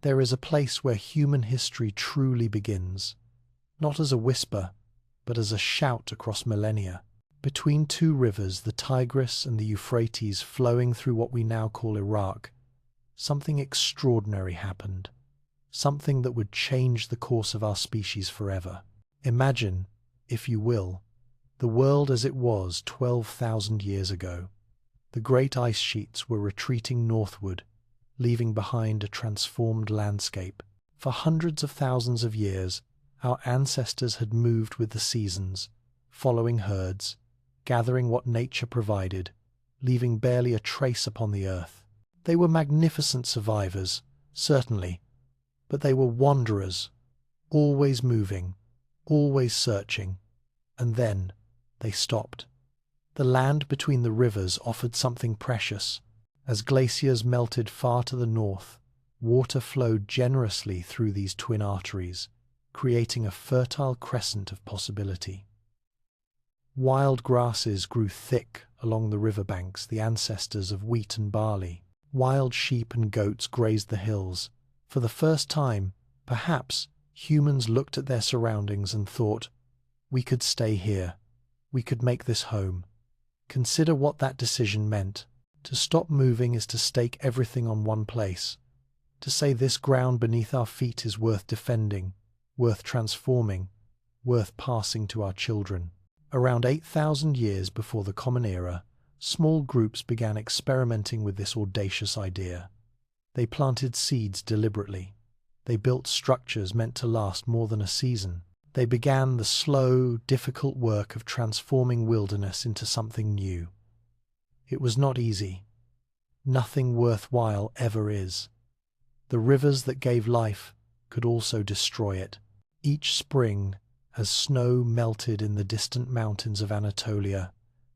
There is a place where human history truly begins, not as a whisper, but as a shout across millennia. Between two rivers, the Tigris and the Euphrates, flowing through what we now call Iraq, something extraordinary happened. Something that would change the course of our species forever. Imagine, if you will, the world as it was 12,000 years ago. The great ice sheets were retreating northward, leaving behind a transformed landscape. For hundreds of thousands of years, our ancestors had moved with the seasons, following herds, gathering what nature provided, leaving barely a trace upon the earth. They were magnificent survivors, certainly, but they were wanderers, always moving, always searching, and then they stopped. The land between the rivers offered something precious. As glaciers melted far to the north, water flowed generously through these twin arteries, creating a fertile crescent of possibility. Wild grasses grew thick along the riverbanks, the ancestors of wheat and barley. Wild sheep and goats grazed the hills. For the first time, perhaps, humans looked at their surroundings and thought, "We could stay here. We could make this home." Consider what that decision meant. To stop moving is to stake everything on one place. To say this ground beneath our feet is worth defending, worth transforming, worth passing to our children. Around 8,000 years before the Common Era, small groups began experimenting with this audacious idea. They planted seeds deliberately. They built structures meant to last more than a season. They began the slow, difficult work of transforming wilderness into something new. It was not easy. Nothing worthwhile ever is. The rivers that gave life could also destroy it. Each spring, as snow melted in the distant mountains of Anatolia,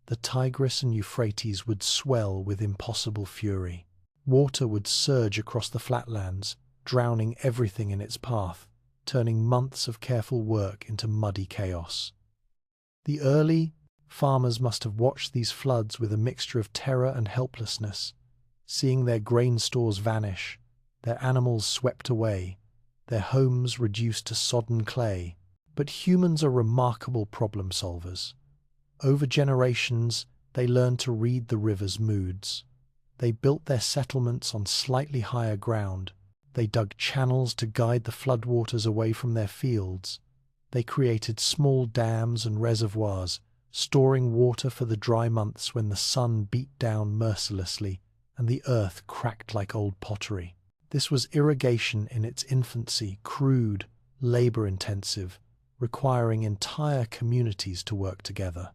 the Tigris and Euphrates would swell with impossible fury. Water would surge across the flatlands, drowning everything in its path, turning months of careful work into muddy chaos. The early farmers must have watched these floods with a mixture of terror and helplessness, seeing their grain stores vanish, their animals swept away, their homes reduced to sodden clay. But humans are remarkable problem solvers. Over generations, they learned to read the river's moods. They built their settlements on slightly higher ground. They dug channels to guide the floodwaters away from their fields. They created small dams and reservoirs, storing water for the dry months when the sun beat down mercilessly and the earth cracked like old pottery. This was irrigation in its infancy, crude, labor-intensive, requiring entire communities to work together.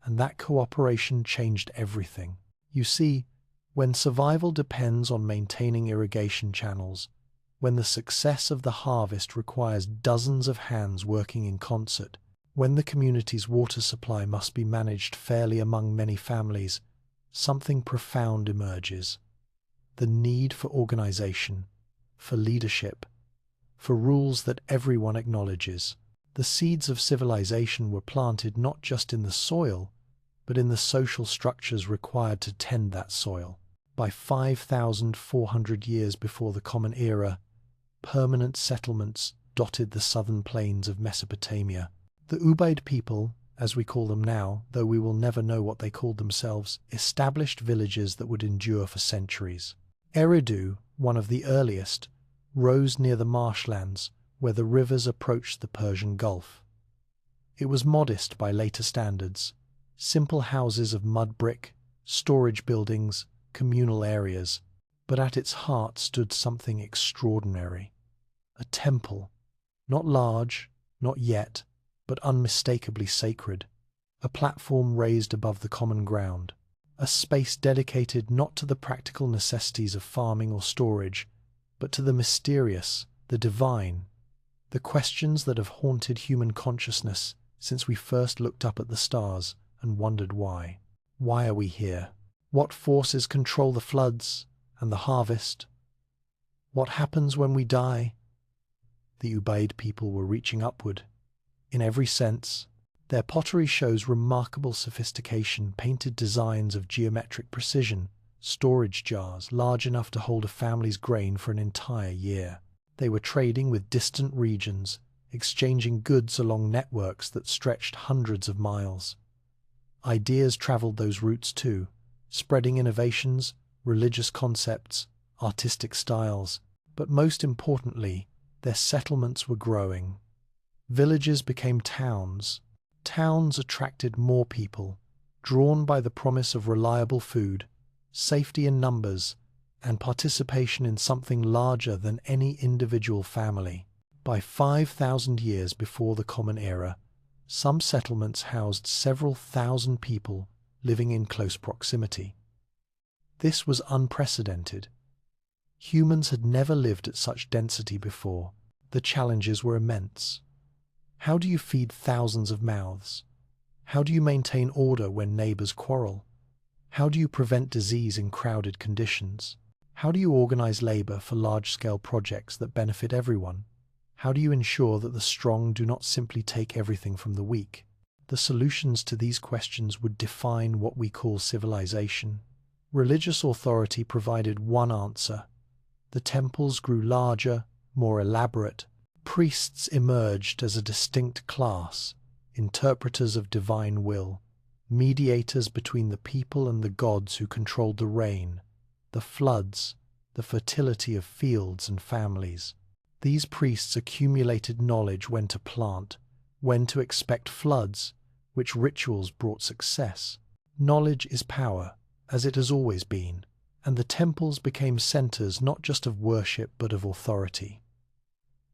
And that cooperation changed everything. You see, when survival depends on maintaining irrigation channels, when the success of the harvest requires dozens of hands working in concert, when the community's water supply must be managed fairly among many families, something profound emerges. The need for organization, for leadership, for rules that everyone acknowledges. The seeds of civilization were planted not just in the soil, but in the social structures required to tend that soil. By 5,400 years before the Common Era, permanent settlements dotted the southern plains of Mesopotamia. The Ubaid people, as we call them now, though we will never know what they called themselves, established villages that would endure for centuries. Eridu, one of the earliest, rose near the marshlands where the rivers approached the Persian Gulf. It was modest by later standards, simple houses of mud brick, storage buildings, communal areas, but at its heart stood something extraordinary. A temple, not large, not yet, but unmistakably sacred. A platform raised above the common ground. A space dedicated not to the practical necessities of farming or storage, but to the mysterious, the divine, the questions that have haunted human consciousness since we first looked up at the stars and wondered why. Why are we here? What forces control the floods and the harvest? What happens when we die? The Ubaid people were reaching upward. In every sense, their pottery shows remarkable sophistication, painted designs of geometric precision, storage jars large enough to hold a family's grain for an entire year. They were trading with distant regions, exchanging goods along networks that stretched hundreds of miles. Ideas traveled those routes too, spreading innovations, religious concepts, artistic styles, but most importantly, their settlements were growing. Villages became towns. Towns attracted more people, drawn by the promise of reliable food, safety in numbers, and participation in something larger than any individual family. By 5,000 years before the Common Era, some settlements housed several thousand people living in close proximity. This was unprecedented. Humans had never lived at such density before. The challenges were immense. How do you feed thousands of mouths? How do you maintain order when neighbors quarrel? How do you prevent disease in crowded conditions? How do you organize labor for large-scale projects that benefit everyone? How do you ensure that the strong do not simply take everything from the weak? The solutions to these questions would define what we call civilization. Religious authority provided one answer. The temples grew larger, more elaborate. Priests emerged as a distinct class, interpreters of divine will, mediators between the people and the gods who controlled the rain, the floods, the fertility of fields and families. These priests accumulated knowledge when to plant, when to expect floods, which rituals brought success. Knowledge is power, as it has always been, and the temples became centers not just of worship but of authority.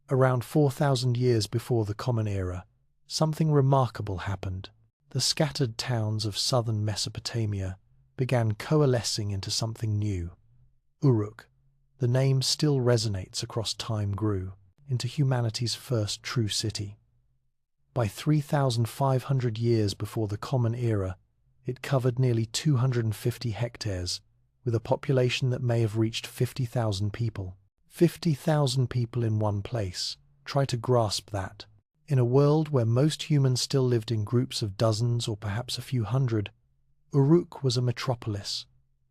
Around 4,000 years before the Common Era, something remarkable happened. The scattered towns of southern Mesopotamia began coalescing into something new. Uruk, the name still resonates across time, grew into humanity's first true city. By 3,500 years before the Common Era, it covered nearly 250 hectares, with a population that may have reached 50,000 people. 50,000 people in one place. Try to grasp that. In a world where most humans still lived in groups of dozens or perhaps a few hundred, Uruk was a metropolis,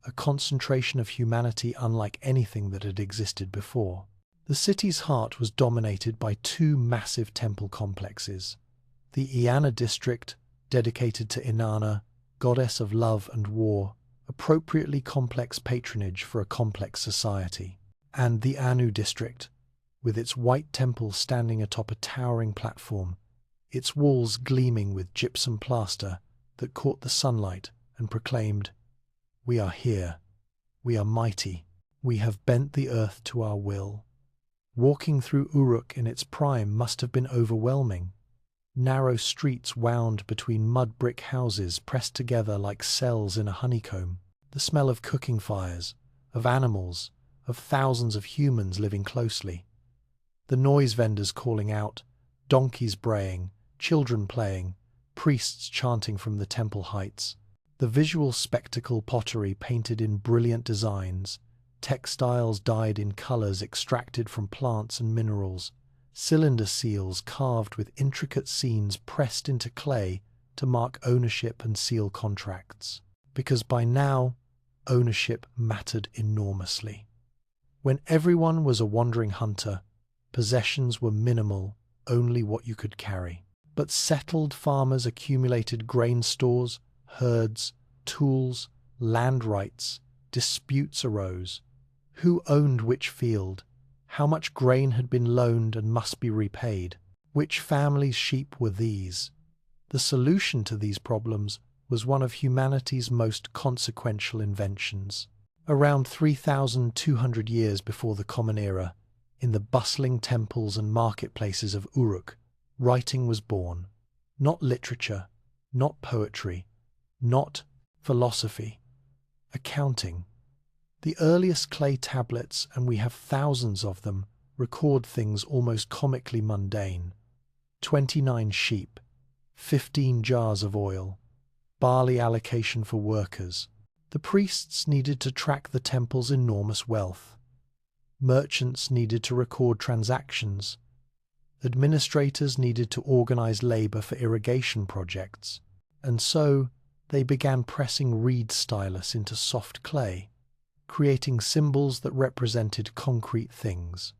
a concentration of humanity unlike anything that had existed before. The city's heart was dominated by two massive temple complexes. The Eanna district, dedicated to Inanna, goddess of love and war, appropriately complex patronage for a complex society, and the Anu district, with its white temple standing atop a towering platform, its walls gleaming with gypsum plaster that caught the sunlight and proclaimed, "We are here. We are mighty. We have bent the earth to our will." Walking through Uruk in its prime must have been overwhelming. Narrow streets wound between mud brick houses pressed together like cells in a honeycomb. The smell of cooking fires, of animals, of thousands of humans living closely. The noise vendors calling out, donkeys braying, children playing, priests chanting from the temple heights. The visual spectacle: pottery painted in brilliant designs, textiles dyed in colors extracted from plants and minerals, cylinder seals carved with intricate scenes pressed into clay to mark ownership and seal contracts. Because by now, ownership mattered enormously. When everyone was a wandering hunter, possessions were minimal, only what you could carry. But settled farmers accumulated grain stores, herds, tools, land rights. Disputes arose. Who owned which field? How much grain had been loaned and must be repaid? Which family's sheep were these? The solution to these problems was one of humanity's most consequential inventions. Around 3,200 years before the Common Era, in the bustling temples and marketplaces of Uruk, writing was born. Not literature, not poetry, not philosophy. Accounting. The earliest clay tablets, and we have thousands of them, record things almost comically mundane. 29 sheep, 15 jars of oil, barley allocation for workers. The priests needed to track the temple's enormous wealth. Merchants needed to record transactions. Administrators needed to organize labor for irrigation projects. And so they began pressing reed stylus into soft clay. creating symbols that represented concrete things.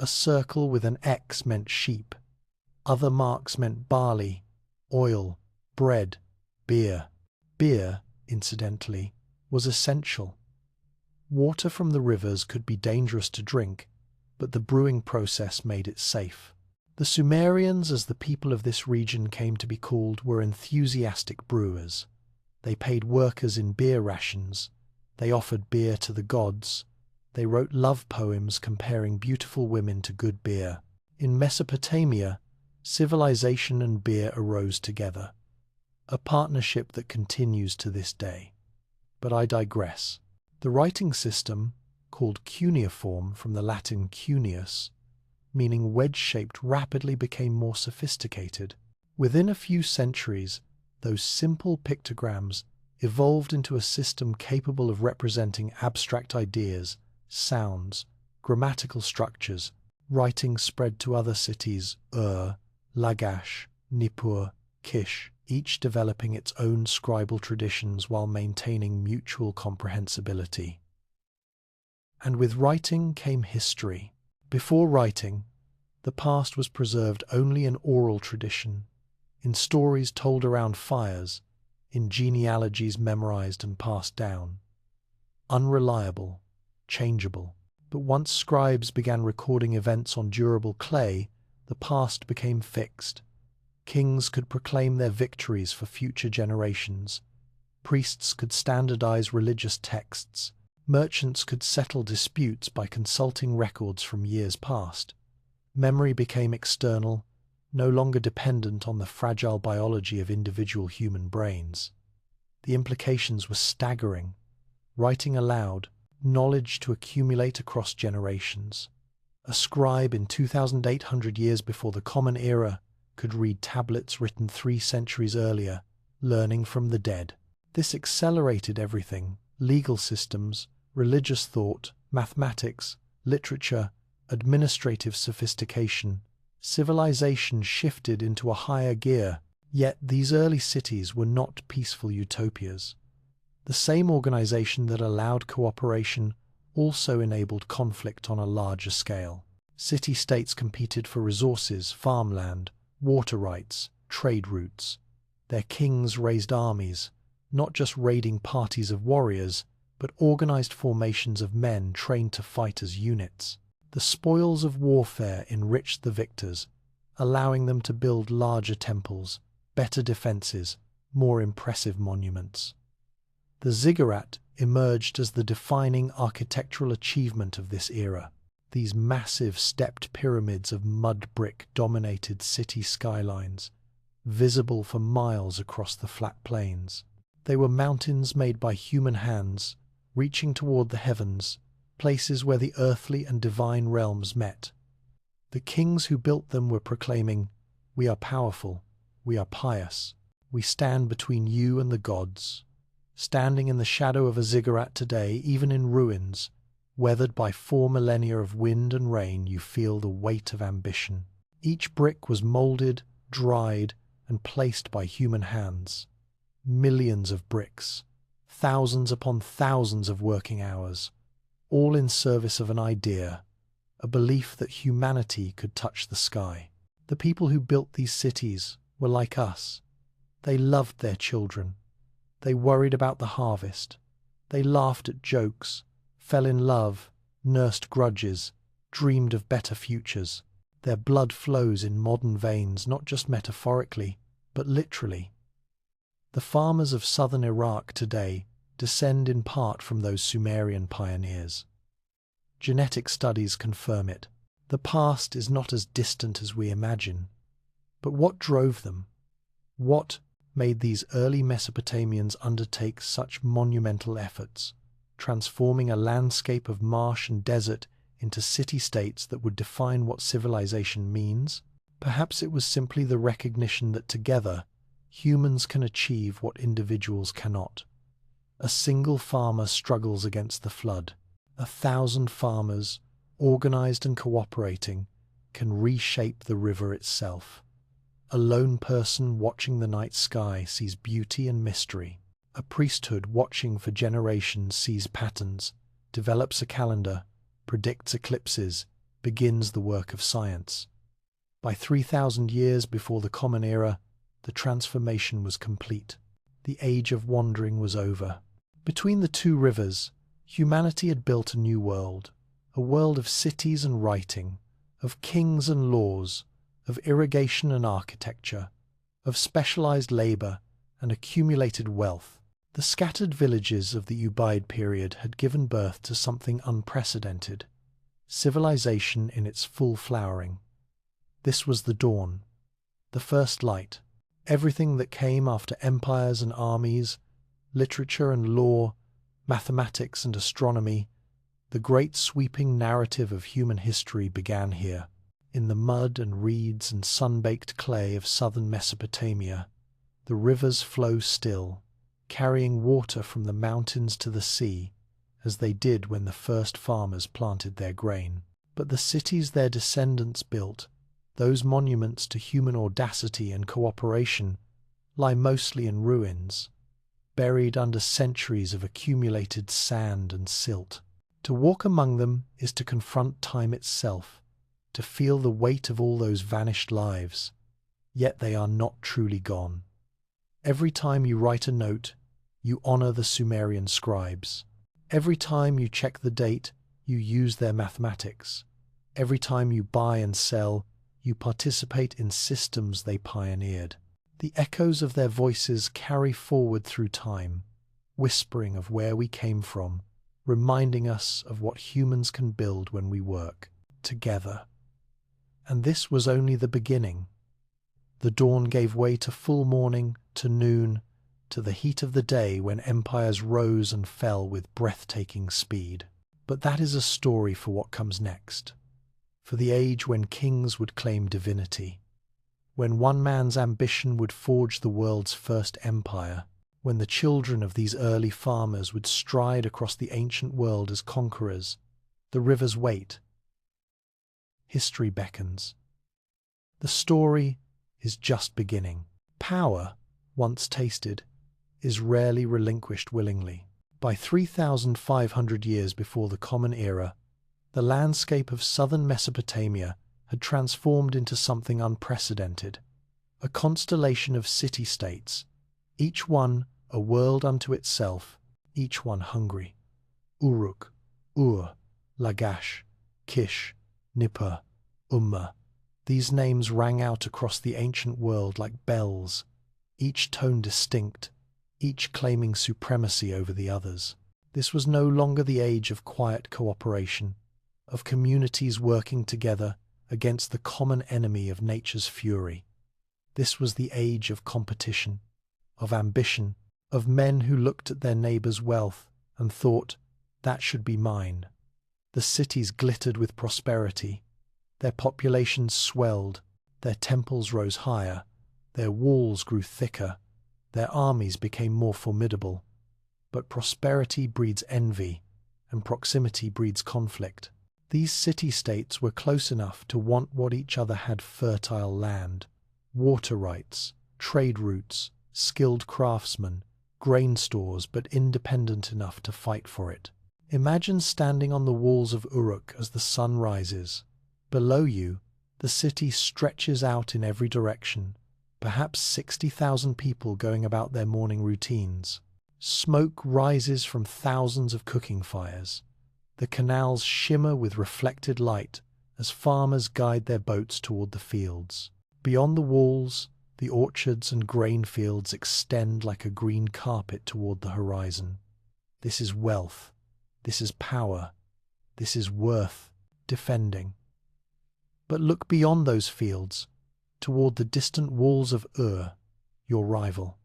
A circle with an X meant sheep. Other marks meant barley, oil, bread, beer. Beer, incidentally, was essential. Water from the rivers could be dangerous to drink, but the brewing process made it safe. The Sumerians, as the people of this region came to be called, were enthusiastic brewers. They paid workers in beer rations. They offered beer to the gods. They wrote love poems comparing beautiful women to good beer. In Mesopotamia, civilization and beer arose together, a partnership that continues to this day. But I digress. The writing system, called cuneiform from the Latin cuneus, meaning wedge-shaped, rapidly became more sophisticated. Within a few centuries, those simple pictograms evolved into a system capable of representing abstract ideas, sounds, grammatical structures. Writing spread to other cities, Lagash, Nippur, Kish, each developing its own scribal traditions while maintaining mutual comprehensibility. And with writing came history. Before writing, the past was preserved only in oral tradition, in stories told around fires, in genealogies memorized and passed down. Unreliable, changeable. But once scribes began recording events on durable clay, the past became fixed. Kings could proclaim their victories for future generations. Priests could standardize religious texts. Merchants could settle disputes by consulting records from years past. Memory became external, no longer dependent on the fragile biology of individual human brains. The implications were staggering. Writing allowed knowledge to accumulate across generations. A scribe in 2,800 years before the Common Era could read tablets written 3 centuries earlier, learning from the dead. This accelerated everything: legal systems, religious thought, mathematics, literature, administrative sophistication. Civilization shifted into a higher gear. Yet these early cities were not peaceful utopias. The same organization that allowed cooperation also enabled conflict on a larger scale. City-states competed for resources, farmland, water rights, trade routes. Their kings raised armies, not just raiding parties of warriors, but organized formations of men trained to fight as units. The spoils of warfare enriched the victors, allowing them to build larger temples, better defenses, more impressive monuments. The ziggurat emerged as the defining architectural achievement of this era. These massive stepped pyramids of mud brick dominated city skylines, visible for miles across the flat plains. They were mountains made by human hands, reaching toward the heavens, places where the earthly and divine realms met. The kings who built them were proclaiming, "We are powerful, we are pious, we stand between you and the gods." Standing in the shadow of a ziggurat today, even in ruins, weathered by 4 millennia of wind and rain, you feel the weight of ambition. Each brick was molded, dried, and placed by human hands. Millions of bricks, thousands upon thousands of working hours, all in service of an idea, a belief that humanity could touch the sky. The people who built these cities were like us. They loved their children. They worried about the harvest. They laughed at jokes, fell in love, nursed grudges, dreamed of better futures. Their blood flows in modern veins, not just metaphorically, but literally. The farmers of southern Iraq today descend in part from those Sumerian pioneers. Genetic studies confirm it. The past is not as distant as we imagine. But what drove them? What made these early Mesopotamians undertake such monumental efforts, transforming a landscape of marsh and desert into city-states that would define what civilization means? Perhaps it was simply the recognition that together, humans can achieve what individuals cannot. A single farmer struggles against the flood. 1,000 farmers, organized and cooperating, can reshape the river itself. A lone person watching the night sky sees beauty and mystery. A priesthood watching for generations sees patterns, develops a calendar, predicts eclipses, begins the work of science. By 3,000 years before the Common Era, the transformation was complete. The age of wandering was over. Between the two rivers, humanity had built a new world, a world of cities and writing, of kings and laws, of irrigation and architecture, of specialized labor and accumulated wealth. The scattered villages of the Ubaid period had given birth to something unprecedented, civilization in its full flowering. This was the dawn, the first light. Everything that came after empires and armies, literature and law, mathematics and astronomy, the great sweeping narrative of human history began here, in the mud and reeds and sun-baked clay of southern Mesopotamia. The rivers flow still, carrying water from the mountains to the sea, as they did when the first farmers planted their grain. But the cities their descendants built, those monuments to human audacity and cooperation, lie mostly in ruins, buried under centuries of accumulated sand and silt. To walk among them is to confront time itself, to feel the weight of all those vanished lives, yet they are not truly gone. Every time you write a note, you honor the Sumerian scribes. Every time you check the date, you use their mathematics. Every time you buy and sell, you participate in systems they pioneered. The echoes of their voices carry forward through time, whispering of where we came from, reminding us of what humans can build when we work together. And this was only the beginning. The dawn gave way to full morning, to noon, to the heat of the day when empires rose and fell with breathtaking speed. But that is a story for what comes next, for the age when kings would claim divinity, when one man's ambition would forge the world's first empire, when the children of these early farmers would stride across the ancient world as conquerors. The rivers wait. History beckons. The story is just beginning. Power, once tasted, is rarely relinquished willingly. By 3,500 years before the Common Era, the landscape of southern Mesopotamia had transformed into something unprecedented, a constellation of city-states, each one a world unto itself, each one hungry. Uruk, Ur, Lagash, Kish, Nippur, Umma. These names rang out across the ancient world like bells, each tone distinct, each claiming supremacy over the others. This was no longer the age of quiet cooperation, of communities working together against the common enemy of nature's fury. This was the age of competition, of ambition, of men who looked at their neighbors' wealth and thought, that should be mine. The cities glittered with prosperity. Their populations swelled, their temples rose higher, their walls grew thicker, their armies became more formidable. But prosperity breeds envy, and proximity breeds conflict. These city-states were close enough to want what each other had: fertile land, water rights, trade routes, skilled craftsmen, grain stores, but independent enough to fight for it. Imagine standing on the walls of Uruk as the sun rises. Below you, the city stretches out in every direction, perhaps 60,000 people going about their morning routines. Smoke rises from thousands of cooking fires. The canals shimmer with reflected light as farmers guide their boats toward the fields. Beyond the walls, the orchards and grain fields extend like a green carpet toward the horizon. This is wealth. This is power. This is worth defending. But look beyond those fields, toward the distant walls of Ur, your rival.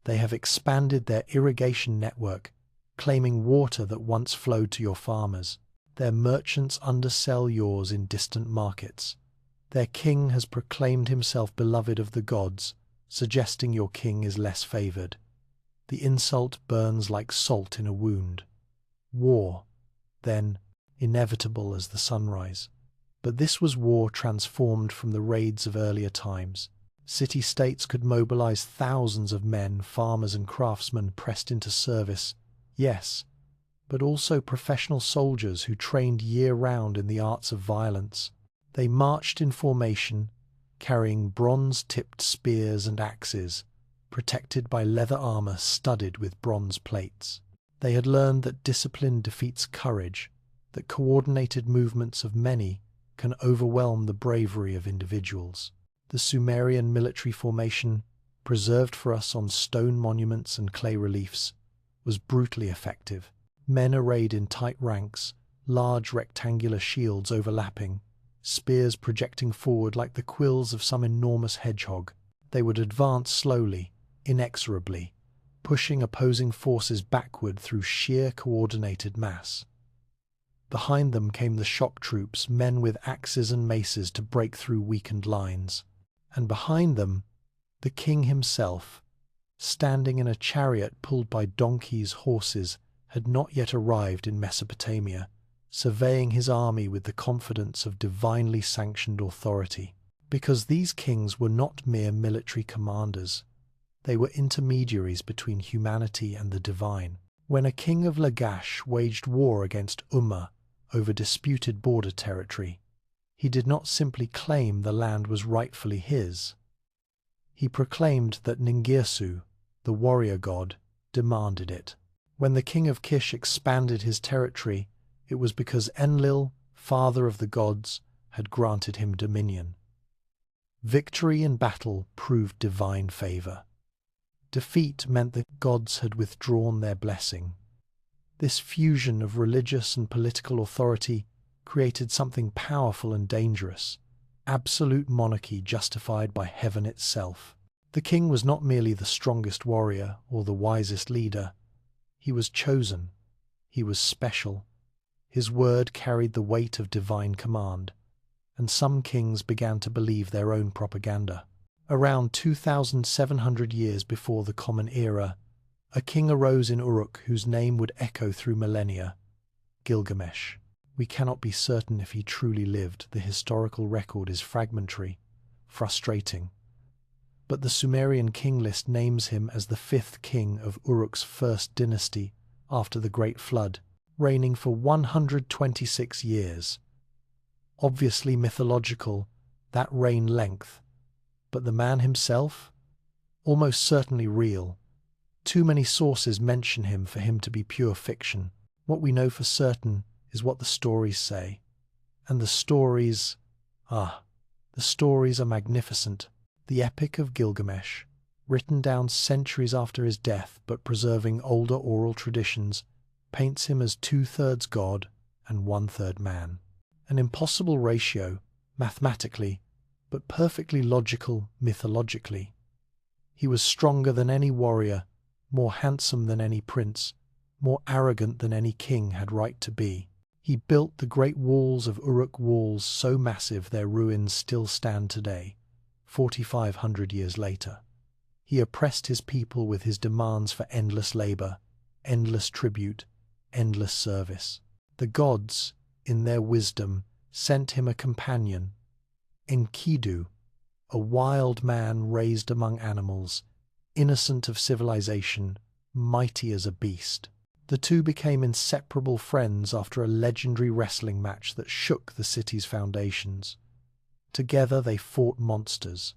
They have expanded their irrigation network, claiming water that once flowed to your farmers. Their merchants undersell yours in distant markets. Their king has proclaimed himself beloved of the gods, suggesting your king is less favored. The insult burns like salt in a wound. War, then, inevitable as the sunrise. But this was war transformed from the raids of earlier times. City-states could mobilize thousands of men, farmers and craftsmen pressed into service. Yes, but also professional soldiers who trained year-round in the arts of violence. They marched in formation, carrying bronze-tipped spears and axes, protected by leather armor studded with bronze plates. They had learned that discipline defeats courage, that coordinated movements of many can overwhelm the bravery of individuals. The Sumerian military formation, preserved for us on stone monuments and clay reliefs, was brutally effective. Men arrayed in tight ranks, large rectangular shields overlapping, spears projecting forward like the quills of some enormous hedgehog. They would advance slowly, inexorably, pushing opposing forces backward through sheer coordinated mass. Behind them came the shock troops, men with axes and maces to break through weakened lines. And behind them, the king himself, standing in a chariot pulled by donkeys, horses, had not yet arrived in Mesopotamia, surveying his army with the confidence of divinely sanctioned authority. Because these kings were not mere military commanders, they were intermediaries between humanity and the divine. When a king of Lagash waged war against Umma over disputed border territory, he did not simply claim the land was rightfully his. He proclaimed that Ningirsu, the warrior god, demanded it. When the king of Kish expanded his territory, it was because Enlil, father of the gods, had granted him dominion. Victory in battle proved divine favor. Defeat meant the gods had withdrawn their blessing. This fusion of religious and political authority created something powerful and dangerous, absolute monarchy justified by heaven itself. The king was not merely the strongest warrior or the wisest leader. He was chosen. He was special. His word carried the weight of divine command, and some kings began to believe their own propaganda. Around 2,700 years before the Common Era, a king arose in Uruk whose name would echo through millennia, Gilgamesh. We cannot be certain if he truly lived. The historical record is fragmentary, frustrating. But the Sumerian king list names him as the fifth king of Uruk's first dynasty after the Great Flood, reigning for 126 years. Obviously mythological, that reign length. But the man himself? Almost certainly real. Too many sources mention him for him to be pure fiction. What we know for certain is what the stories say. And the stories are magnificent. The Epic of Gilgamesh, written down centuries after his death but preserving older oral traditions, paints him as 2/3 god and 1/3 man. An impossible ratio, mathematically, but perfectly logical mythologically. He was stronger than any warrior, more handsome than any prince, more arrogant than any king had right to be. He built the great walls of Uruk, walls so massive their ruins still stand today, 4,500 years later. He oppressed his people with his demands for endless labor, endless tribute, endless service. The gods, in their wisdom, sent him a companion, Enkidu, a wild man raised among animals, innocent of civilization, mighty as a beast. The two became inseparable friends after a legendary wrestling match that shook the city's foundations. Together they fought monsters.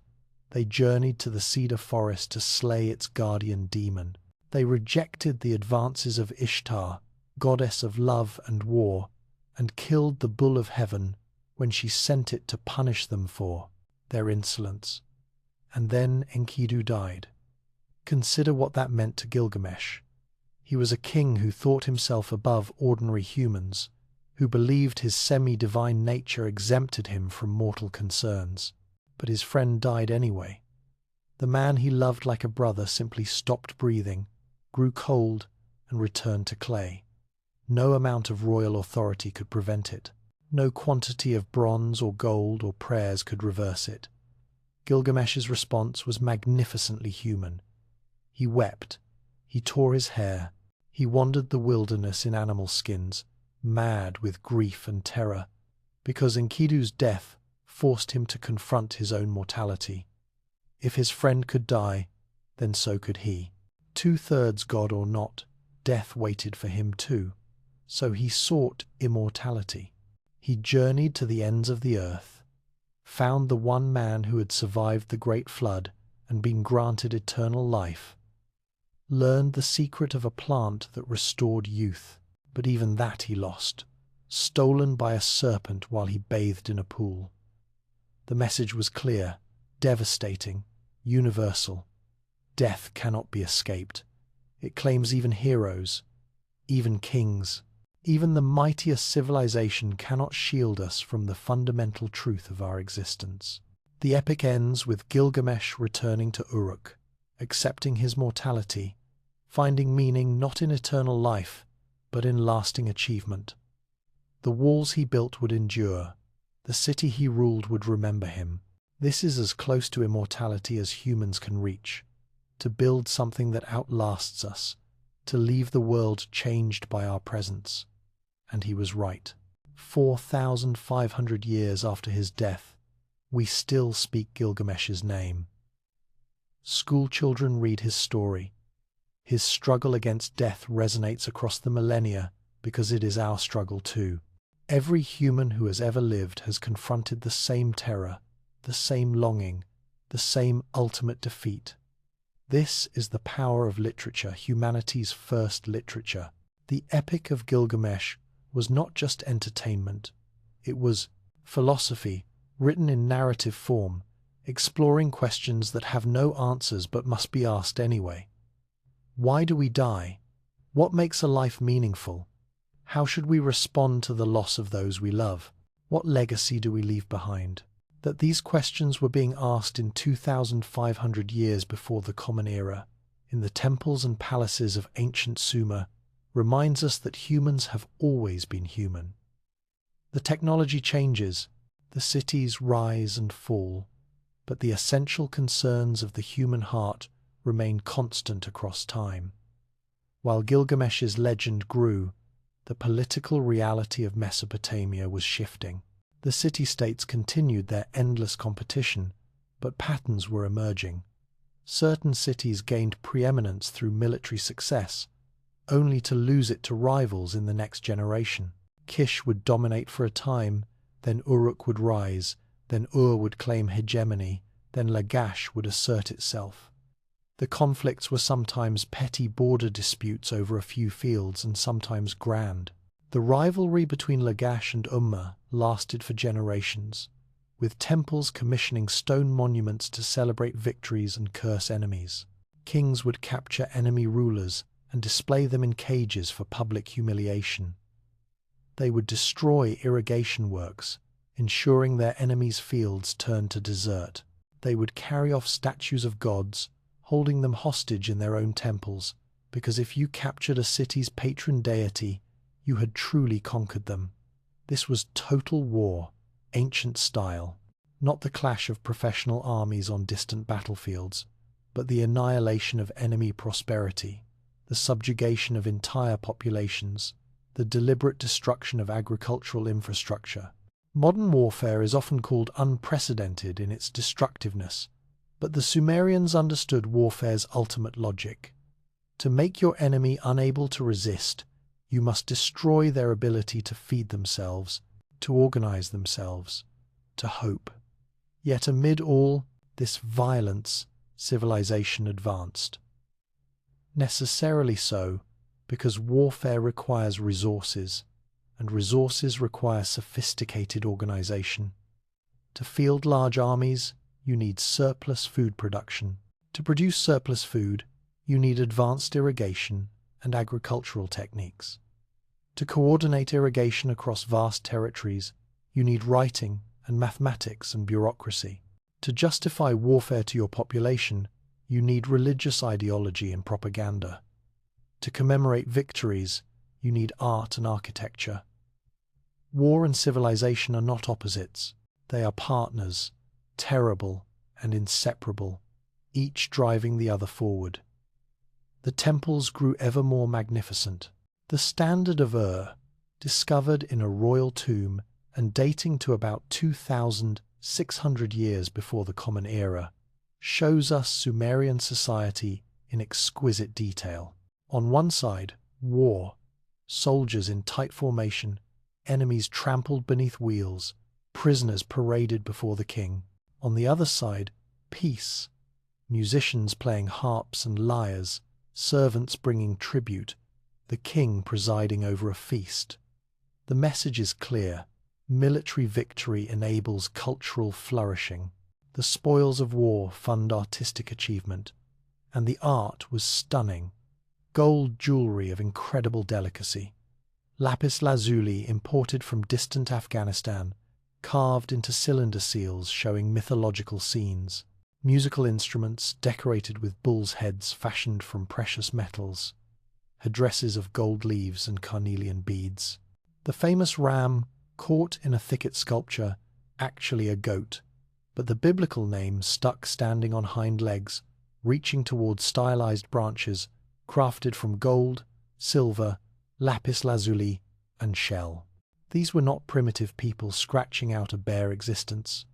They journeyed to the cedar forest to slay its guardian demon. They rejected the advances of Ishtar, goddess of love and war, and killed the bull of heaven when she sent it to punish them for their insolence. And then Enkidu died. Consider what that meant to Gilgamesh. He was a king who thought himself above ordinary humans, who believed his semi-divine nature exempted him from mortal concerns. But his friend died anyway. The man he loved like a brother simply stopped breathing, grew cold, and returned to clay. No amount of royal authority could prevent it. No quantity of bronze or gold or prayers could reverse it. Gilgamesh's response was magnificently human. He wept. He tore his hair. He wandered the wilderness in animal skins, mad with grief and terror, because Enkidu's death forced him to confront his own mortality. If his friend could die, then so could he. 2/3 god or not, death waited for him too. so he sought immortality. He journeyed to the ends of the earth, found the one man who had survived the great flood and been granted eternal life, learned the secret of a plant that restored youth, but even that he lost, stolen by a serpent while he bathed in a pool. The message was clear, devastating, universal. Death cannot be escaped. It claims even heroes, even kings, even the mightiest civilization cannot shield us from the fundamental truth of our existence. The epic ends with Gilgamesh returning to Uruk, accepting his mortality, finding meaning not in eternal life, but in lasting achievement. The walls he built would endure. The city he ruled would remember him. This is as close to immortality as humans can reach. To build something that outlasts us, to leave the world changed by our presence. And he was right. 4,500 years after his death, we still speak Gilgamesh's name. School children read his story. His struggle against death resonates across the millennia because it is our struggle too. Every human who has ever lived has confronted the same terror, the same longing, the same ultimate defeat. This is the power of literature, humanity's first literature. The Epic of Gilgamesh was not just entertainment. It was philosophy, written in narrative form, exploring questions that have no answers but must be asked anyway. Why do we die? What makes a life meaningful? How should we respond to the loss of those we love? What legacy do we leave behind? That these questions were being asked in 2,500 years before the Common Era, in the temples and palaces of ancient Sumer, reminds us that humans have always been human. The technology changes, the cities rise and fall, but the essential concerns of the human heart remain constant across time. While Gilgamesh's legend grew, the political reality of Mesopotamia was shifting. The city-states continued their endless competition, but patterns were emerging. Certain cities gained preeminence through military success, only to lose it to rivals in the next generation. Kish would dominate for a time, then Uruk would rise, then Ur would claim hegemony, then Lagash would assert itself. The conflicts were sometimes petty border disputes over a few fields and sometimes grand. The rivalry between Lagash and Umma lasted for generations, with temples commissioning stone monuments to celebrate victories and curse enemies. Kings would capture enemy rulers and display them in cages for public humiliation. They would destroy irrigation works, ensuring their enemies' fields turned to desert. They would carry off statues of gods, holding them hostage in their own temples, because if you captured a city's patron deity, you had truly conquered them. This was total war, ancient style, not the clash of professional armies on distant battlefields, but the annihilation of enemy prosperity, the subjugation of entire populations, the deliberate destruction of agricultural infrastructure. Modern warfare is often called unprecedented in its destructiveness, but the Sumerians understood warfare's ultimate logic. To make your enemy unable to resist, you must destroy their ability to feed themselves, to organize themselves, to hope. Yet amid all this violence, civilization advanced. Necessarily so, because warfare requires resources, and resources require sophisticated organization. To field large armies, you need surplus food production. To produce surplus food, you need advanced irrigation and agricultural techniques. To coordinate irrigation across vast territories, you need writing and mathematics and bureaucracy. To justify warfare to your population, you need religious ideology and propaganda. To commemorate victories, you need art and architecture. War and civilization are not opposites. They are partners, terrible and inseparable, each driving the other forward. The temples grew ever more magnificent. The Standard of Ur, discovered in a royal tomb and dating to about 2,600 years before the Common Era, shows us Sumerian society in exquisite detail. On one side, war, soldiers in tight formation, enemies trampled beneath wheels, prisoners paraded before the king. On the other side, peace, musicians playing harps and lyres, servants bringing tribute, the king presiding over a feast. The message is clear. Military victory enables cultural flourishing. The spoils of war fund artistic achievement. And the art was stunning. Gold jewelry of incredible delicacy. Lapis lazuli imported from distant Afghanistan, carved into cylinder seals showing mythological scenes. Musical instruments decorated with bulls' heads fashioned from precious metals. Headdresses of gold leaves and carnelian beads. The famous ram, caught in a thicket sculpture, actually a goat, but the biblical name stuck standing on hind legs, reaching towards stylized branches, crafted from gold, silver, lapis lazuli, and shell. These were not primitive people scratching out a bare existence.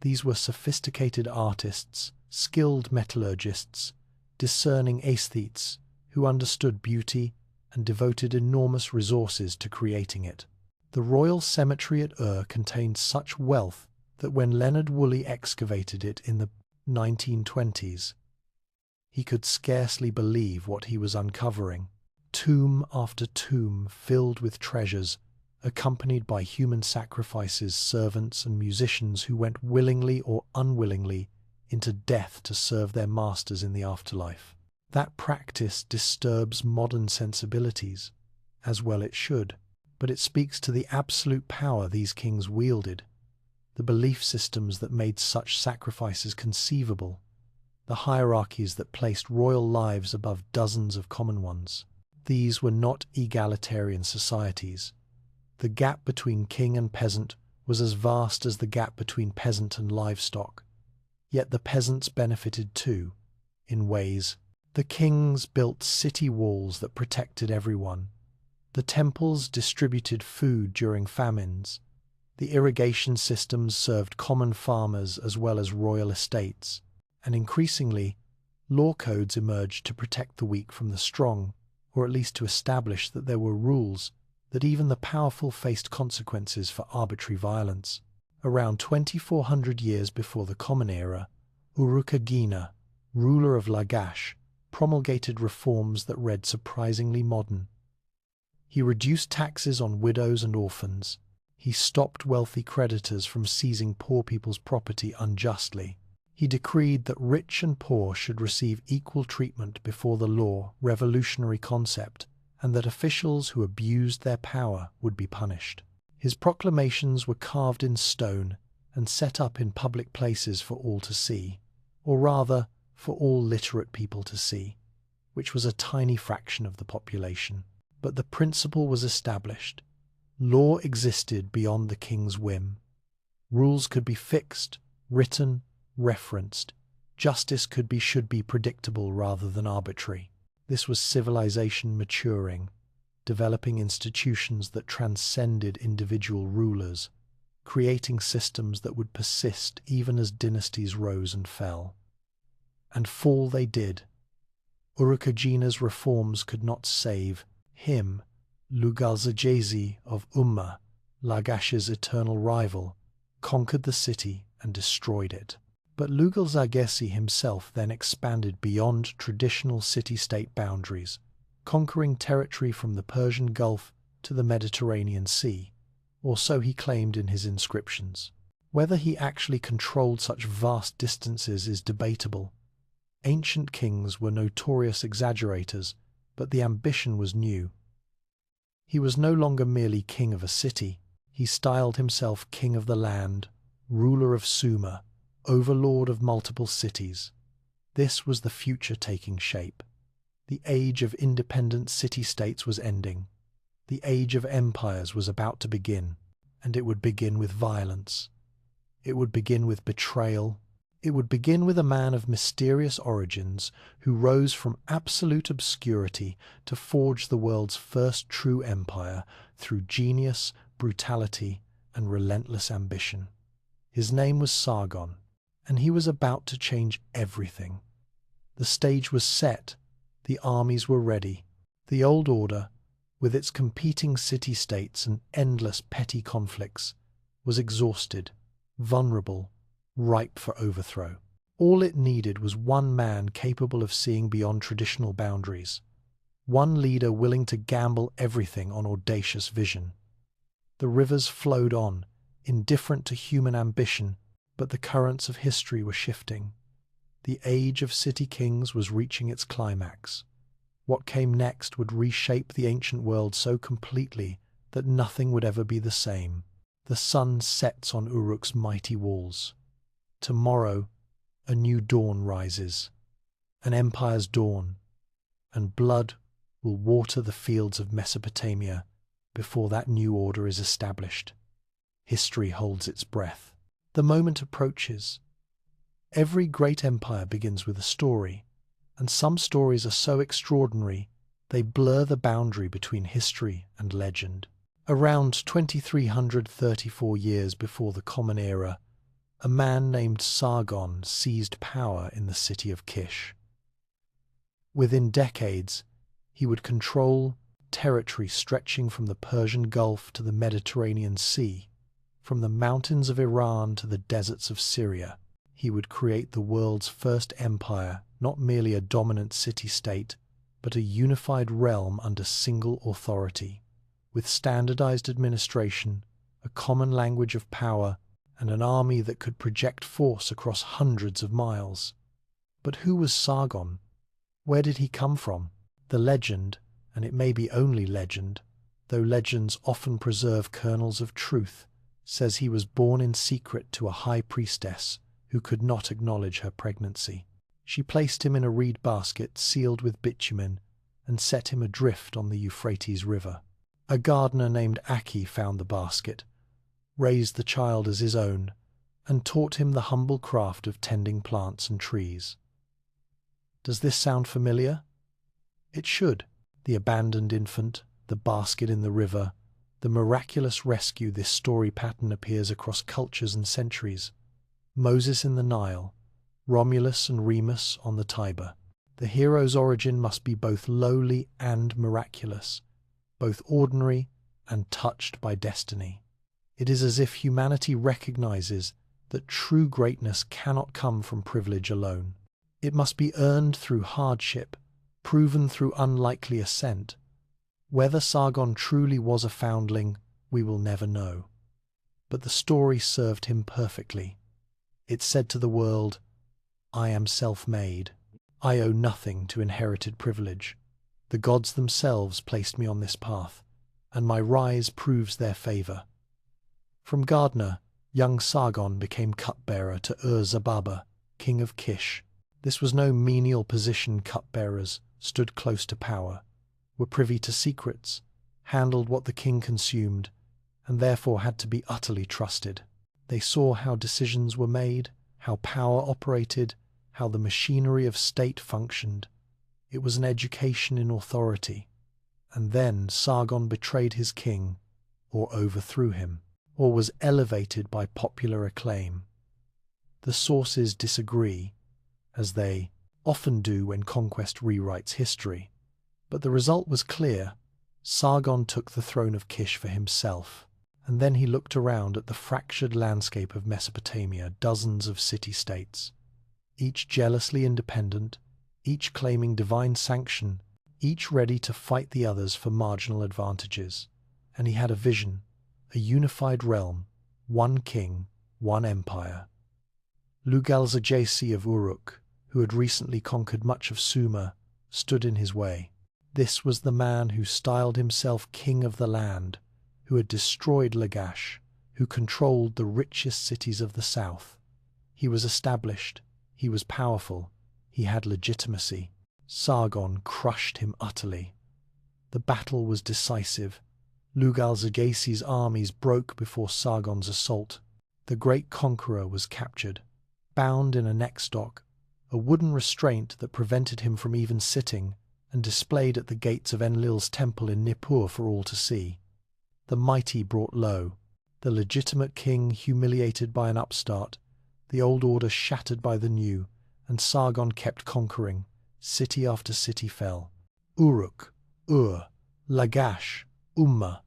These were sophisticated artists, skilled metallurgists, discerning aesthetes who understood beauty and devoted enormous resources to creating it. The royal cemetery at Ur contained such wealth that when Leonard Woolley excavated it in the 1920s, he could scarcely believe what he was uncovering. Tomb after tomb filled with treasures, accompanied by human sacrifices, servants and musicians who went willingly or unwillingly into death to serve their masters in the afterlife. That practice disturbs modern sensibilities, as well it should, but it speaks to the absolute power these kings wielded, the belief systems that made such sacrifices conceivable, the hierarchies that placed royal lives above dozens of common ones. These were not egalitarian societies. The gap between king and peasant was as vast as the gap between peasant and livestock. Yet the peasants benefited too, in ways. The kings built city walls that protected everyone. The temples distributed food during famines. The irrigation systems served common farmers as well as royal estates. And increasingly, law codes emerged to protect the weak from the strong, or at least to establish that there were rules, that even the powerful faced consequences for arbitrary violence. Around 2400 years before the Common Era, Urukagina, ruler of Lagash, promulgated reforms that read surprisingly modern. He reduced taxes on widows and orphans. He stopped wealthy creditors from seizing poor people's property unjustly. He decreed that rich and poor should receive equal treatment before the law, revolutionary concept, and that officials who abused their power would be punished. His proclamations were carved in stone and set up in public places for all to see, or rather, for all literate people to see, which was a tiny fraction of the population. But the principle was established. Law existed beyond the king's whim. Rules could be fixed, written, referenced. Justice should be predictable rather than arbitrary. This was civilization maturing, developing institutions that transcended individual rulers, creating systems that would persist even as dynasties rose and fell. And fall they did. Urukagina's reforms could not save him. Lugalzadjezi of Umma, Lagash's eternal rival, conquered the city and destroyed it. But Lugalzadjezi himself then expanded beyond traditional city-state boundaries, conquering territory from the Persian Gulf to the Mediterranean Sea, or so he claimed in his inscriptions. Whether he actually controlled such vast distances is debatable. Ancient kings were notorious exaggerators, but the ambition was new. He was no longer merely king of a city. He styled himself king of the land, ruler of Sumer, overlord of multiple cities. This was the future taking shape. The age of independent city-states was ending. The age of empires was about to begin, and it would begin with violence. It would begin with betrayal. It would begin with a man of mysterious origins who rose from absolute obscurity to forge the world's first true empire through genius, brutality, and relentless ambition. His name was Sargon, and he was about to change everything. The stage was set. The armies were ready. The old order, with its competing city-states and endless petty conflicts, was exhausted, vulnerable, ripe for overthrow. All it needed was one man capable of seeing beyond traditional boundaries, one leader willing to gamble everything on audacious vision. The rivers flowed on, indifferent to human ambition, but the currents of history were shifting. The age of city kings was reaching its climax. What came next would reshape the ancient world so completely that nothing would ever be the same. The sun sets on Uruk's mighty walls. Tomorrow, a new dawn rises, an empire's dawn, and blood will water the fields of Mesopotamia before that new order is established. History holds its breath. The moment approaches. Every great empire begins with a story, and some stories are so extraordinary they blur the boundary between history and legend. Around 2334 years before the Common Era, a man named Sargon seized power in the city of Kish. Within decades, he would control territory stretching from the Persian Gulf to the Mediterranean Sea, from the mountains of Iran to the deserts of Syria. He would create the world's first empire, not merely a dominant city-state, but a unified realm under single authority, with standardized administration, a common language of power, and an army that could project force across hundreds of miles. But who was Sargon? Where did he come from? The legend, and it may be only legend, though legends often preserve kernels of truth, says he was born in secret to a high priestess who could not acknowledge her pregnancy. She placed him in a reed basket sealed with bitumen and set him adrift on the Euphrates River. A gardener named Aki found the basket, raised the child as his own, and taught him the humble craft of tending plants and trees. Does this sound familiar? It should. The abandoned infant, the basket in the river, the miraculous rescue. This story pattern appears across cultures and centuries. Moses in the Nile, Romulus and Remus on the Tiber. The hero's origin must be both lowly and miraculous, both ordinary and touched by destiny. It is as if humanity recognizes that true greatness cannot come from privilege alone. It must be earned through hardship, proven through unlikely ascent. Whether Sargon truly was a foundling, we will never know. But the story served him perfectly. It said to the world, "I am self-made. I owe nothing to inherited privilege. The gods themselves placed me on this path, and my rise proves their favor." From gardener, young Sargon became cupbearer to Ur-Zababa, king of Kish. This was no menial position. Cupbearers stood close to power, were privy to secrets, handled what the king consumed, and therefore had to be utterly trusted. They saw how decisions were made, how power operated, how the machinery of state functioned. It was an education in authority. And then Sargon betrayed his king, or overthrew him, or was elevated by popular acclaim. The sources disagree, as they often do when conquest rewrites history. But the result was clear. Sargon took the throne of Kish for himself, and then he looked around at the fractured landscape of Mesopotamia, dozens of city-states, each jealously independent, each claiming divine sanction, each ready to fight the others for marginal advantages. And he had a vision, a unified realm, one king, one empire. Lugal-Zaggisi of Uruk, who had recently conquered much of Sumer, stood in his way. This was the man who styled himself king of the land, who had destroyed Lagash, who controlled the richest cities of the south. He was established, he was powerful, he had legitimacy. Sargon crushed him utterly. The battle was decisive. Lugal-Zaggisi's armies broke before Sargon's assault. The great conqueror was captured, bound in a neckstock, a wooden restraint that prevented him from even sitting, and displayed at the gates of Enlil's temple in Nippur for all to see. The mighty brought low, the legitimate king humiliated by an upstart, the old order shattered by the new, and Sargon kept conquering. City after city fell. Uruk, Ur, Lagash, Umma,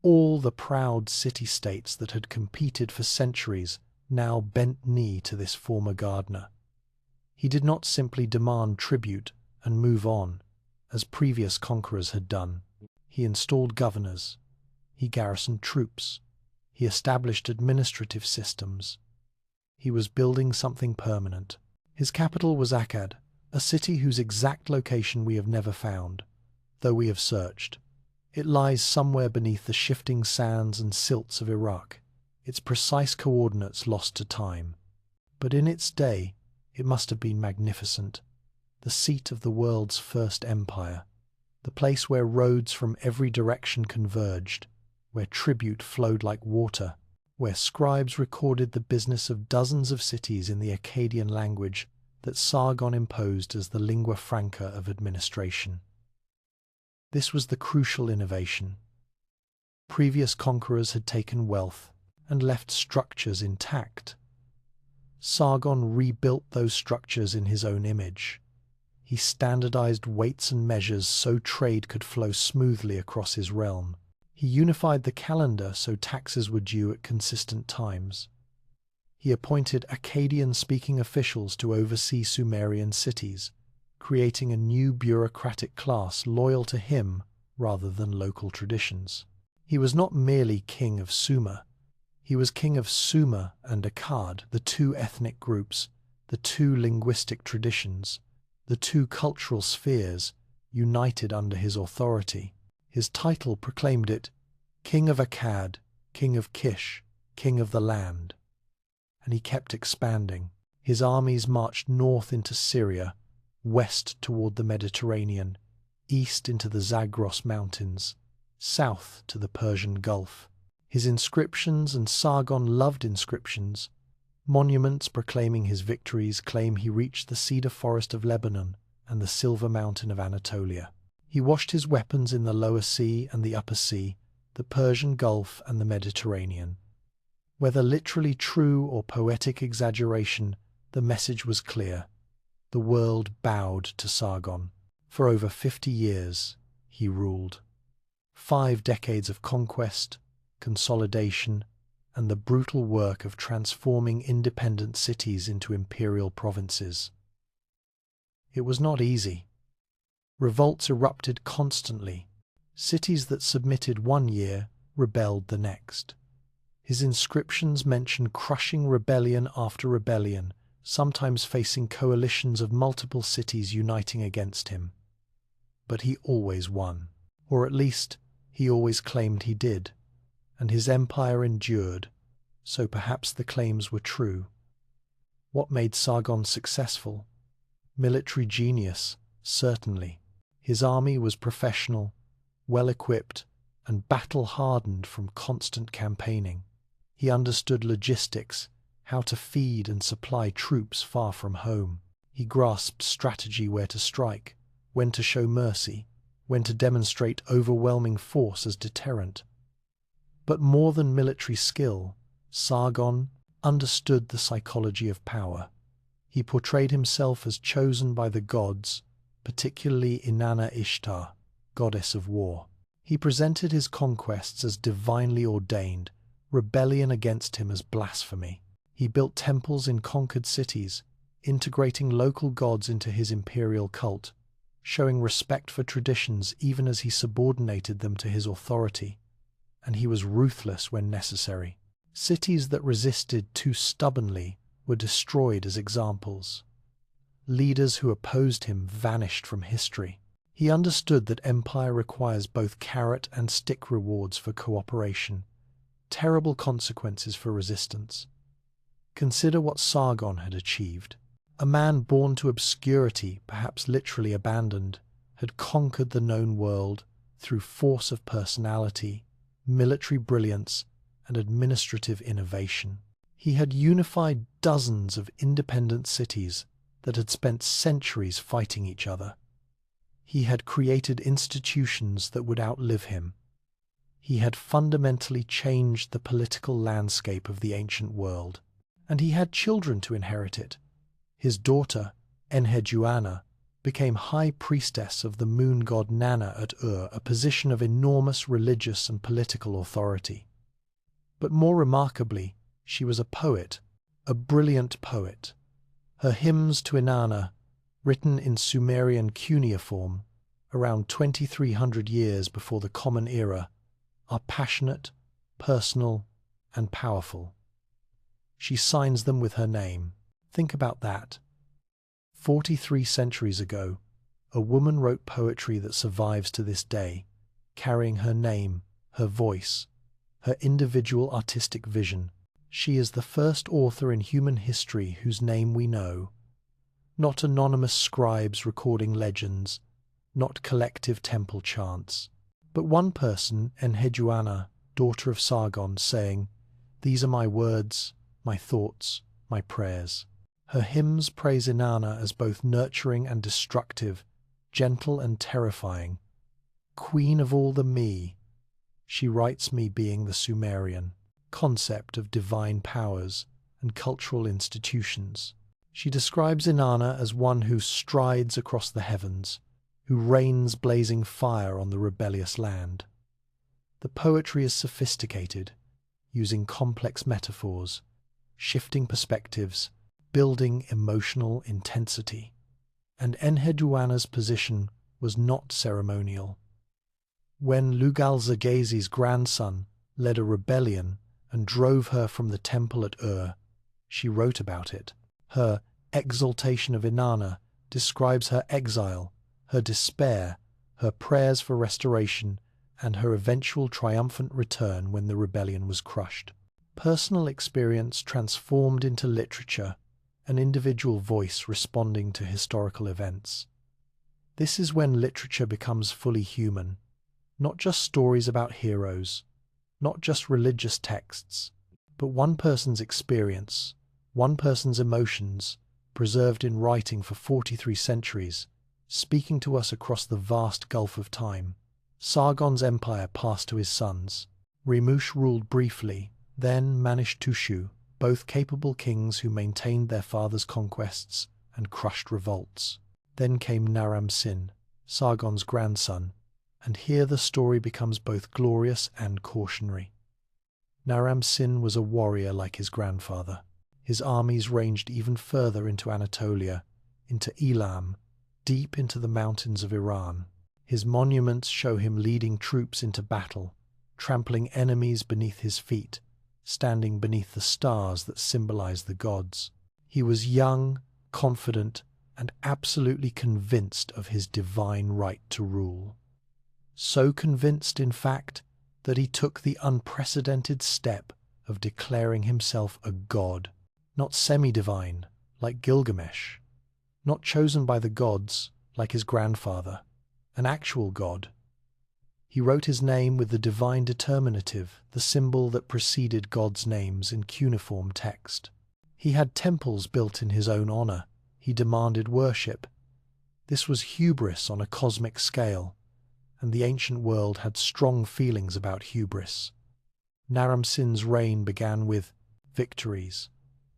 all the proud city-states that had competed for centuries now bent knee to this former gardener. He did not simply demand tribute and move on, as previous conquerors had done. He installed governors. He garrisoned troops. He established administrative systems. He was building something permanent. His capital was Akkad, a city whose exact location we have never found, though we have searched. It lies somewhere beneath the shifting sands and silts of Iraq, its precise coordinates lost to time. But in its day, it must have been magnificent, the seat of the world's first empire, the place where roads from every direction converged, where tribute flowed like water, where scribes recorded the business of dozens of cities in the Akkadian language that Sargon imposed as the lingua franca of administration. This was the crucial innovation. Previous conquerors had taken wealth and left structures intact. Sargon rebuilt those structures in his own image. He standardized weights and measures so trade could flow smoothly across his realm. He unified the calendar so taxes were due at consistent times. He appointed Akkadian-speaking officials to oversee Sumerian cities, creating a new bureaucratic class loyal to him rather than local traditions. He was not merely king of Sumer. He was king of Sumer and Akkad, the two ethnic groups, the two linguistic traditions, the two cultural spheres united under his authority. His title proclaimed it, King of Akkad, King of Kish, King of the land. And he kept expanding. His armies marched north into Syria, west toward the Mediterranean, east into the Zagros Mountains, south to the Persian Gulf. His inscriptions, and Sargon loved inscriptions, monuments proclaiming his victories claim he reached the cedar forest of Lebanon and the silver mountain of Anatolia. He washed his weapons in the Lower Sea and the Upper Sea, the Persian Gulf and the Mediterranean. Whether literally true or poetic exaggeration, the message was clear. The world bowed to Sargon. For over 50 years, he ruled. 5 decades of conquest, consolidation, and the brutal work of transforming independent cities into imperial provinces. It was not easy. Revolts erupted constantly. Cities that submitted one year rebelled the next. His inscriptions mention crushing rebellion after rebellion, sometimes facing coalitions of multiple cities uniting against him. But he always won, or at least he always claimed he did, and his empire endured, so perhaps the claims were true. What made Sargon successful? Military genius, certainly. His army was professional, well-equipped, and battle-hardened from constant campaigning. He understood logistics, how to feed and supply troops far from home. He grasped strategy, where to strike, when to show mercy, when to demonstrate overwhelming force as deterrent. But more than military skill, Sargon understood the psychology of power. He portrayed himself as chosen by the gods, particularly Inanna Ishtar, goddess of war. He presented his conquests as divinely ordained, rebellion against him as blasphemy. He built temples in conquered cities, integrating local gods into his imperial cult, showing respect for traditions even as he subordinated them to his authority. And he was ruthless when necessary. Cities that resisted too stubbornly were destroyed as examples. Leaders who opposed him vanished from history. He understood that empire requires both carrot and stick rewards for cooperation, terrible consequences for resistance. Consider what Sargon had achieved. A man born to obscurity, perhaps literally abandoned, had conquered the known world through force of personality, military brilliance, and administrative innovation. He had unified dozens of independent cities that had spent centuries fighting each other. He had created institutions that would outlive him. He had fundamentally changed the political landscape of the ancient world, and he had children to inherit it. His daughter, Enheduanna, became high priestess of the moon god Nana at Ur, a position of enormous religious and political authority. But more remarkably, she was a poet, a brilliant poet. Her hymns to Inanna, written in Sumerian cuneiform around 2300 years before the Common Era, are passionate, personal, and powerful. She signs them with her name. Think about that. 43 centuries ago, a woman wrote poetry that survives to this day, carrying her name, her voice, her individual artistic vision. She is the first author in human history whose name we know. Not anonymous scribes recording legends, not collective temple chants, but one person, Enheduanna, daughter of Sargon, saying, "These are my words, my thoughts, my prayers." Her hymns praise Inanna as both nurturing and destructive, gentle and terrifying. Queen of all the me, she writes me being the Sumerian concept of divine powers and cultural institutions. She describes Inanna as one who strides across the heavens, who rains blazing fire on the rebellious land. The poetry is sophisticated, using complex metaphors, shifting perspectives, building emotional intensity. And Enheduanna's position was not ceremonial. When Lugal-Zagezi's grandson led a rebellion and drove her from the temple at Ur, she wrote about it. Her Exaltation of Inanna describes her exile, her despair, her prayers for restoration, and her eventual triumphant return when the rebellion was crushed. Personal experience transformed into literature, an individual voice responding to historical events. This is when literature becomes fully human, not just stories about heroes, not just religious texts, but one person's experience, one person's emotions, preserved in writing for 43 centuries, speaking to us across the vast gulf of time. Sargon's empire passed to his sons. Rimush ruled briefly, then Manishtushu, both capable kings who maintained their father's conquests and crushed revolts. Then came Naram-Sin, Sargon's grandson, and here the story becomes both glorious and cautionary. Naram-Sin was a warrior like his grandfather. His armies ranged even further into Anatolia, into Elam, deep into the mountains of Iran. His monuments show him leading troops into battle, trampling enemies beneath his feet, standing beneath the stars that symbolize the gods. He was young, confident, and absolutely convinced of his divine right to rule. So convinced, in fact, that he took the unprecedented step of declaring himself a god, not semi-divine, like Gilgamesh, not chosen by the gods, like his grandfather, an actual god. He wrote his name with the divine determinative, the symbol that preceded God's names in cuneiform text. He had temples built in his own honor. He demanded worship. This was hubris on a cosmic scale, and the ancient world had strong feelings about hubris. Naram-Sin's reign began with victories.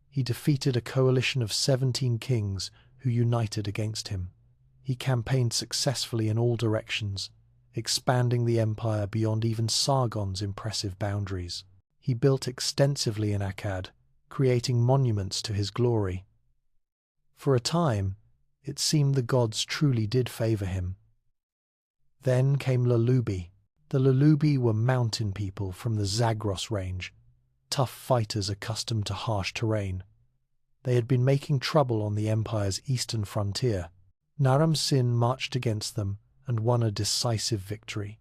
He defeated a coalition of 17 kings who united against him. He campaigned successfully in all directions, expanding the empire beyond even Sargon's impressive boundaries. He built extensively in Akkad, creating monuments to his glory. For a time, it seemed the gods truly did favor him. Then came Lulubi. The Lulubi were mountain people from the Zagros range, tough fighters accustomed to harsh terrain. They had been making trouble on the empire's eastern frontier. Naram-Sin marched against them and won a decisive victory.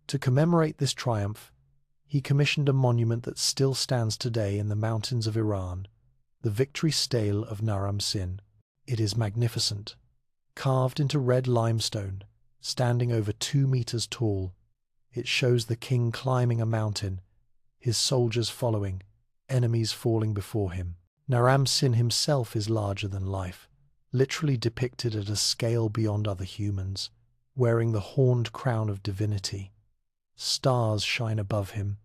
To commemorate this triumph, he commissioned a monument that still stands today in the mountains of Iran, the Victory Stele of Naram-Sin. It is magnificent, carved into red limestone, standing over 2 meters tall. It shows the king climbing a mountain, his soldiers following, enemies falling before him. Naram-Sin himself is larger than life, literally depicted at a scale beyond other humans, wearing the horned crown of divinity. Stars shine above him.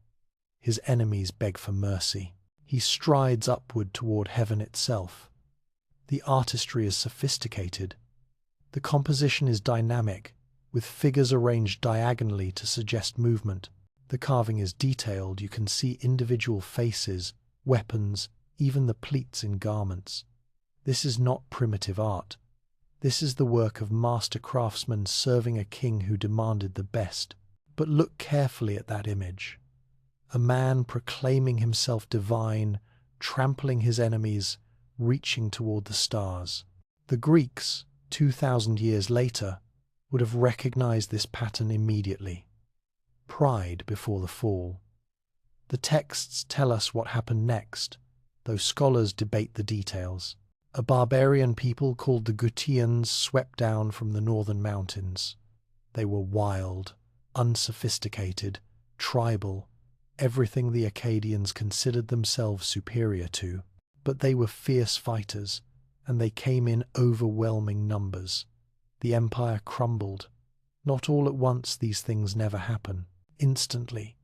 His enemies beg for mercy. He strides upward toward heaven itself. The artistry is sophisticated. The composition is dynamic, with figures arranged diagonally to suggest movement. The carving is detailed. You can see individual faces, weapons, even the pleats in garments. This is not primitive art. This is the work of master craftsmen serving a king who demanded the best. But look carefully at that image. A man proclaiming himself divine, trampling his enemies, reaching toward the stars. The Greeks, 2,000 years later, would have recognized this pattern immediately. Pride before the fall. The texts tell us what happened next, though scholars debate the details. A barbarian people called the Gutians swept down from the northern mountains. They were wild, unsophisticated, tribal, everything the Akkadians considered themselves superior to. But they were fierce fighters, and they came in overwhelming numbers. The empire crumbled. Not all at once, these things never happen, instantly.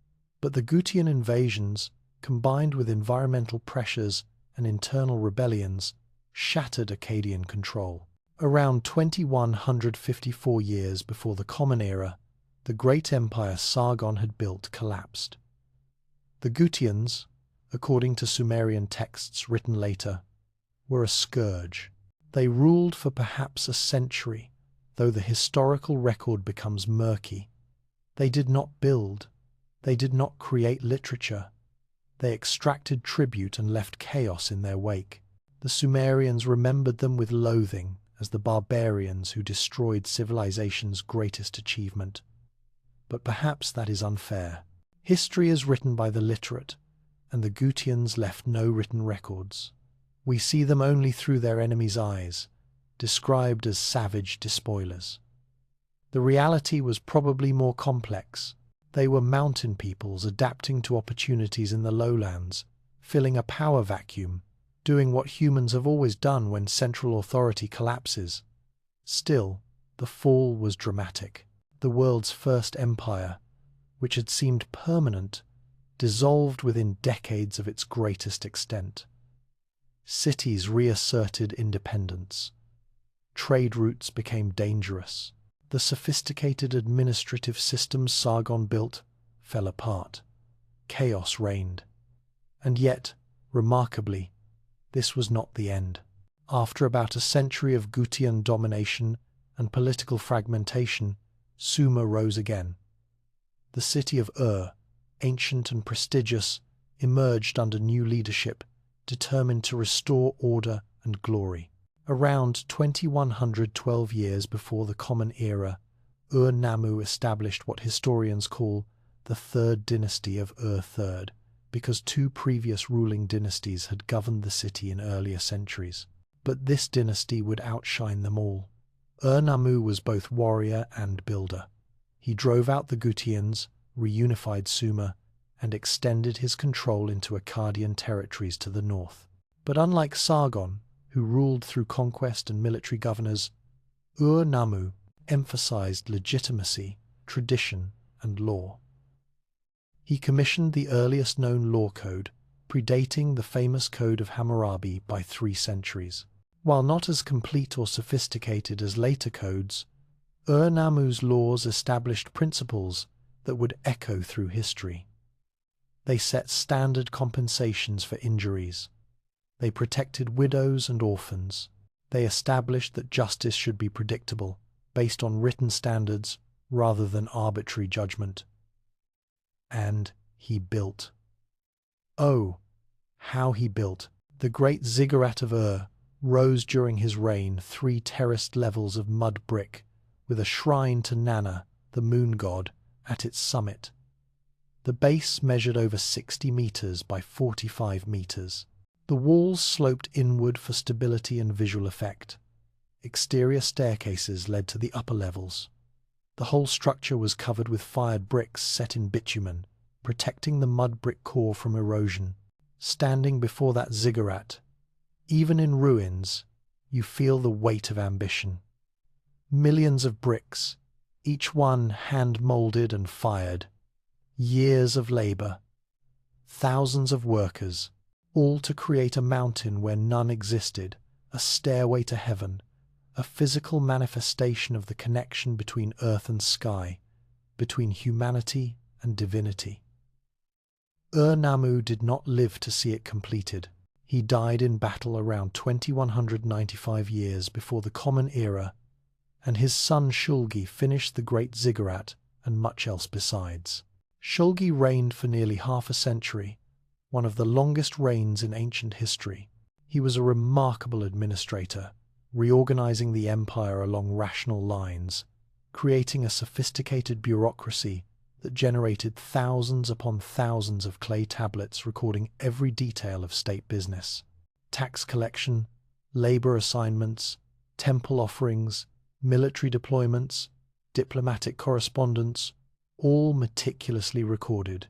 But the Gutian invasions, combined with environmental pressures and internal rebellions, shattered Akkadian control. Around 2154 years before the Common Era, the great empire Sargon had built collapsed. The Gutians, according to Sumerian texts written later, were a scourge. They ruled for perhaps a century, though the historical record becomes murky. They did not build. They did not create literature. They extracted tribute and left chaos in their wake. The Sumerians remembered them with loathing as the barbarians who destroyed civilization's greatest achievement. But perhaps that is unfair. History is written by the literate, and the Gutians left no written records. We see them only through their enemies' eyes, described as savage despoilers. The reality was probably more complex. They were mountain peoples adapting to opportunities in the lowlands, filling a power vacuum, doing what humans have always done when central authority collapses. Still, the fall was dramatic. The world's first empire, which had seemed permanent, dissolved within decades of its greatest extent. Cities reasserted independence. Trade routes became dangerous. The sophisticated administrative systems Sargon built fell apart. Chaos reigned. And yet, remarkably, this was not the end. After about a century of Gutian domination and political fragmentation, Sumer rose again. The city of Ur, ancient and prestigious, emerged under new leadership, determined to restore order and glory. Around 2112 years before the Common Era, Ur-Nammu established what historians call the Third Dynasty of Ur-III, because two previous ruling dynasties had governed the city in earlier centuries. But this dynasty would outshine them all. Ur-Nammu was both warrior and builder. He drove out the Gutians, reunified Sumer, and extended his control into Akkadian territories to the north. But unlike Sargon, who ruled through conquest and military governors, Ur-Nammu emphasized legitimacy, tradition, and law. He commissioned the earliest known law code, predating the famous Code of Hammurabi by 3 centuries. While not as complete or sophisticated as later codes, Ur-Nammu's laws established principles that would echo through history. They set standard compensations for injuries. They protected widows and orphans. They established that justice should be predictable, based on written standards rather than arbitrary judgment. And he built. Oh, how he built! The great ziggurat of Ur rose during his reign 3 terraced levels of mud brick, with a shrine to Nanna, the moon god, at its summit. The base measured over 60 meters by 45 meters. The walls sloped inward for stability and visual effect. Exterior staircases led to the upper levels. The whole structure was covered with fired bricks set in bitumen, protecting the mud brick core from erosion. Standing before that ziggurat, even in ruins, you feel the weight of ambition. Millions of bricks, each one hand-molded and fired. Years of labor. Thousands of workers, all to create a mountain where none existed, a stairway to heaven, a physical manifestation of the connection between earth and sky, between humanity and divinity. Ur-Nammu did not live to see it completed. He died in battle around 2195 years before the Common Era, and his son Shulgi finished the Great Ziggurat and much else besides. Shulgi reigned for nearly half a century, one of the longest reigns in ancient history. He was a remarkable administrator, reorganizing the empire along rational lines, creating a sophisticated bureaucracy that generated thousands upon thousands of clay tablets recording every detail of state business. Tax collection, labor assignments, temple offerings, military deployments, diplomatic correspondence, all meticulously recorded.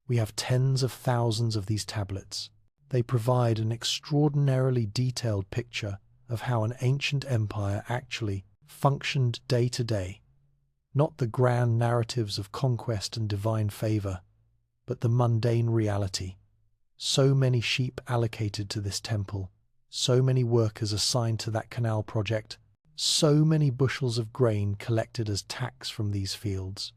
We have tens of thousands of these tablets. They provide an extraordinarily detailed picture of how an ancient empire actually functioned day to day. Not the grand narratives of conquest and divine favor, but the mundane reality. So many sheep allocated to this temple, so many workers assigned to that canal project, so many bushels of grain collected as tax from these fields.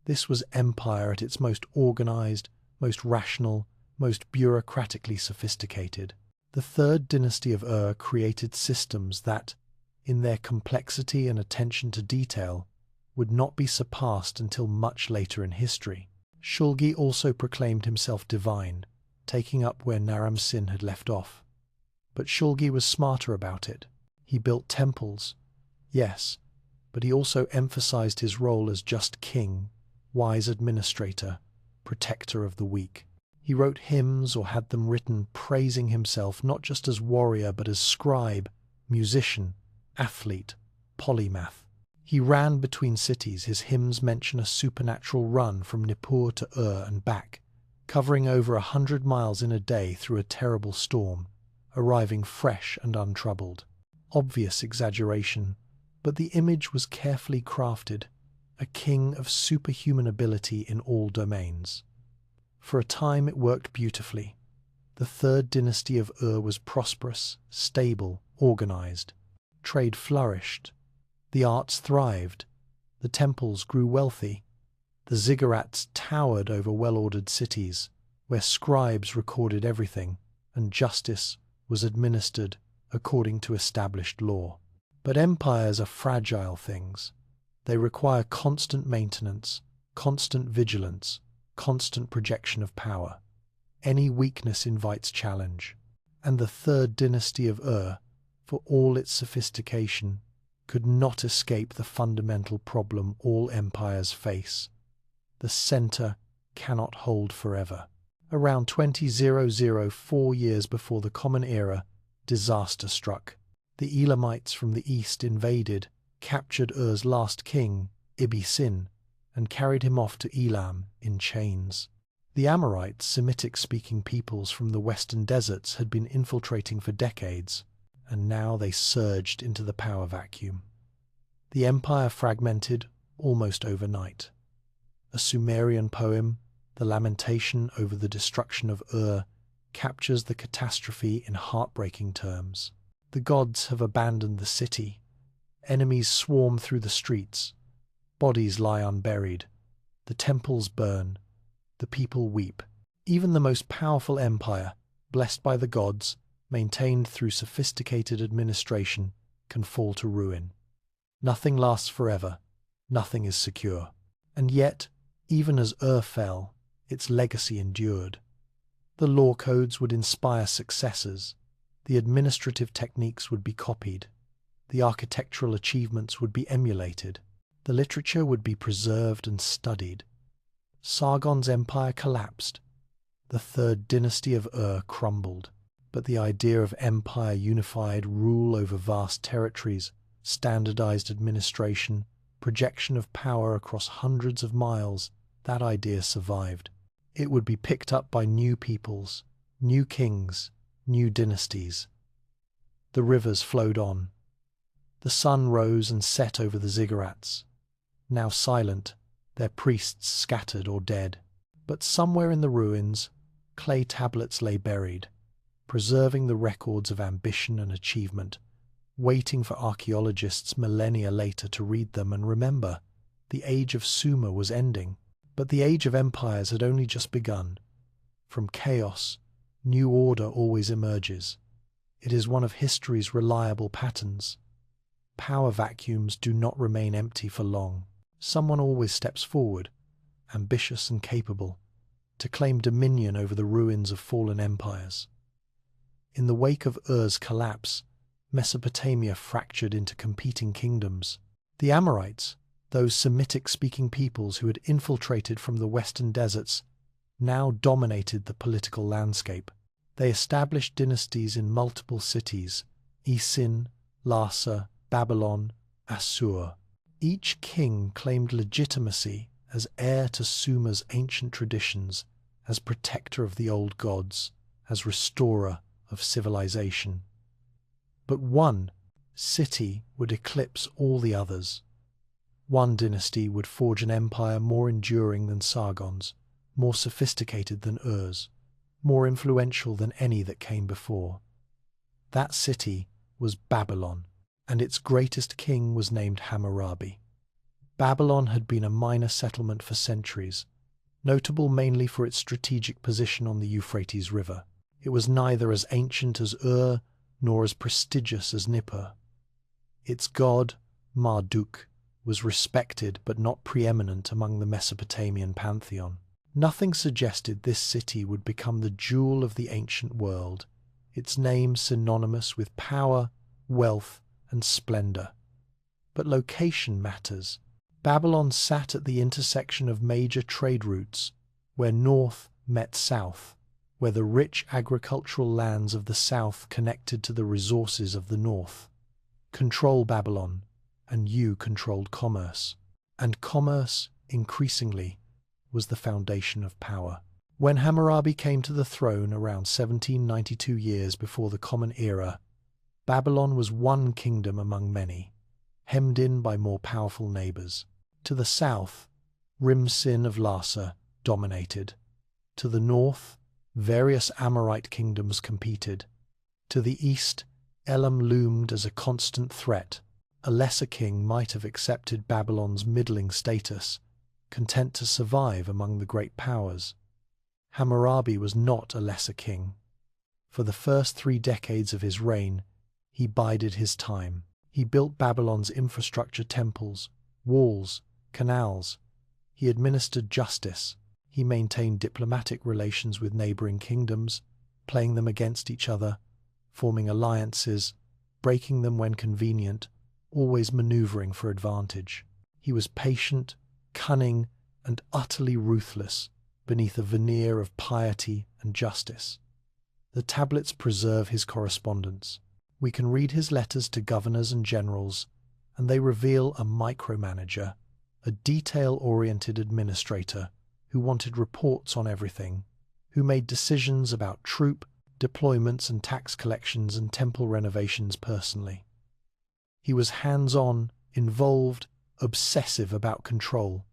This was empire at its most organized, most rational, most bureaucratically sophisticated. The third dynasty of Ur created systems that, in their complexity and attention to detail, would not be surpassed until much later in history. Shulgi also proclaimed himself divine, taking up where Naram-Sin had left off. But Shulgi was smarter about it. He built temples, yes, but he also emphasized his role as just king, wise administrator, protector of the weak. He wrote hymns or had them written praising himself not just as warrior but as scribe, musician, athlete, polymath. He ran between cities. His hymns mention a supernatural run from Nippur to Ur and back, covering over 100 miles in a day through a terrible storm, arriving fresh and untroubled. Obvious exaggeration, but the image was carefully crafted, a king of superhuman ability in all domains. For a time it worked beautifully. The third dynasty of Ur was prosperous, stable, organized. Trade flourished. The arts thrived, the temples grew wealthy, the ziggurats towered over well-ordered cities, where scribes recorded everything, and justice was administered according to established law. But empires are fragile things. They require constant maintenance, constant vigilance, constant projection of power. Any weakness invites challenge. And the third dynasty of Ur, for all its sophistication, could not escape the fundamental problem all empires face. The center cannot hold forever. Around 20,004 years before the Common Era, disaster struck. The Elamites from the east invaded, captured Ur's last king, Ibbi-Sin, and carried him off to Elam in chains. The Amorites, Semitic-speaking peoples from the western deserts, had been infiltrating for decades, and now they surged into the power vacuum. The empire fragmented almost overnight. A Sumerian poem, The Lamentation over the Destruction of Ur, captures the catastrophe in heartbreaking terms. The gods have abandoned the city. Enemies swarm through the streets. Bodies lie unburied. The temples burn. The people weep. Even the most powerful empire, blessed by the gods, maintained through sophisticated administration, can fall to ruin. Nothing lasts forever. Nothing is secure. And yet, even as Ur fell, its legacy endured. The law codes would inspire successors. The administrative techniques would be copied. The architectural achievements would be emulated. The literature would be preserved and studied. Sargon's empire collapsed. The third dynasty of Ur crumbled. But the idea of empire unified, rule over vast territories, standardized administration, projection of power across hundreds of miles, that idea survived. It would be picked up by new peoples, new kings, new dynasties. The rivers flowed on. The sun rose and set over the ziggurats. Now silent, their priests scattered or dead. But somewhere in the ruins, clay tablets lay buried, preserving the records of ambition and achievement, waiting for archaeologists millennia later to read them and remember the age of Sumer was ending. But the age of empires had only just begun. From chaos, new order always emerges. It is one of history's reliable patterns. Power vacuums do not remain empty for long. Someone always steps forward, ambitious and capable, to claim dominion over the ruins of fallen empires. In the wake of Ur's collapse, Mesopotamia fractured into competing kingdoms. The Amorites, those Semitic-speaking peoples who had infiltrated from the western deserts, now dominated the political landscape. They established dynasties in multiple cities: Isin, Larsa, Babylon, Assur. Each king claimed legitimacy as heir to Sumer's ancient traditions, as protector of the old gods, as restorer of civilization. But one city would eclipse all the others. One dynasty would forge an empire more enduring than Sargon's, more sophisticated than Ur's, more influential than any that came before. That city was Babylon, and its greatest king was named Hammurabi. Babylon had been a minor settlement for centuries, notable mainly for its strategic position on the Euphrates River. It was neither as ancient as Ur nor as prestigious as Nippur. Its god, Marduk, was respected but not preeminent among the Mesopotamian pantheon. Nothing suggested this city would become the jewel of the ancient world, its name synonymous with power, wealth, and splendor. But location matters. Babylon sat at the intersection of major trade routes, where north met south, where the rich agricultural lands of the south connected to the resources of the north. Control Babylon, and you controlled commerce. And commerce, increasingly, was the foundation of power. When Hammurabi came to the throne around 1792 years before the Common Era, Babylon was one kingdom among many, hemmed in by more powerful neighbors. To the south, Rim-Sin of Larsa dominated. To the north, various Amorite kingdoms competed. To the east, Elam loomed as a constant threat. A lesser king might have accepted Babylon's middling status, content to survive among the great powers. Hammurabi was not a lesser king. For the first 3 decades of his reign, he bided his time. He built Babylon's infrastructure: temples, walls, canals. He administered justice. He maintained diplomatic relations with neighboring kingdoms, playing them against each other, forming alliances, breaking them when convenient, always maneuvering for advantage. He was patient, cunning, and utterly ruthless beneath a veneer of piety and justice. The tablets preserve his correspondence. We can read his letters to governors and generals, and they reveal a micromanager, a detail-oriented administrator who wanted reports on everything, who made decisions about troop, deployments and tax collections and temple renovations personally. He was hands-on, involved, obsessive about control.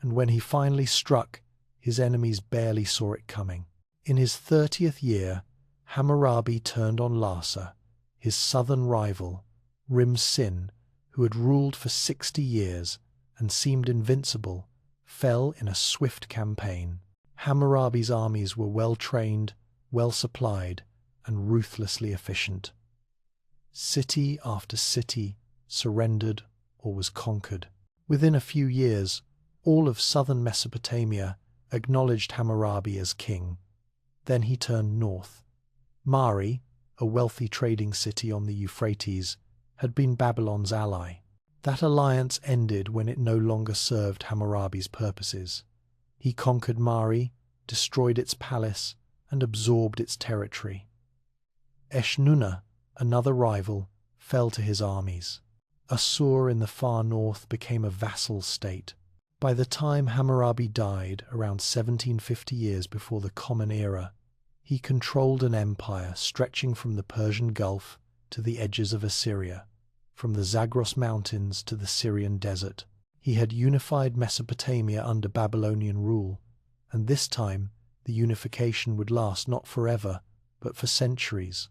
And when he finally struck, his enemies barely saw it coming. In his 30th year, Hammurabi turned on Larsa, his southern rival, Rim-Sin, who had ruled for 60 years and seemed invincible, fell in a swift campaign. Hammurabi's armies were well-trained, well-supplied, and ruthlessly efficient. City after city surrendered or was conquered. Within a few years, all of southern Mesopotamia acknowledged Hammurabi as king. Then he turned north. Mari, a wealthy trading city on the Euphrates, had been Babylon's ally. That alliance ended when it no longer served Hammurabi's purposes. He conquered Mari, destroyed its palace, and absorbed its territory. Eshnunna, another rival, fell to his armies. Assur in the far north became a vassal state. By the time Hammurabi died, around 1750 years before the Common Era, he controlled an empire stretching from the Persian Gulf to the edges of Assyria, from the Zagros Mountains to the Syrian desert. He had unified Mesopotamia under Babylonian rule, and this time the unification would last not forever, but for centuries.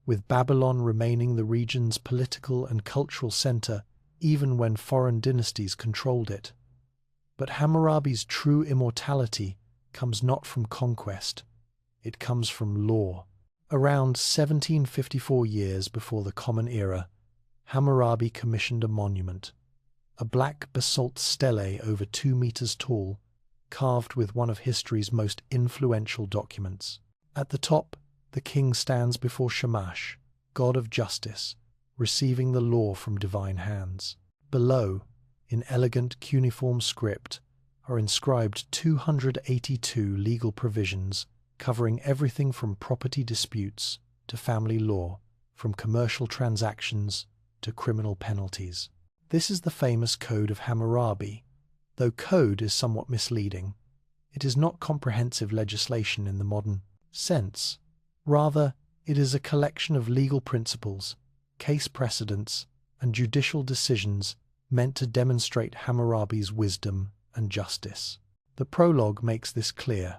with Babylon remaining the region's political and cultural center even when foreign dynasties controlled it. But Hammurabi's true immortality comes not from conquest, it comes from law. Around 1754 years before the Common Era, Hammurabi commissioned a monument, a black basalt stele over 2 meters tall, carved with one of history's most influential documents. At the top, the king stands before Shamash, god of justice, receiving the law from divine hands. Below, in elegant cuneiform script, are inscribed 282 legal provisions covering everything from property disputes to family law, from commercial transactions to criminal penalties. This is the famous Code of Hammurabi. Though code is somewhat misleading, it is not comprehensive legislation in the modern sense. Rather, it is a collection of legal principles, case precedents, and judicial decisions meant to demonstrate Hammurabi's wisdom and justice. The prologue makes this clear.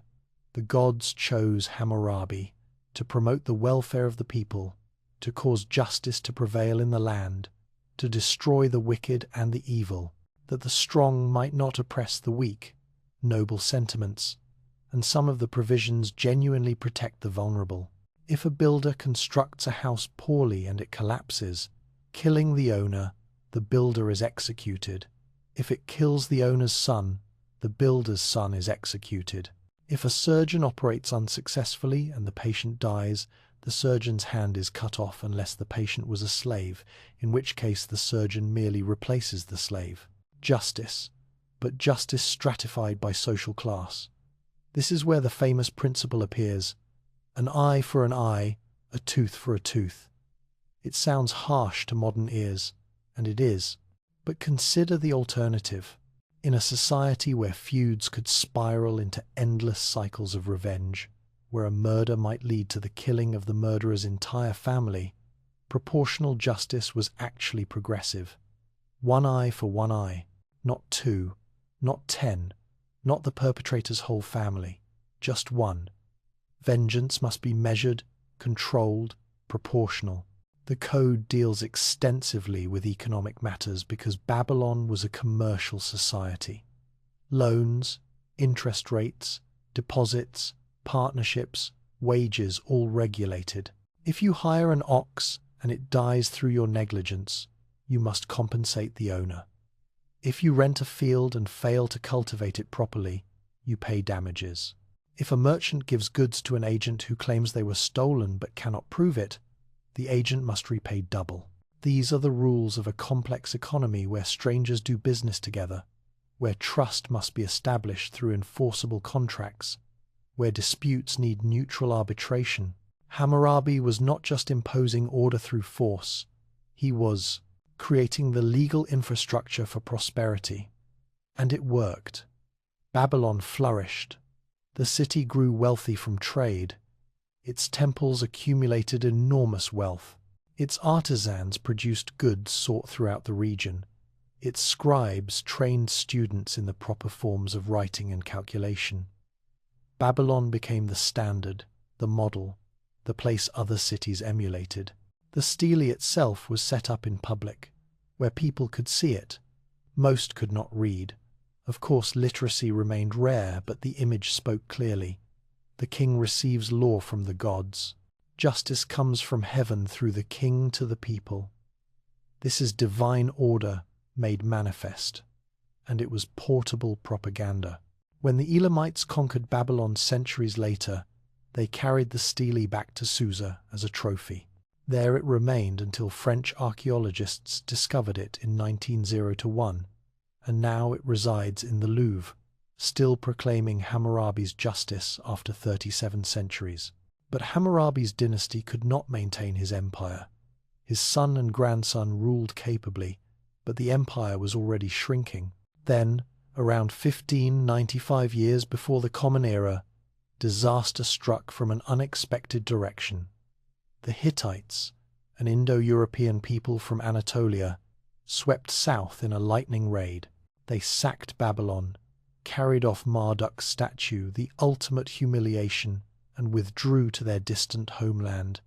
The gods chose Hammurabi to promote the welfare of the people, to cause justice to prevail in the land, to destroy the wicked and the evil, that the strong might not oppress the weak. Noble sentiments, and some of the provisions genuinely protect the vulnerable. If a builder constructs a house poorly and it collapses, killing the owner, the builder is executed. If it kills the owner's son, the builder's son is executed. If a surgeon operates unsuccessfully and the patient dies, the surgeon's hand is cut off unless the patient was a slave, in which case the surgeon merely replaces the slave. Justice, but justice stratified by social class. This is where the famous principle appears: an eye for an eye, a tooth for a tooth. It sounds harsh to modern ears, and it is. But consider the alternative. In a society where feuds could spiral into endless cycles of revenge, where a murder might lead to the killing of the murderer's entire family, proportional justice was actually progressive. 1 eye for 1 eye, not 2, not 10, not the perpetrator's whole family, just 1. Vengeance must be measured, controlled, proportional. The code deals extensively with economic matters because Babylon was a commercial society. Loans, interest rates, deposits, partnerships, wages all regulated. If you hire an ox and it dies through your negligence, you must compensate the owner. If you rent a field and fail to cultivate it properly, you pay damages. If a merchant gives goods to an agent who claims they were stolen but cannot prove it, the agent must repay double. These are the rules of a complex economy where strangers do business together, where trust must be established through enforceable contracts, where disputes need neutral arbitration. Hammurabi was not just imposing order through force, he was creating the legal infrastructure for prosperity. And it worked. Babylon flourished. The city grew wealthy from trade. Its temples accumulated enormous wealth. Its artisans produced goods sought throughout the region. Its scribes trained students in the proper forms of writing and calculation. Babylon became the standard, the model, the place other cities emulated. The stele itself was set up in public, where people could see it. Most could not read. Of course, literacy remained rare, but the image spoke clearly. The king receives law from the gods. Justice comes from heaven through the king to the people. This is divine order made manifest, and it was portable propaganda. When the Elamites conquered Babylon centuries later, they carried the stele back to Susa as a trophy. There it remained until French archaeologists discovered it in 1901, and now it resides in the Louvre, still proclaiming Hammurabi's justice after 37 centuries. But Hammurabi's dynasty could not maintain his empire. His son and grandson ruled capably, but the empire was already shrinking. Then, around 1595 years before the Common Era, disaster struck from an unexpected direction. The Hittites, an Indo-European people from Anatolia, swept south in a lightning raid. They sacked Babylon, carried off Marduk's statue, the ultimate humiliation, and withdrew to their distant homeland.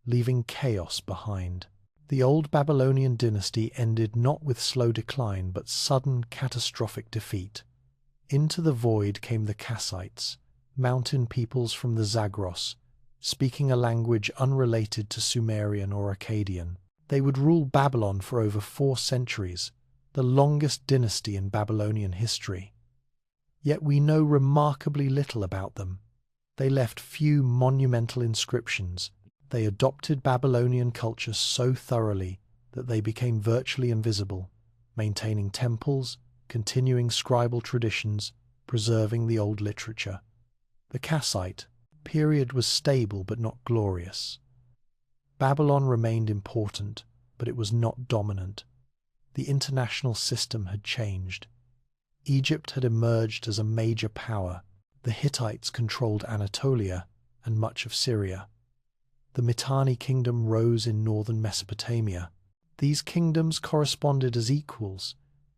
leaving chaos behind. The old Babylonian dynasty ended not with slow decline but sudden, catastrophic defeat. Into the void came the Kassites, mountain peoples from the Zagros, speaking a language unrelated to Sumerian or Akkadian. They would rule Babylon for over 4 centuries, the longest dynasty in Babylonian history. Yet we know remarkably little about them. They left few monumental inscriptions. They adopted Babylonian culture so thoroughly that they became virtually invisible, maintaining temples, continuing scribal traditions, preserving the old literature. The Kassite period was stable but not glorious. Babylon remained important, but it was not dominant. The international system had changed. Egypt had emerged as a major power. The Hittites controlled Anatolia and much of Syria. The Mitanni kingdom rose in northern Mesopotamia. These kingdoms corresponded as equals,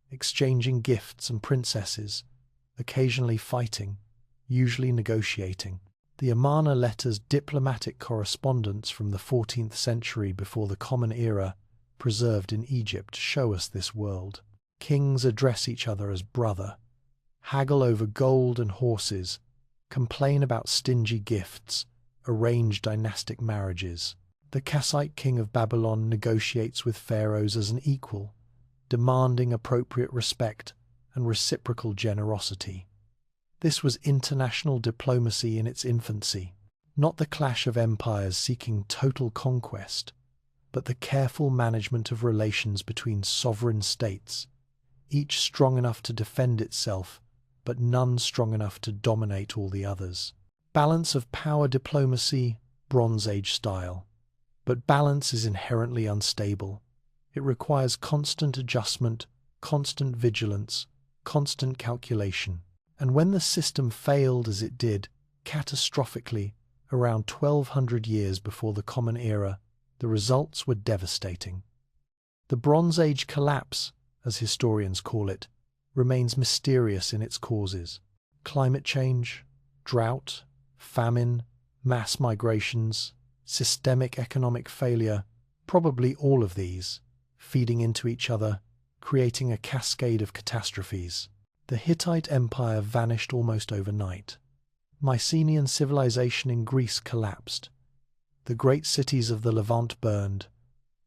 exchanging gifts and princesses, occasionally fighting, usually negotiating. The Amarna letters, diplomatic correspondence from the 14th century before the Common Era, preserved in Egypt, show us this world. Kings address each other as brother, haggle over gold and horses, complain about stingy gifts, arrange dynastic marriages. The Kassite king of Babylon negotiates with pharaohs as an equal, demanding appropriate respect and reciprocal generosity. This was international diplomacy in its infancy, not the clash of empires seeking total conquest, but the careful management of relations between sovereign states, each strong enough to defend itself, but none strong enough to dominate all the others. Balance of power diplomacy, Bronze Age style. But balance is inherently unstable. It requires constant adjustment, constant vigilance, constant calculation. And when the system failed as it did, catastrophically, around 1200 years before the Common Era, the results were devastating. The Bronze Age collapse, as historians call it, remains mysterious in its causes. Climate change, drought, famine, mass migrations, systemic economic failure, probably all of these, feeding into each other, creating a cascade of catastrophes. The Hittite Empire vanished almost overnight. Mycenaean civilization in Greece collapsed. The great cities of the Levant burned.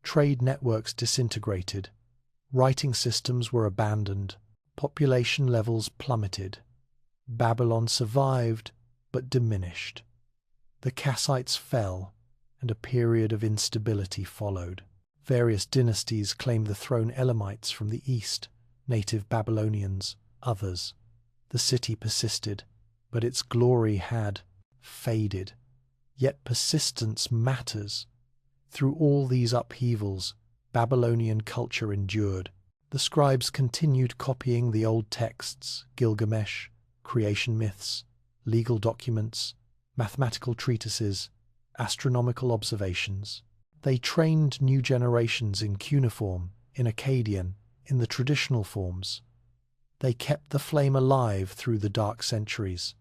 Trade networks disintegrated. Writing systems were abandoned. Population levels plummeted. Babylon survived, but diminished. The Kassites fell, and a period of instability followed. Various dynasties claimed the throne: Elamites from the east, native Babylonians, others. The city persisted, but its glory had faded. Yet persistence matters. Through all these upheavals, Babylonian culture endured. The scribes continued copying the old texts: Gilgamesh, creation myths, legal documents, mathematical treatises, astronomical observations. They trained new generations in cuneiform, in Akkadian, in the traditional forms. They kept the flame alive through the dark centuries,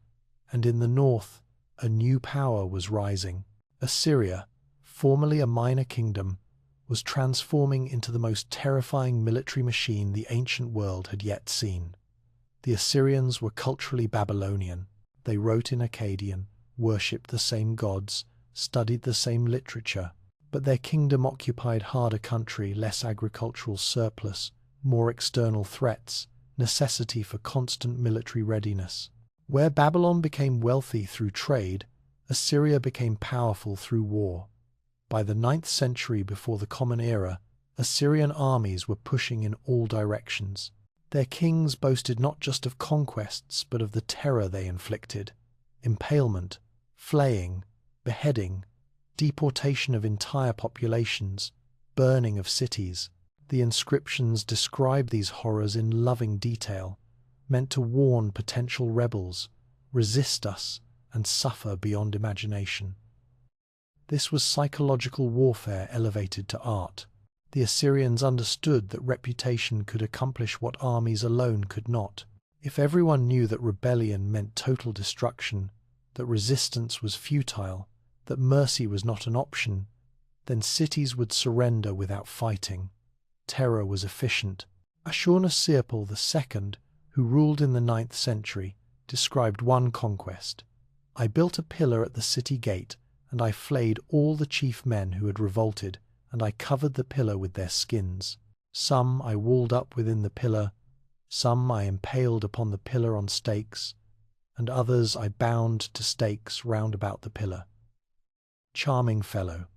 and in the north, a new power was rising. Assyria, formerly a minor kingdom, was transforming into the most terrifying military machine the ancient world had yet seen. The Assyrians were culturally Babylonian. They wrote in Akkadian, worshipped the same gods, studied the same literature, but their kingdom occupied harder country, less agricultural surplus, more external threats, necessity for constant military readiness. Where Babylon became wealthy through trade, Assyria became powerful through war. By the 9th century before the Common Era, Assyrian armies were pushing in all directions. Their kings boasted not just of conquests, but of the terror they inflicted: impalement, flaying, beheading, deportation of entire populations, burning of cities. The inscriptions describe these horrors in loving detail, meant to warn potential rebels: resist us and suffer beyond imagination. This was psychological warfare elevated to art. The Assyrians understood that reputation could accomplish what armies alone could not. If everyone knew that rebellion meant total destruction, that resistance was futile, that mercy was not an option, then cities would surrender without fighting. Terror was efficient. Ashurnasirpal II, who ruled in the 9th century, described one conquest. "I built a pillar at the city gate, and I flayed all the chief men who had revolted, and I covered the pillar with their skins. Some I walled up within the pillar, some I impaled upon the pillar on stakes, and others I bound to stakes round about the pillar." Charming fellow.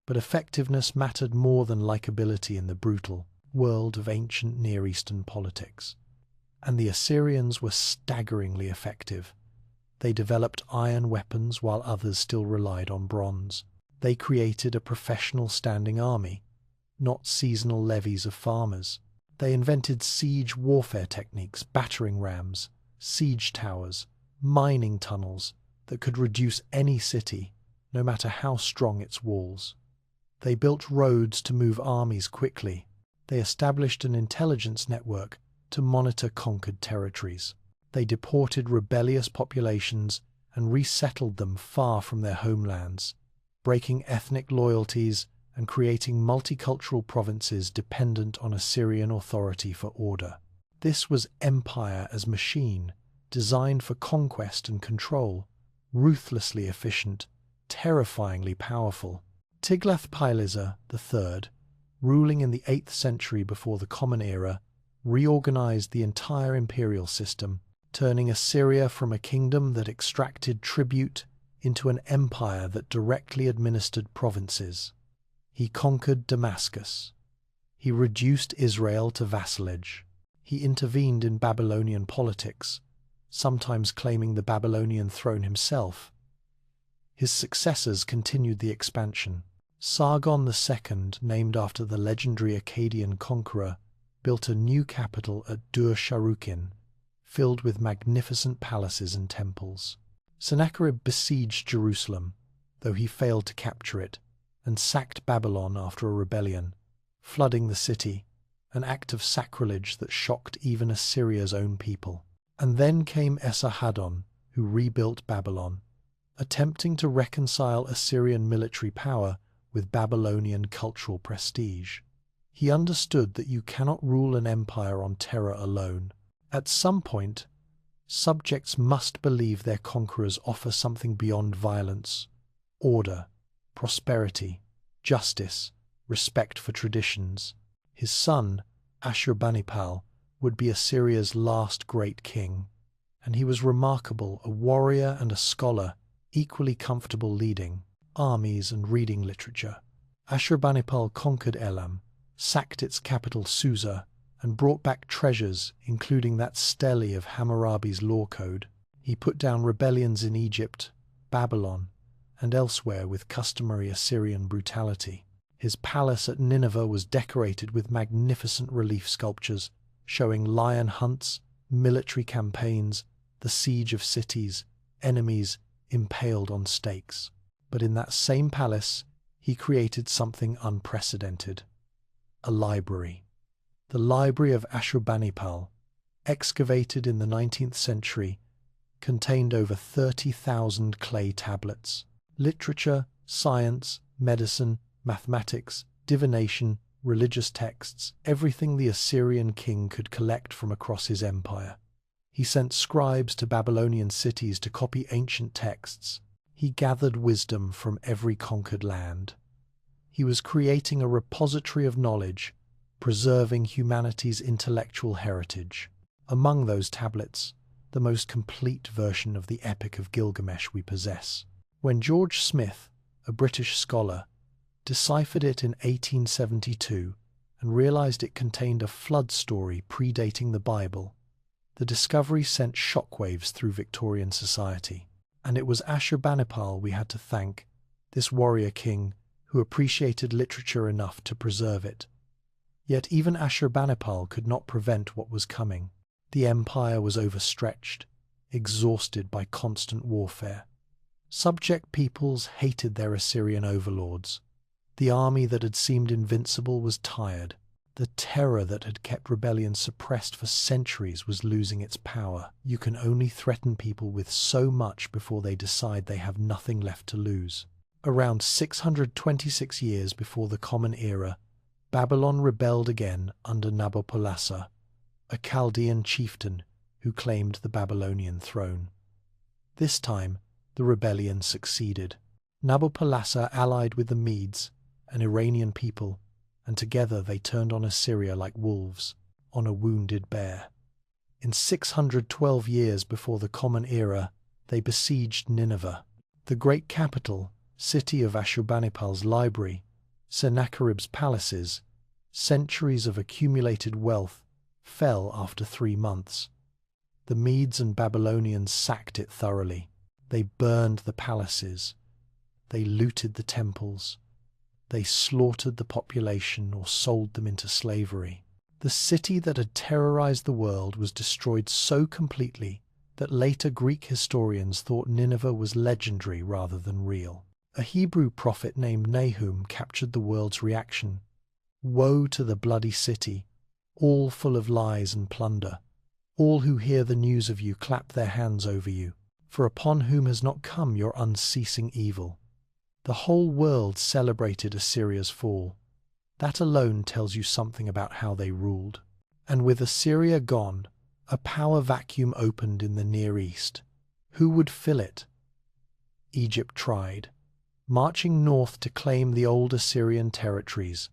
But effectiveness mattered more than likability in the brutal world of ancient Near Eastern politics. And the Assyrians were staggeringly effective. They developed iron weapons while others still relied on bronze. They created a professional standing army, not seasonal levies of farmers. They invented siege warfare techniques, battering rams, siege towers, mining tunnels that could reduce any city, no matter how strong its walls. They built roads to move armies quickly. They established an intelligence network to monitor conquered territories. They deported rebellious populations and resettled them far from their homelands, breaking ethnic loyalties and creating multicultural provinces dependent on Assyrian authority for order. This was empire as machine, designed for conquest and control, ruthlessly efficient, terrifyingly powerful. Tiglath-Pileser III, ruling in the 8th century before the Common Era, reorganized the entire imperial system, turning Assyria from a kingdom that extracted tribute into an empire that directly administered provinces. He conquered Damascus. He reduced Israel to vassalage. He intervened in Babylonian politics, sometimes claiming the Babylonian throne himself. His successors continued the expansion. Sargon II, named after the legendary Akkadian conqueror, built a new capital at Dur-Sharrukin, filled with magnificent palaces and temples. Sennacherib besieged Jerusalem, though he failed to capture it, and sacked Babylon after a rebellion, flooding the city, an act of sacrilege that shocked even Assyria's own people. And then came Esarhaddon, who rebuilt Babylon, attempting to reconcile Assyrian military power with Babylonian cultural prestige. He understood that you cannot rule an empire on terror alone. At some point, subjects must believe their conquerors offer something beyond violence: order, prosperity, justice, respect for traditions. His son, Ashurbanipal, would be Assyria's last great king, and he was remarkable, a warrior and a scholar, equally comfortable leading armies and reading literature. Ashurbanipal conquered Elam, sacked its capital Susa, and brought back treasures, including that stele of Hammurabi's law code. He put down rebellions in Egypt, Babylon, and elsewhere with customary Assyrian brutality. His palace at Nineveh was decorated with magnificent relief sculptures, showing lion hunts, military campaigns, the siege of cities, enemies impaled on stakes. But in that same palace, he created something unprecedented: a library. The library of Ashurbanipal, excavated in the 19th century, contained over 30,000 clay tablets. Literature, science, medicine, mathematics, divination, religious texts, everything the Assyrian king could collect from across his empire. He sent scribes to Babylonian cities to copy ancient texts. He gathered wisdom from every conquered land. He was creating a repository of knowledge, preserving humanity's intellectual heritage. Among those tablets, the most complete version of the Epic of Gilgamesh we possess. When George Smith, a British scholar, deciphered it in 1872 and realized it contained a flood story predating the Bible, the discovery sent shockwaves through Victorian society. And it was Ashurbanipal we had to thank, this warrior king who appreciated literature enough to preserve it. Yet even Ashurbanipal could not prevent what was coming. The empire was overstretched, exhausted by constant warfare. Subject peoples hated their Assyrian overlords. The army that had seemed invincible was tired. The terror that had kept rebellion suppressed for centuries was losing its power. You can only threaten people with so much before they decide they have nothing left to lose. Around 626 years before the Common Era, Babylon rebelled again under Nabopolassar, a Chaldean chieftain who claimed the Babylonian throne. This time, the rebellion succeeded. Nabopolassar allied with the Medes, an Iranian people, and together they turned on Assyria like wolves on a wounded bear. In 612 years before the Common Era, they besieged Nineveh, the great capital, city of Ashurbanipal's library, Sennacherib's palaces. Centuries of accumulated wealth fell after 3 months. The Medes and Babylonians sacked it thoroughly. They burned the palaces. They looted the temples. They slaughtered the population or sold them into slavery. The city that had terrorized the world was destroyed so completely that later Greek historians thought Nineveh was legendary rather than real. A Hebrew prophet named Nahum captured the world's reaction. Woe to the bloody city, all full of lies and plunder. All who hear the news of you clap their hands over you, for upon whom has not come your unceasing evil? The whole world celebrated Assyria's fall. That alone tells you something about how they ruled. And with Assyria gone, a power vacuum opened in the Near East. Who would fill it? Egypt tried, marching north to claim the old Assyrian territories.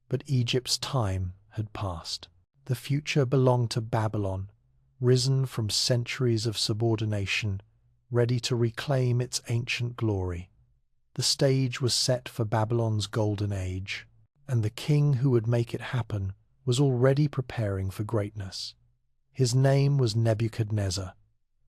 But Egypt's time had passed. The future belonged to Babylon, risen from centuries of subordination, ready to reclaim its ancient glory. The stage was set for Babylon's golden age, and the king who would make it happen was already preparing for greatness. His name was Nebuchadnezzar,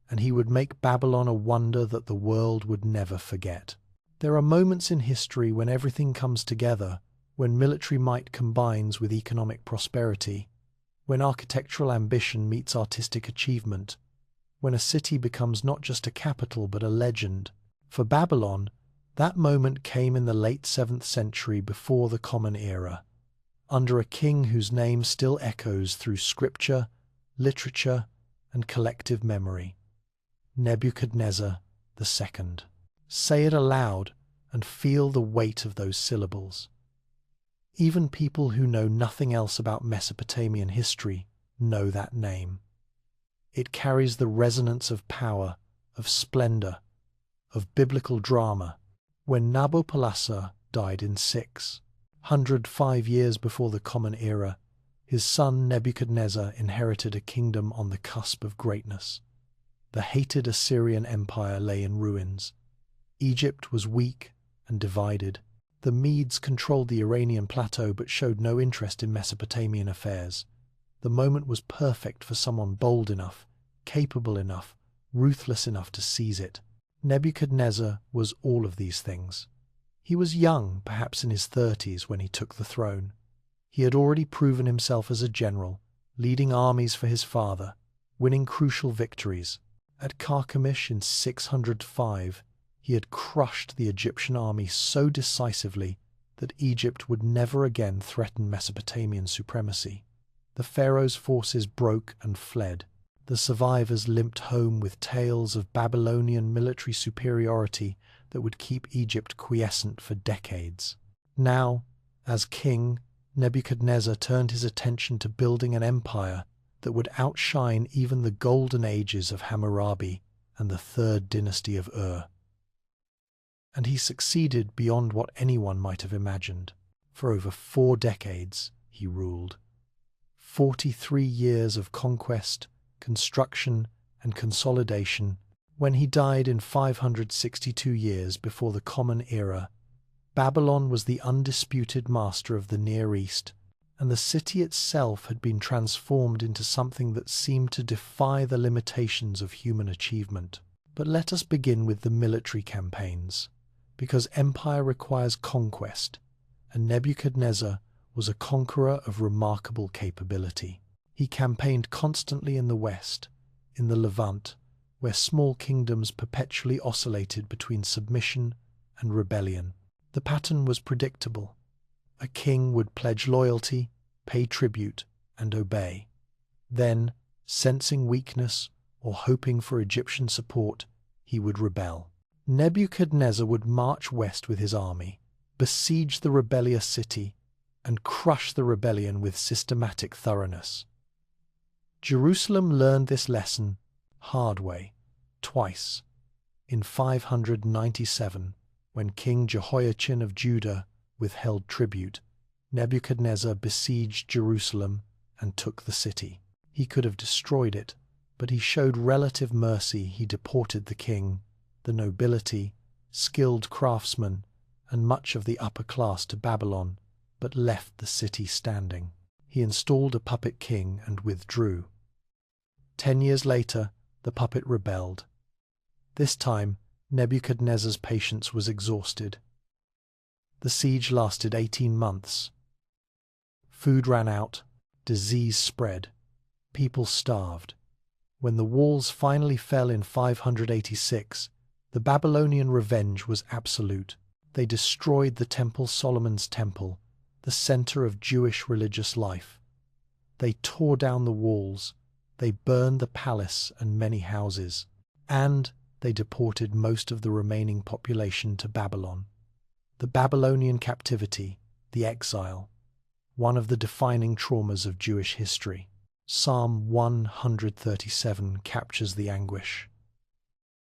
and he would make Babylon a wonder that the world would never forget. There are moments in history when everything comes together, when military might combines with economic prosperity, when architectural ambition meets artistic achievement, when a city becomes not just a capital but a legend. For Babylon, that moment came in the late 7th century before the Common Era, under a king whose name still echoes through scripture, literature, and collective memory. Nebuchadnezzar II. Say it aloud and feel the weight of those syllables. Even people who know nothing else about Mesopotamian history know that name. It carries the resonance of power, of splendor, of biblical drama. When Nabopolassar died in 605 years before the Common Era, his son Nebuchadnezzar inherited a kingdom on the cusp of greatness. The hated Assyrian Empire lay in ruins. Egypt was weak and divided. The Medes controlled the Iranian plateau but showed no interest in Mesopotamian affairs. The moment was perfect for someone bold enough, capable enough, ruthless enough to seize it. Nebuchadnezzar was all of these things. He was young, perhaps in his 30s, when he took the throne. He had already proven himself as a general, leading armies for his father, winning crucial victories. At Carchemish in 605, he had crushed the Egyptian army so decisively that Egypt would never again threaten Mesopotamian supremacy. The pharaoh's forces broke and fled. The survivors limped home with tales of Babylonian military superiority that would keep Egypt quiescent for decades. Now, as king, Nebuchadnezzar turned his attention to building an empire that would outshine even the golden ages of Hammurabi and the third dynasty of Ur. And he succeeded beyond what anyone might have imagined. For over 4 decades, he ruled. 43 years of conquest, construction, and consolidation. When he died in 562 years before the Common Era, Babylon was the undisputed master of the Near East, and the city itself had been transformed into something that seemed to defy the limitations of human achievement. But let us begin with the military campaigns, because empire requires conquest, and Nebuchadnezzar was a conqueror of remarkable capability. He campaigned constantly in the west, in the Levant, where small kingdoms perpetually oscillated between submission and rebellion. The pattern was predictable. A king would pledge loyalty, pay tribute, and obey. Then, sensing weakness or hoping for Egyptian support, he would rebel. Nebuchadnezzar would march west with his army, besiege the rebellious city, and crush the rebellion with systematic thoroughness. Jerusalem learned this lesson hard way, twice. In 597, when King Jehoiachin of Judah withheld tribute, Nebuchadnezzar besieged Jerusalem and took the city. He could have destroyed it, but he showed relative mercy. He deported the king, the nobility, skilled craftsmen, and much of the upper class to Babylon, but left the city standing. He installed a puppet king and withdrew. 10 years later, the puppet rebelled. This time, Nebuchadnezzar's patience was exhausted. The siege lasted 18 months. Food ran out, disease spread, people starved. When the walls finally fell in 586, the Babylonian revenge was absolute. They destroyed the temple, Solomon's temple, the center of Jewish religious life. They tore down the walls, they burned the palace and many houses, and they deported most of the remaining population to Babylon. The Babylonian captivity, the exile, one of the defining traumas of Jewish history. Psalm 137 captures the anguish.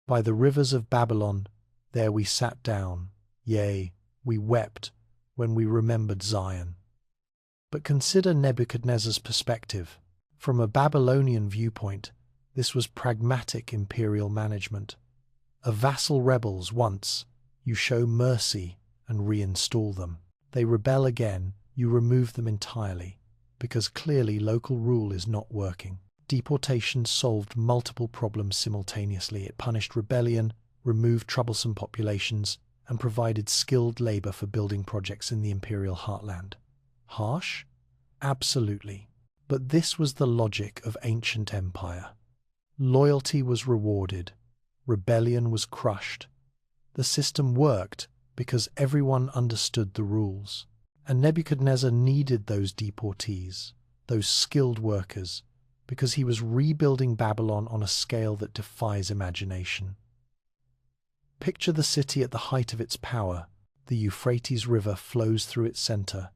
By the rivers of Babylon, there we sat down, yea, we wept when we remembered Zion. But consider Nebuchadnezzar's perspective. From a Babylonian viewpoint, this was pragmatic imperial management. A vassal rebels once, you show mercy and reinstall them. They rebel again, you remove them entirely, because clearly local rule is not working. Deportation solved multiple problems simultaneously. It punished rebellion, removed troublesome populations, and provided skilled labor for building projects in the imperial heartland. Harsh? Absolutely. But this was the logic of ancient empire. Loyalty was rewarded. Rebellion was crushed. The system worked because everyone understood the rules. And Nebuchadnezzar needed those deportees, those skilled workers, because he was rebuilding Babylon on a scale that defies imagination. Picture the city at the height of its power. The Euphrates River flows through its center,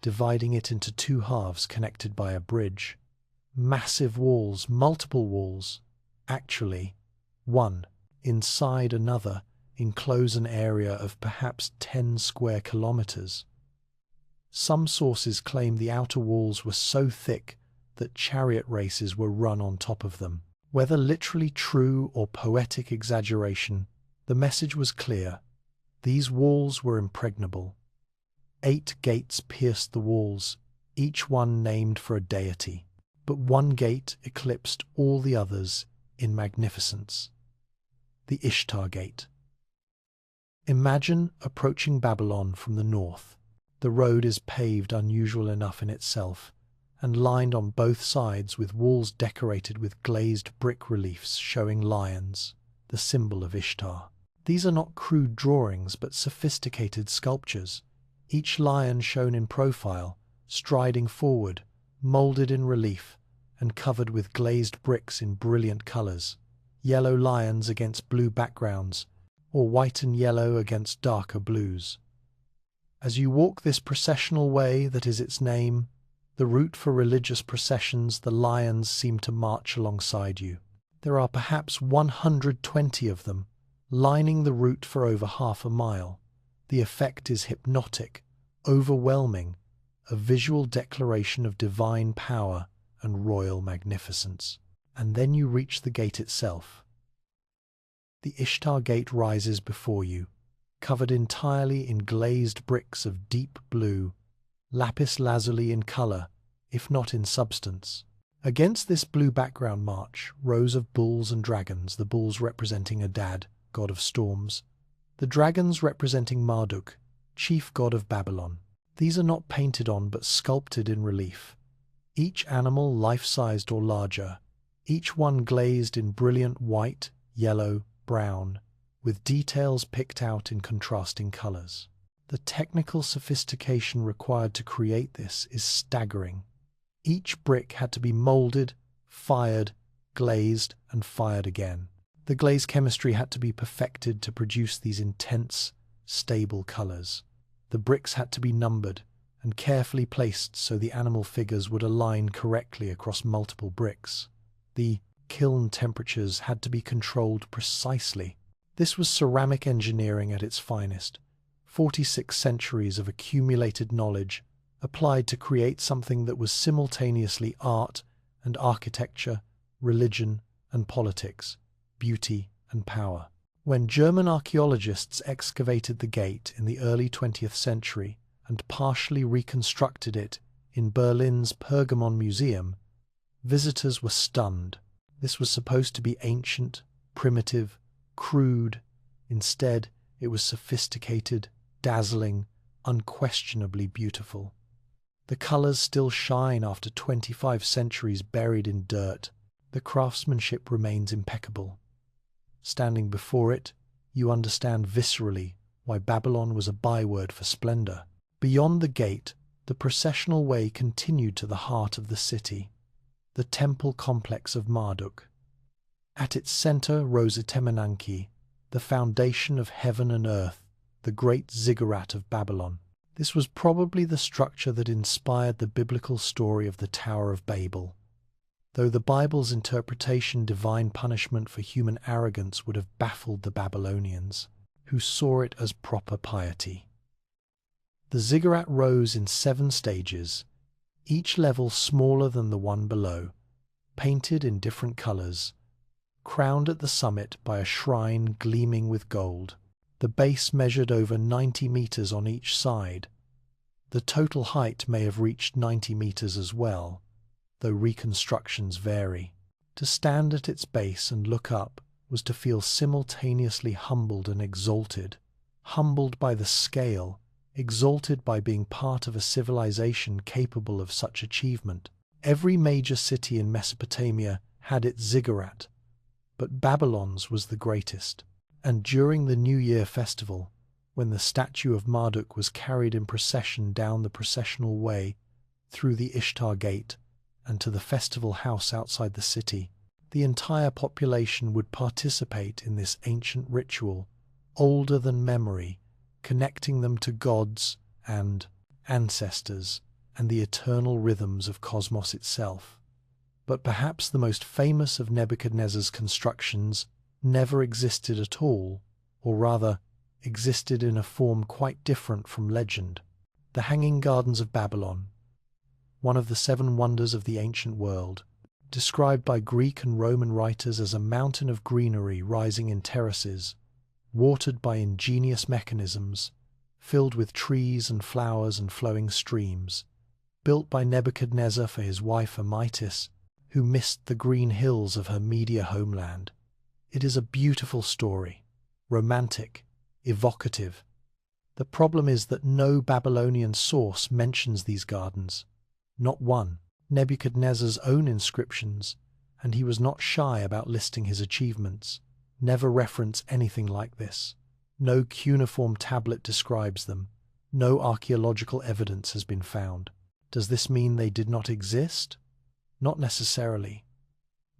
dividing it into two halves connected by a bridge. Massive walls, multiple walls, actually, one inside another, enclose an area of perhaps 10 square kilometers. Some sources claim the outer walls were so thick that chariot races were run on top of them. Whether literally true or poetic exaggeration, the message was clear. These walls were impregnable. 8 gates pierced the walls, each one named for a deity. But one gate eclipsed all the others in magnificence. The Ishtar Gate. Imagine approaching Babylon from the north. The road is paved, unusual enough in itself, and lined on both sides with walls decorated with glazed brick reliefs showing lions, the symbol of Ishtar. These are not crude drawings but sophisticated sculptures, each lion shown in profile, striding forward, molded in relief, and covered with glazed bricks in brilliant colors. Yellow lions against blue backgrounds, or white and yellow against darker blues. As you walk this processional way that is its name, the route for religious processions, the lions seem to march alongside you. There are perhaps 120 of them, lining the route for over half a mile. The effect is hypnotic, overwhelming, a visual declaration of divine power and royal magnificence. And then you reach the gate itself. The Ishtar Gate rises before you, covered entirely in glazed bricks of deep blue, lapis lazuli in color, if not in substance. Against this blue background march rows of bulls and dragons, the bulls representing Adad, god of storms, the dragons representing Marduk, chief god of Babylon. These are not painted on but sculpted in relief, each animal life-sized or larger, each one glazed in brilliant white, yellow, brown, with details picked out in contrasting colors. The technical sophistication required to create this is staggering. Each brick had to be molded, fired, glazed, and fired again. The glaze chemistry had to be perfected to produce these intense, stable colors. The bricks had to be numbered and carefully placed so the animal figures would align correctly across multiple bricks. The kiln temperatures had to be controlled precisely. This was ceramic engineering at its finest. 46 centuries of accumulated knowledge applied to create something that was simultaneously art and architecture, religion and politics, beauty and power. When German archaeologists excavated the gate in the early 20th century and partially reconstructed it in Berlin's Pergamon Museum, visitors were stunned. This was supposed to be ancient, primitive, crude. Instead, it was sophisticated, dazzling, unquestionably beautiful. The colors still shine after 25 centuries buried in dirt. The craftsmanship remains impeccable. Standing before it, you understand viscerally why Babylon was a byword for splendor. Beyond the gate, the processional way continued to the heart of the city, the temple complex of Marduk. At its center rose Etemenanki, the foundation of heaven and earth, the great ziggurat of Babylon. This was probably the structure that inspired the biblical story of the Tower of Babel, though the Bible's interpretation divine punishment for human arrogance would have baffled the Babylonians, who saw it as proper piety. The ziggurat rose in 7 stages, each level smaller than the one below, painted in different colors, crowned at the summit by a shrine gleaming with gold. The base measured over 90 meters on each side. The total height may have reached 90 meters as well, though reconstructions vary. To stand at its base and look up was to feel simultaneously humbled and exalted, humbled by the scale, exalted by being part of a civilization capable of such achievement. Every major city in Mesopotamia had its ziggurat, but Babylon's was the greatest. And during the New Year festival, when the statue of Marduk was carried in procession down the processional way, through the Ishtar Gate, and to the festival house outside the city, the entire population would participate in this ancient ritual, older than memory, connecting them to gods and ancestors and the eternal rhythms of cosmos itself. But perhaps the most famous of Nebuchadnezzar's constructions never existed at all, or rather, existed in a form quite different from legend. The Hanging Gardens of Babylon, one of the 7 wonders of the ancient world, described by Greek and Roman writers as a mountain of greenery rising in terraces, watered by ingenious mechanisms, filled with trees and flowers and flowing streams, built by Nebuchadnezzar for his wife Amytis, who missed the green hills of her Media homeland. It is a beautiful story, romantic, evocative. The problem is that no Babylonian source mentions these gardens, not one. Nebuchadnezzar's own inscriptions, and he was not shy about listing his achievements, never reference anything like this. No cuneiform tablet describes them. No archaeological evidence has been found. Does this mean they did not exist? Not necessarily.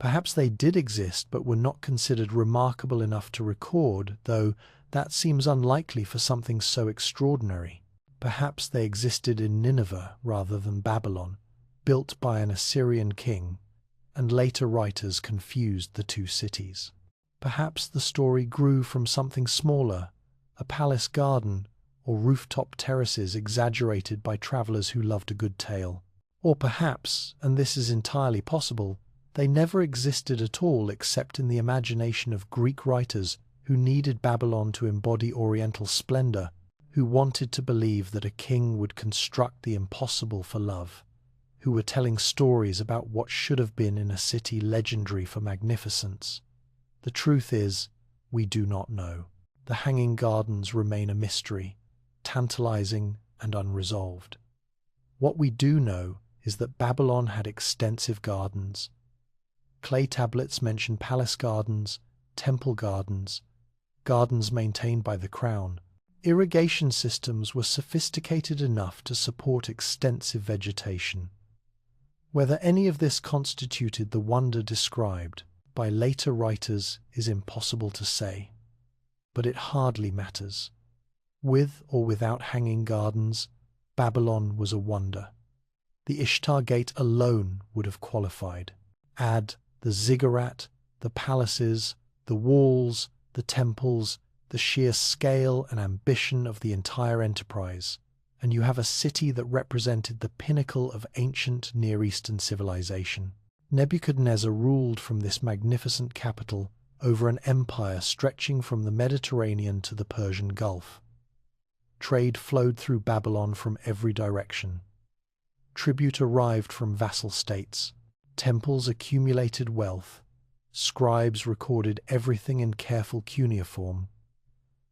Perhaps they did exist but were not considered remarkable enough to record, though that seems unlikely for something so extraordinary. Perhaps they existed in Nineveh rather than Babylon, built by an Assyrian king, and later writers confused the 2 cities. Perhaps the story grew from something smaller, a palace garden or rooftop terraces exaggerated by travelers who loved a good tale. Or perhaps, and this is entirely possible, they never existed at all except in the imagination of Greek writers who needed Babylon to embody Oriental splendor, who wanted to believe that a king would construct the impossible for love, who were telling stories about what should have been in a city legendary for magnificence. The truth is, we do not know. The Hanging Gardens remain a mystery, tantalizing and unresolved. What we do know is that Babylon had extensive gardens. Clay tablets mention palace gardens, temple gardens, gardens maintained by the crown. Irrigation systems were sophisticated enough to support extensive vegetation. Whether any of this constituted the wonder described by later writers is impossible to say, but it hardly matters. With or without hanging gardens, Babylon was a wonder. The Ishtar Gate alone would have qualified. Add the ziggurat, the palaces, the walls, the temples, the sheer scale and ambition of the entire enterprise, and you have a city that represented the pinnacle of ancient Near Eastern civilization. Nebuchadnezzar ruled from this magnificent capital over an empire stretching from the Mediterranean to the Persian Gulf. Trade flowed through Babylon from every direction. Tribute arrived from vassal states. Temples accumulated wealth. Scribes recorded everything in careful cuneiform.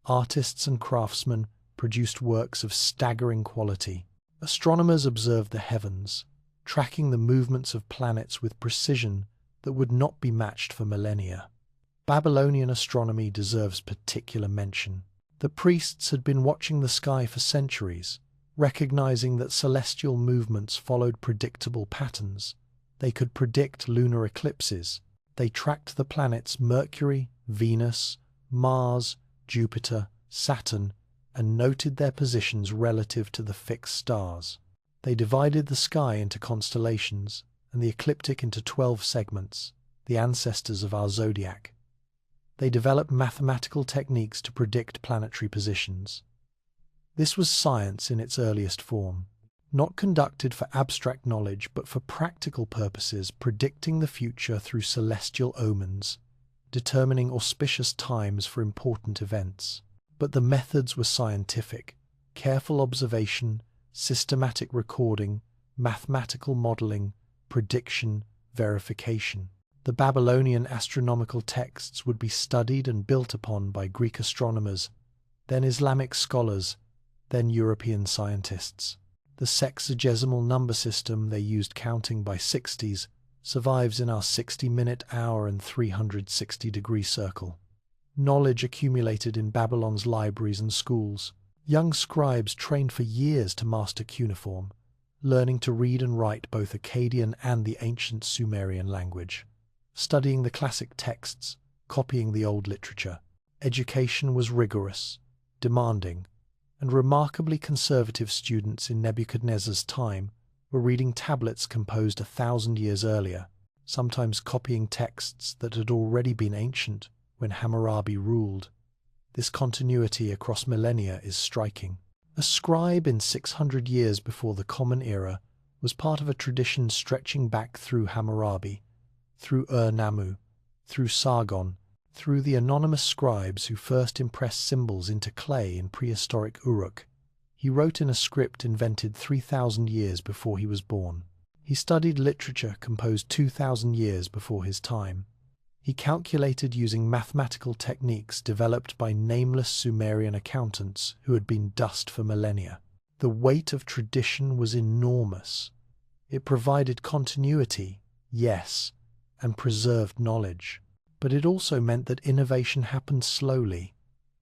Artists and craftsmen produced works of staggering quality. Astronomers observed the heavens, tracking the movements of planets with precision that would not be matched for millennia. Babylonian astronomy deserves particular mention. The priests had been watching the sky for centuries, recognizing that celestial movements followed predictable patterns. They could predict lunar eclipses. They tracked the planets Mercury, Venus, Mars, Jupiter, Saturn, and noted their positions relative to the fixed stars. They divided the sky into constellations and the ecliptic into 12 segments, the ancestors of our zodiac. They developed mathematical techniques to predict planetary positions. This was science in its earliest form, not conducted for abstract knowledge but for practical purposes, predicting the future through celestial omens, determining auspicious times for important events. But the methods were scientific: careful observation, systematic recording, mathematical modeling, prediction, verification. The Babylonian astronomical texts would be studied and built upon by Greek astronomers, then Islamic scholars, then European scientists. The sexagesimal number system they used, counting by 60s, survives in our 60-minute, hour and 360-degree circle. Knowledge accumulated in Babylon's libraries and schools. Young scribes trained for years to master cuneiform, learning to read and write both Akkadian and the ancient Sumerian language. Studying the classic texts, copying the old literature. Education was rigorous, demanding, and remarkably conservative. Students in Nebuchadnezzar's time were reading tablets composed 1,000 years earlier, sometimes copying texts that had already been ancient when Hammurabi ruled. This continuity across millennia is striking. A scribe in 600 years before the Common Era was part of a tradition stretching back through Hammurabi, through Ur-Nammu, through Sargon, through the anonymous scribes who first impressed symbols into clay in prehistoric Uruk. He wrote in a script invented 3,000 years before he was born. He studied literature composed 2,000 years before his time. He calculated using mathematical techniques developed by nameless Sumerian accountants who had been dust for millennia. The weight of tradition was enormous. It provided continuity, yes, and preserved knowledge. But it also meant that innovation happened slowly,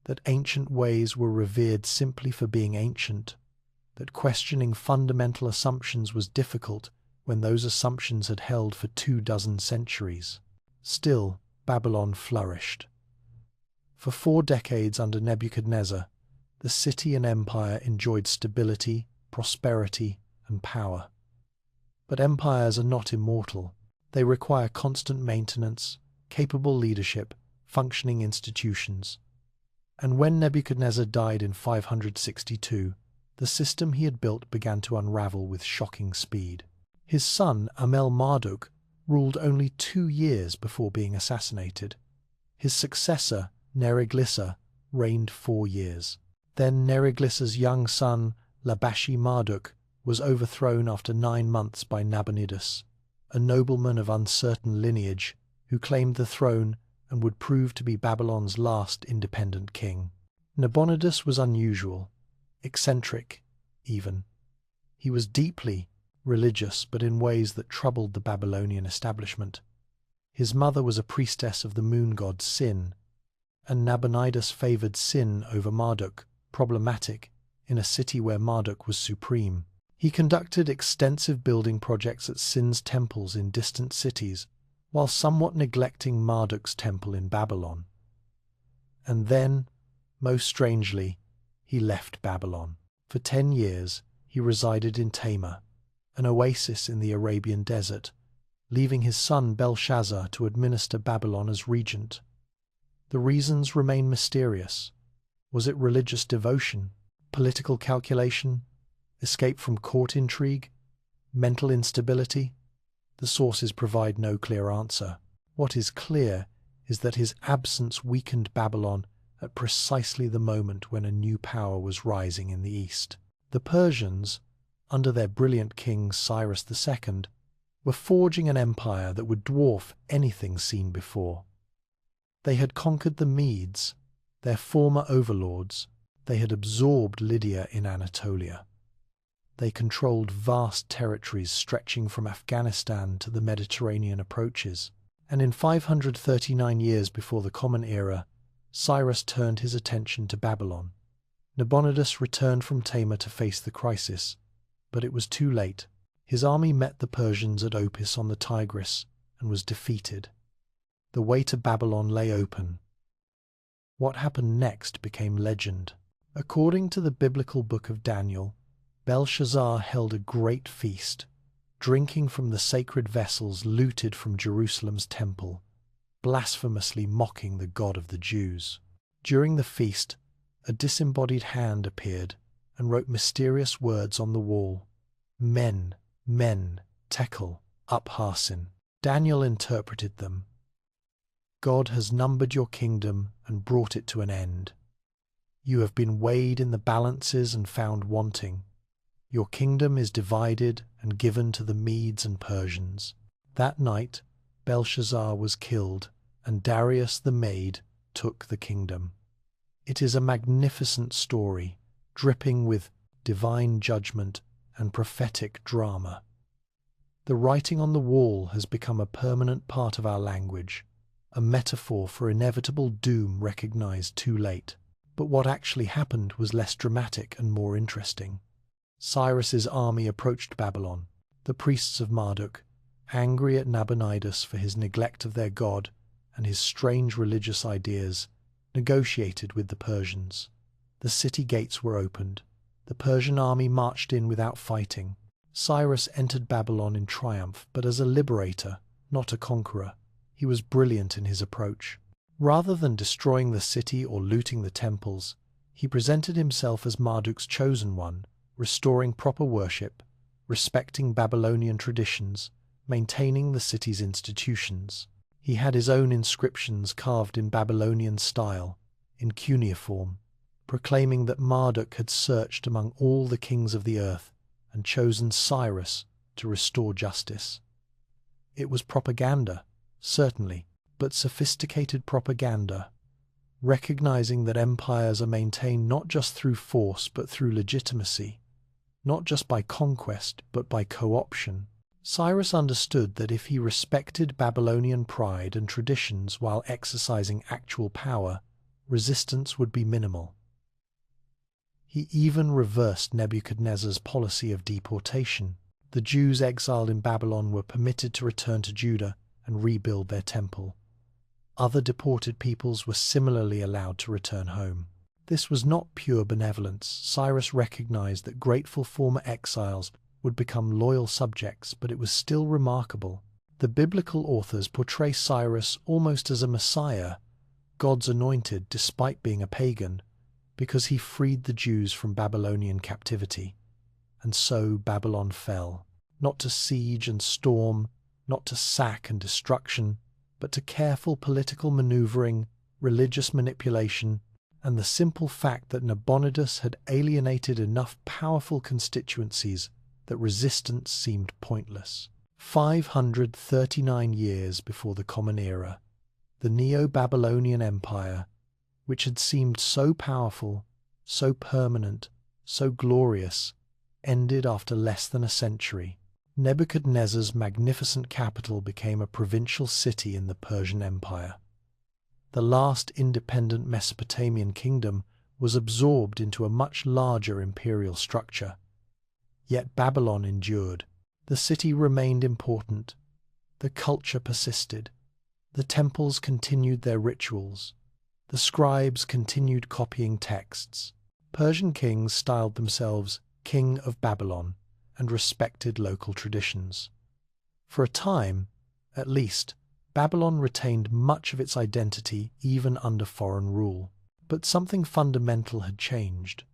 that ancient ways were revered simply for being ancient, that questioning fundamental assumptions was difficult when those assumptions had held for 24 centuries. Still, Babylon flourished. For 4 decades under Nebuchadnezzar, the city and empire enjoyed stability, prosperity, and power. But empires are not immortal. They require constant maintenance, capable leadership, functioning institutions. And when Nebuchadnezzar died in 562, the system he had built began to unravel with shocking speed. His son, Amel-Marduk, ruled only 2 years before being assassinated. His successor, Neriglissar, reigned 4 years. Then Neriglissa's young son, Labashi-Marduk, was overthrown after 9 months by Nabonidus, a nobleman of uncertain lineage who claimed the throne and would prove to be Babylon's last independent king. Nabonidus was unusual, eccentric, even. He was deeply religious, but in ways that troubled the Babylonian establishment. His mother was a priestess of the moon god Sin, and Nabonidus favored Sin over Marduk, problematic in a city where Marduk was supreme. He conducted extensive building projects at Sin's temples in distant cities, while somewhat neglecting Marduk's temple in Babylon. And then, most strangely, he left Babylon. For 10 years, he resided in Tama, an oasis in the Arabian desert, leaving his son Belshazzar to administer Babylon as regent. The reasons remain mysterious. Was it religious devotion, political calculation, escape from court intrigue, mental instability? The sources provide no clear answer. What is clear is that his absence weakened Babylon at precisely the moment when a new power was rising in the east. The Persians, under their brilliant king Cyrus II, were forging an empire that would dwarf anything seen before. They had conquered the Medes, their former overlords. They had absorbed Lydia in Anatolia. They controlled vast territories stretching from Afghanistan to the Mediterranean approaches. And in 539 years before the Common Era, Cyrus turned his attention to Babylon. Nabonidus returned from Tama to face the crisis, but it was too late. His army met the Persians at Opis on the Tigris and was defeated. The way to Babylon lay open. What happened next became legend. According to the biblical book of Daniel, Belshazzar held a great feast, drinking from the sacred vessels looted from Jerusalem's temple, blasphemously mocking the God of the Jews. During the feast, a disembodied hand appeared and wrote mysterious words on the wall. Men, tekel, upharsin. Daniel interpreted them. God has numbered your kingdom and brought it to an end. You have been weighed in the balances and found wanting. Your kingdom is divided and given to the Medes and Persians. That night, Belshazzar was killed, and Darius the Mede took the kingdom. It is a magnificent story, dripping with divine judgment and prophetic drama. The writing on the wall has become a permanent part of our language, a metaphor for inevitable doom recognized too late. But what actually happened was less dramatic and more interesting. Cyrus's army approached Babylon. The priests of Marduk, angry at Nabonidus for his neglect of their god and his strange religious ideas, negotiated with the Persians. The city gates were opened. The Persian army marched in without fighting. Cyrus entered Babylon in triumph, but as a liberator, not a conqueror. He was brilliant in his approach. Rather than destroying the city or looting the temples, he presented himself as Marduk's chosen one, restoring proper worship, respecting Babylonian traditions, maintaining the city's institutions. He had his own inscriptions carved in Babylonian style, in cuneiform, proclaiming that Marduk had searched among all the kings of the earth and chosen Cyrus to restore justice. It was propaganda, certainly, but sophisticated propaganda, recognizing that empires are maintained not just through force but through legitimacy, not just by conquest but by co-option. Cyrus understood that if he respected Babylonian pride and traditions while exercising actual power, resistance would be minimal. He even reversed Nebuchadnezzar's policy of deportation. The Jews exiled in Babylon were permitted to return to Judah and rebuild their temple. Other deported peoples were similarly allowed to return home. This was not pure benevolence. Cyrus recognized that grateful former exiles would become loyal subjects, but it was still remarkable. The biblical authors portray Cyrus almost as a messiah, God's anointed despite being a pagan, because he freed the Jews from Babylonian captivity. And so Babylon fell, not to siege and storm, not to sack and destruction, but to careful political maneuvering, religious manipulation, and the simple fact that Nabonidus had alienated enough powerful constituencies that resistance seemed pointless. 539 years before the Common Era, the Neo-Babylonian Empire, which had seemed so powerful, so permanent, so glorious, ended after less than a century. Nebuchadnezzar's magnificent capital became a provincial city in the Persian Empire. The last independent Mesopotamian kingdom was absorbed into a much larger imperial structure. Yet Babylon endured. The city remained important. The culture persisted. The temples continued their rituals. The scribes continued copying texts. Persian kings styled themselves King of Babylon and respected local traditions. For a time, at least, Babylon retained much of its identity even under foreign rule. But something fundamental had changed.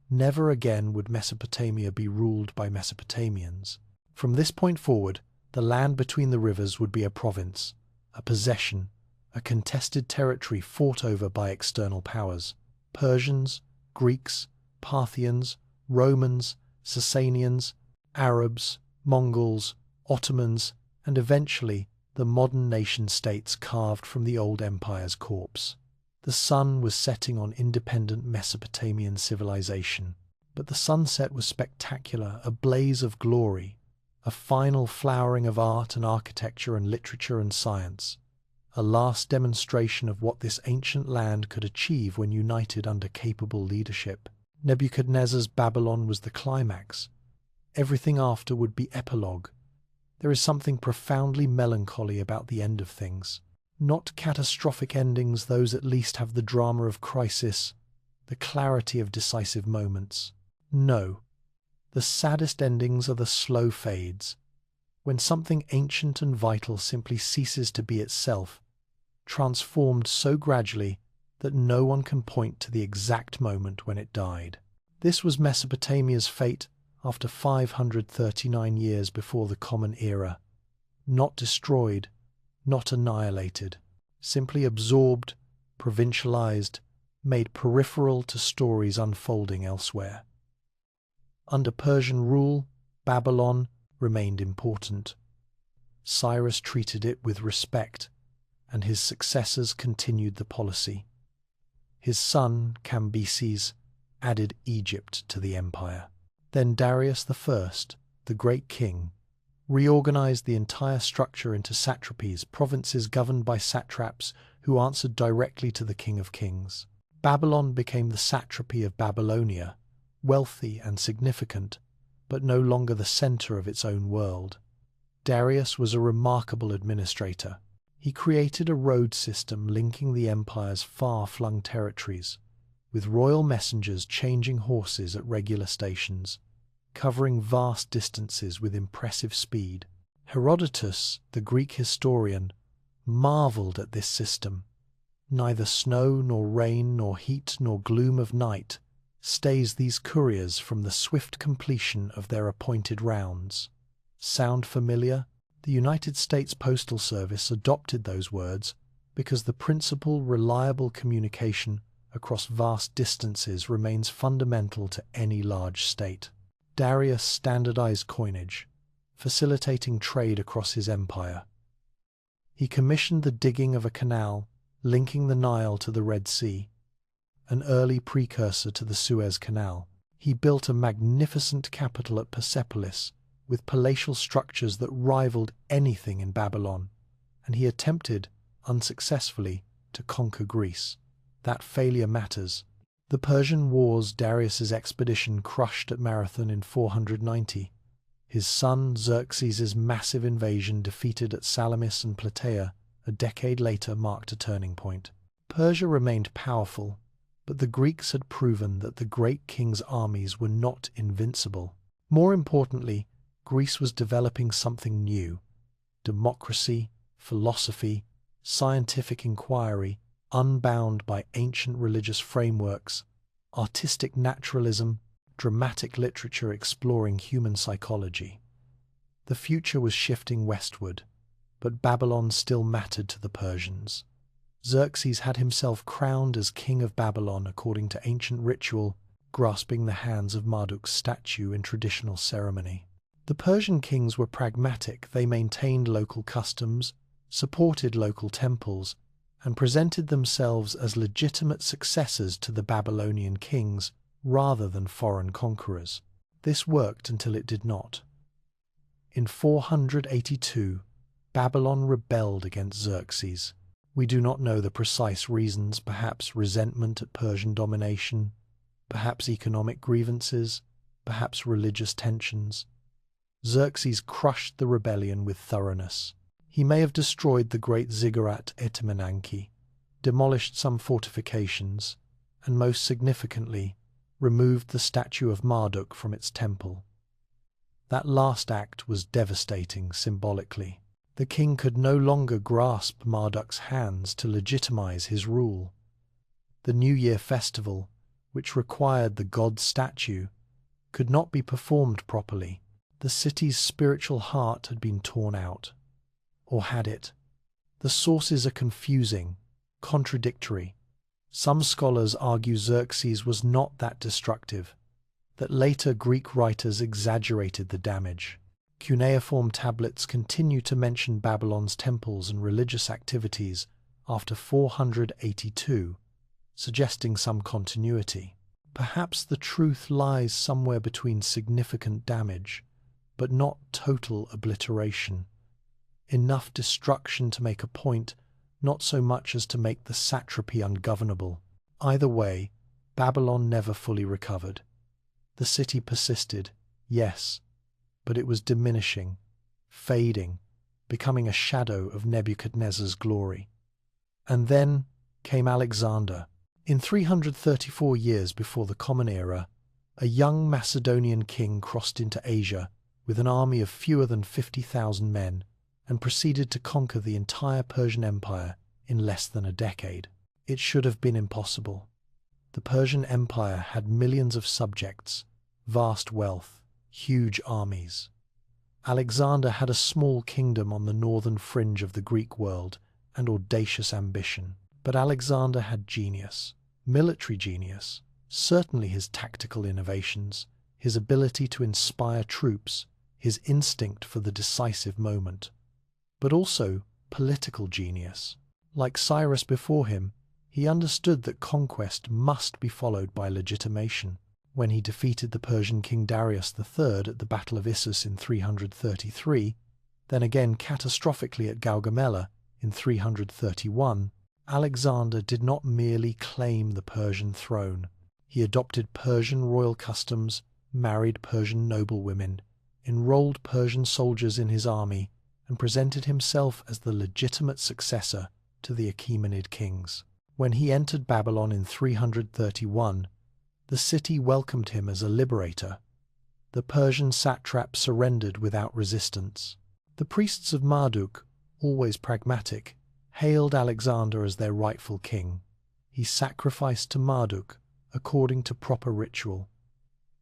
Never again would Mesopotamia be ruled by Mesopotamians. From this point forward, the land between the rivers would be a province, a possession, a contested territory fought over by external powers. Persians, Greeks, Parthians, Romans, Sasanians, Arabs, Mongols, Ottomans, and eventually the modern nation-states carved from the old empire's corpse. The sun was setting on independent Mesopotamian civilization, but the sunset was spectacular, a blaze of glory, a final flowering of art and architecture and literature and science, a last demonstration of what this ancient land could achieve when united under capable leadership. Nebuchadnezzar's Babylon was the climax. Everything after would be epilogue. There is something profoundly melancholy about the end of things. Not catastrophic endings, those at least have the drama of crisis, the clarity of decisive moments. No, the saddest endings are the slow fades, when something ancient and vital simply ceases to be itself, transformed so gradually that no one can point to the exact moment when it died. This was Mesopotamia's fate after 539 years before the Common Era. Not destroyed, not annihilated, simply absorbed, provincialized, made peripheral to stories unfolding elsewhere. Under Persian rule, Babylon remained important. Cyrus treated it with respect, and his successors continued the policy. His son, Cambyses, added Egypt to the empire. Then Darius I, the great king, reorganized the entire structure into satrapies, provinces governed by satraps who answered directly to the King of Kings. Babylon became the satrapy of Babylonia, wealthy and significant, but no longer the center of its own world. Darius was a remarkable administrator. He created a road system linking the empire's far-flung territories, with royal messengers changing horses at regular stations, covering vast distances with impressive speed. Herodotus, the Greek historian, marveled at this system. Neither snow nor rain nor heat nor gloom of night stays these couriers from the swift completion of their appointed rounds. Sound familiar? The United States Postal Service adopted those words because the principal reliable communication across vast distances remains fundamental to any large state. Darius standardized coinage, facilitating trade across his empire. He commissioned the digging of a canal linking the Nile to the Red Sea, an early precursor to the Suez Canal. He built a magnificent capital at Persepolis, with palatial structures that rivaled anything in Babylon, and he attempted, unsuccessfully, to conquer Greece. That failure matters. The Persian Wars, Darius's expedition crushed at Marathon in 490. His son Xerxes' massive invasion defeated at Salamis and Plataea a decade later marked a turning point. Persia remained powerful, but the Greeks had proven that the great king's armies were not invincible. More importantly, Greece was developing something new: democracy, philosophy, scientific inquiry, unbound by ancient religious frameworks, artistic naturalism, dramatic literature exploring human psychology. The future was shifting westward, but Babylon still mattered to the Persians. Xerxes had himself crowned as king of Babylon according to ancient ritual, grasping the hands of Marduk's statue in traditional ceremony. The Persian kings were pragmatic. They maintained local customs, supported local temples, and presented themselves as legitimate successors to the Babylonian kings rather than foreign conquerors. This worked until it did not. In 482, Babylon rebelled against Xerxes. We do not know the precise reasons, perhaps resentment at Persian domination, perhaps economic grievances, perhaps religious tensions. Xerxes crushed the rebellion with thoroughness. He may have destroyed the great ziggurat Etemenanki, demolished some fortifications, and most significantly, removed the statue of Marduk from its temple. That last act was devastating symbolically. The king could no longer grasp Marduk's hands to legitimize his rule. The New Year festival, which required the god's statue, could not be performed properly. The city's spiritual heart had been torn out. Or had it? The sources are confusing, contradictory. Some scholars argue Xerxes was not that destructive, that later Greek writers exaggerated the damage. Cuneiform tablets continue to mention Babylon's temples and religious activities after 482, suggesting some continuity. Perhaps the truth lies somewhere between significant damage, but not total obliteration. Enough destruction to make a point, not so much as to make the satrapy ungovernable. Either way, Babylon never fully recovered. The city persisted, yes, but it was diminishing, fading, becoming a shadow of Nebuchadnezzar's glory. And then came Alexander. In 334 years before the Common Era, a young Macedonian king crossed into Asia with an army of fewer than 50,000 men and proceeded to conquer the entire Persian Empire in less than a decade. It should have been impossible. The Persian Empire had millions of subjects, vast wealth, huge armies. Alexander had a small kingdom on the northern fringe of the Greek world and audacious ambition. But Alexander had genius, military genius, certainly his tactical innovations, his ability to inspire troops, his instinct for the decisive moment, but also political genius. Like Cyrus before him, he understood that conquest must be followed by legitimation. When he defeated the Persian king Darius III at the Battle of Issus in 333, then again catastrophically at Gaugamela in 331, Alexander did not merely claim the Persian throne. He adopted Persian royal customs, married Persian noblewomen, enrolled Persian soldiers in his army, and presented himself as the legitimate successor to the Achaemenid kings. When he entered Babylon in 331, the city welcomed him as a liberator. The Persian satrap surrendered without resistance. The priests of Marduk, always pragmatic, hailed Alexander as their rightful king. He sacrificed to Marduk according to proper ritual.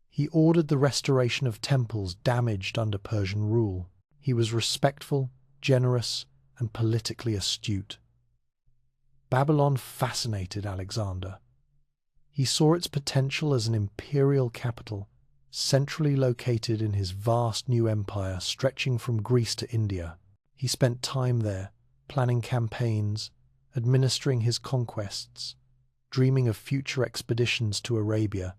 He ordered the restoration of temples damaged under Persian rule. He was respectful, generous, and politically astute. Babylon fascinated Alexander. He saw its potential as an imperial capital, centrally located in his vast new empire stretching from Greece to India. He spent time there, planning campaigns, administering his conquests, dreaming of future expeditions to Arabia,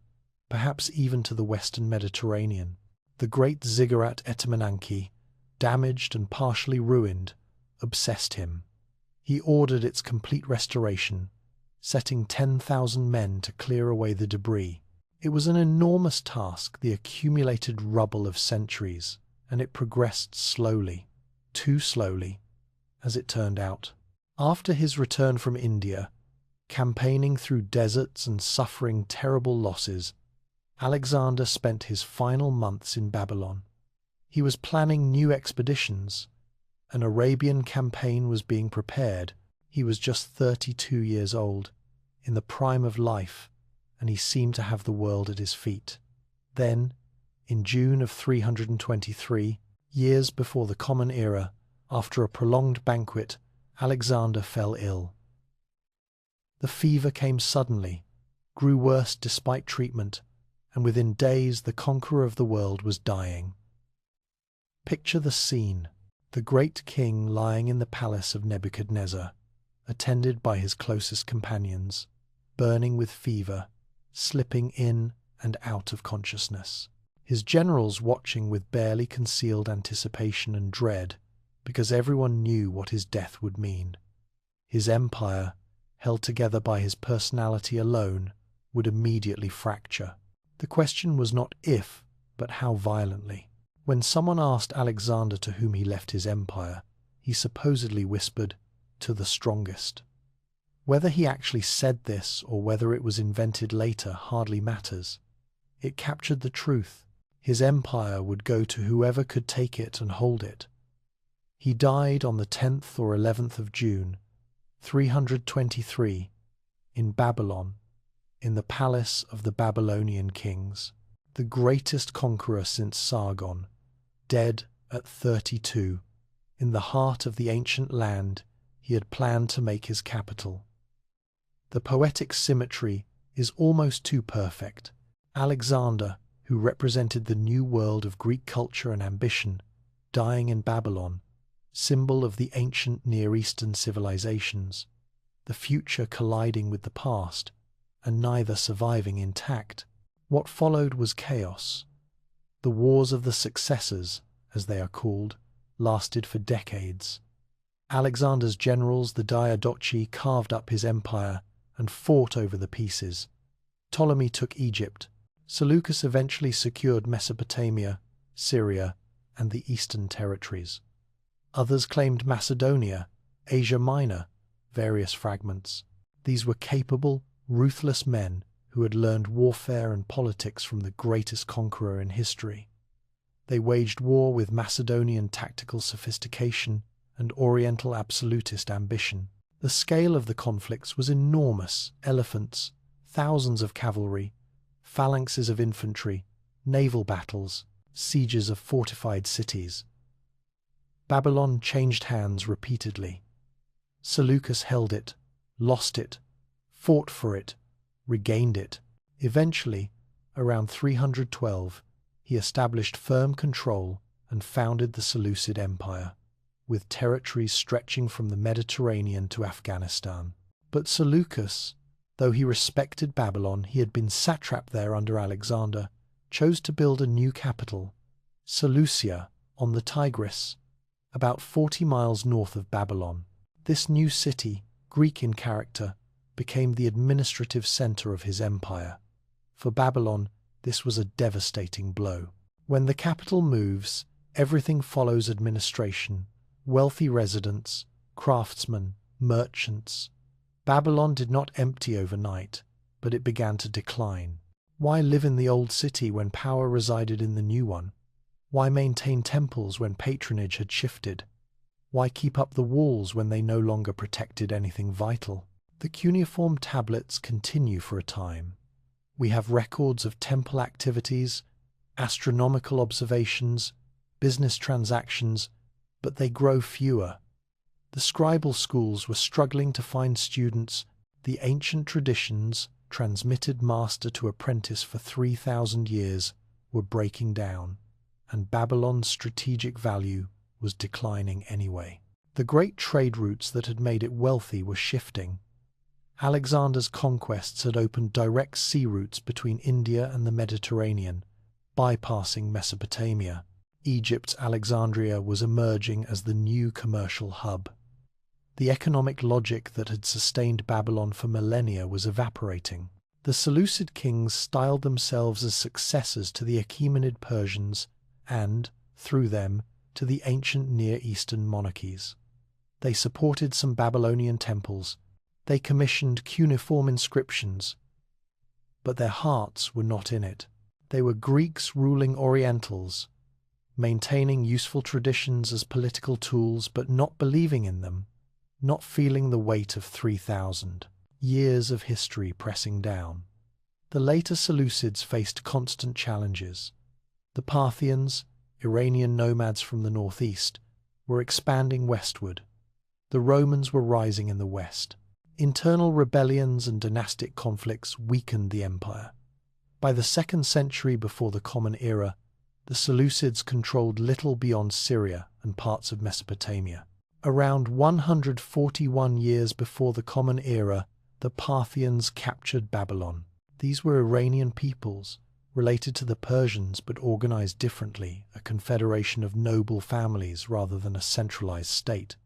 perhaps even to the western Mediterranean. The great ziggurat Etemenanki, damaged and partially ruined, obsessed him. He ordered its complete restoration, setting 10,000 men to clear away the debris. It was an enormous task, the accumulated rubble of centuries, and it progressed slowly, too slowly, as it turned out. After his return from India, campaigning through deserts and suffering terrible losses, Alexander spent his final months in Babylon. He was planning new expeditions. An Arabian campaign was being prepared. He was just 32 years old, in the prime of life, and he seemed to have the world at his feet. Then, in June of 323, years before the Common Era, after a prolonged banquet, Alexander fell ill. The fever came suddenly, grew worse despite treatment, and within days the conqueror of the world was dying. Picture the scene: the great king lying in the palace of Nebuchadnezzar, attended by his closest companions, burning with fever, slipping in and out of consciousness. His generals watching with barely concealed anticipation and dread, because everyone knew what his death would mean. His empire, held together by his personality alone, would immediately fracture. The question was not if, but how violently. When someone asked Alexander to whom he left his empire, he supposedly whispered, "To the strongest." Whether he actually said this or whether it was invented later hardly matters. It captured the truth. His empire would go to whoever could take it and hold it. He died on the 10th or 11th of June, 323, in Babylon, in the palace of the Babylonian kings, the greatest conqueror since Sargon, dead at 32, in the heart of the ancient land he had planned to make his capital. The poetic symmetry is almost too perfect. Alexander, who represented the new world of Greek culture and ambition, dying in Babylon, symbol of the ancient Near Eastern civilizations, the future colliding with the past, and neither surviving intact. What followed was chaos. The wars of the successors, as they are called, lasted for decades. Alexander's generals, the Diadochi, carved up his empire and fought over the pieces. Ptolemy took Egypt. Seleucus eventually secured Mesopotamia, Syria, and the eastern territories. Others claimed Macedonia, Asia Minor, various fragments. These were capable, ruthless men who had learned warfare and politics from the greatest conqueror in history. They waged war with Macedonian tactical sophistication and Oriental absolutist ambition. The scale of the conflicts was enormous: elephants, thousands of cavalry, phalanxes of infantry, naval battles, sieges of fortified cities. Babylon changed hands repeatedly. Seleucus held it, lost it, fought for it, regained it. Eventually, around 312, he established firm control and founded the Seleucid Empire, with territories stretching from the Mediterranean to Afghanistan. But Seleucus, though he respected Babylon, he had been satrap there under Alexander, chose to build a new capital, Seleucia, on the Tigris, about 40 miles north of Babylon. This new city, Greek in character, became the administrative center of his empire. For Babylon, this was a devastating blow. When the capital moves, everything follows administration: wealthy residents, craftsmen, merchants. Babylon did not empty overnight, but it began to decline. Why live in the old city when power resided in the new one? Why maintain temples when patronage had shifted? Why keep up the walls when they no longer protected anything vital? The cuneiform tablets continue for a time. We have records of temple activities, astronomical observations, business transactions, but they grow fewer. The scribal schools were struggling to find students. The ancient traditions, transmitted master to apprentice for 3,000 years, were breaking down, and Babylon's strategic value was declining anyway. The great trade routes that had made it wealthy were shifting. Alexander's conquests had opened direct sea routes between India and the Mediterranean, bypassing Mesopotamia. Egypt's Alexandria was emerging as the new commercial hub. The economic logic that had sustained Babylon for millennia was evaporating. The Seleucid kings styled themselves as successors to the Achaemenid Persians and, through them, to the ancient Near Eastern monarchies. They supported some Babylonian temples. They commissioned cuneiform inscriptions, but their hearts were not in it. They were Greeks ruling Orientals, maintaining useful traditions as political tools, but not believing in them, not feeling the weight of 3,000 years of history pressing down. The later Seleucids faced constant challenges. The Parthians, Iranian nomads from the northeast, were expanding westward. The Romans were rising in the west. Internal rebellions and dynastic conflicts weakened the empire. By the 2nd century before the Common Era, the Seleucids controlled little beyond Syria and parts of Mesopotamia. Around 141 years before the Common Era, the Parthians captured Babylon. These were Iranian peoples, related to the Persians but organized differently, a confederation of noble families rather than a centralized state.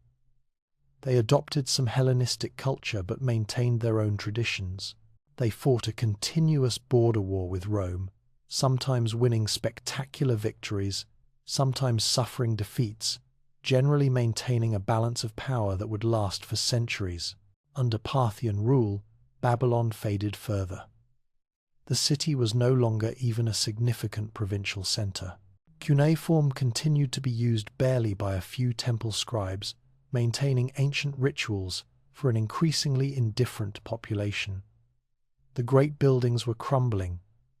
They adopted some Hellenistic culture but maintained their own traditions. They fought a continuous border war with Rome, sometimes winning spectacular victories, sometimes suffering defeats, generally maintaining a balance of power that would last for centuries. Under Parthian rule, Babylon faded further. The city was no longer even a significant provincial center. Cuneiform continued to be used barely by a few temple scribes, maintaining ancient rituals for an increasingly indifferent population. The great buildings were crumbling,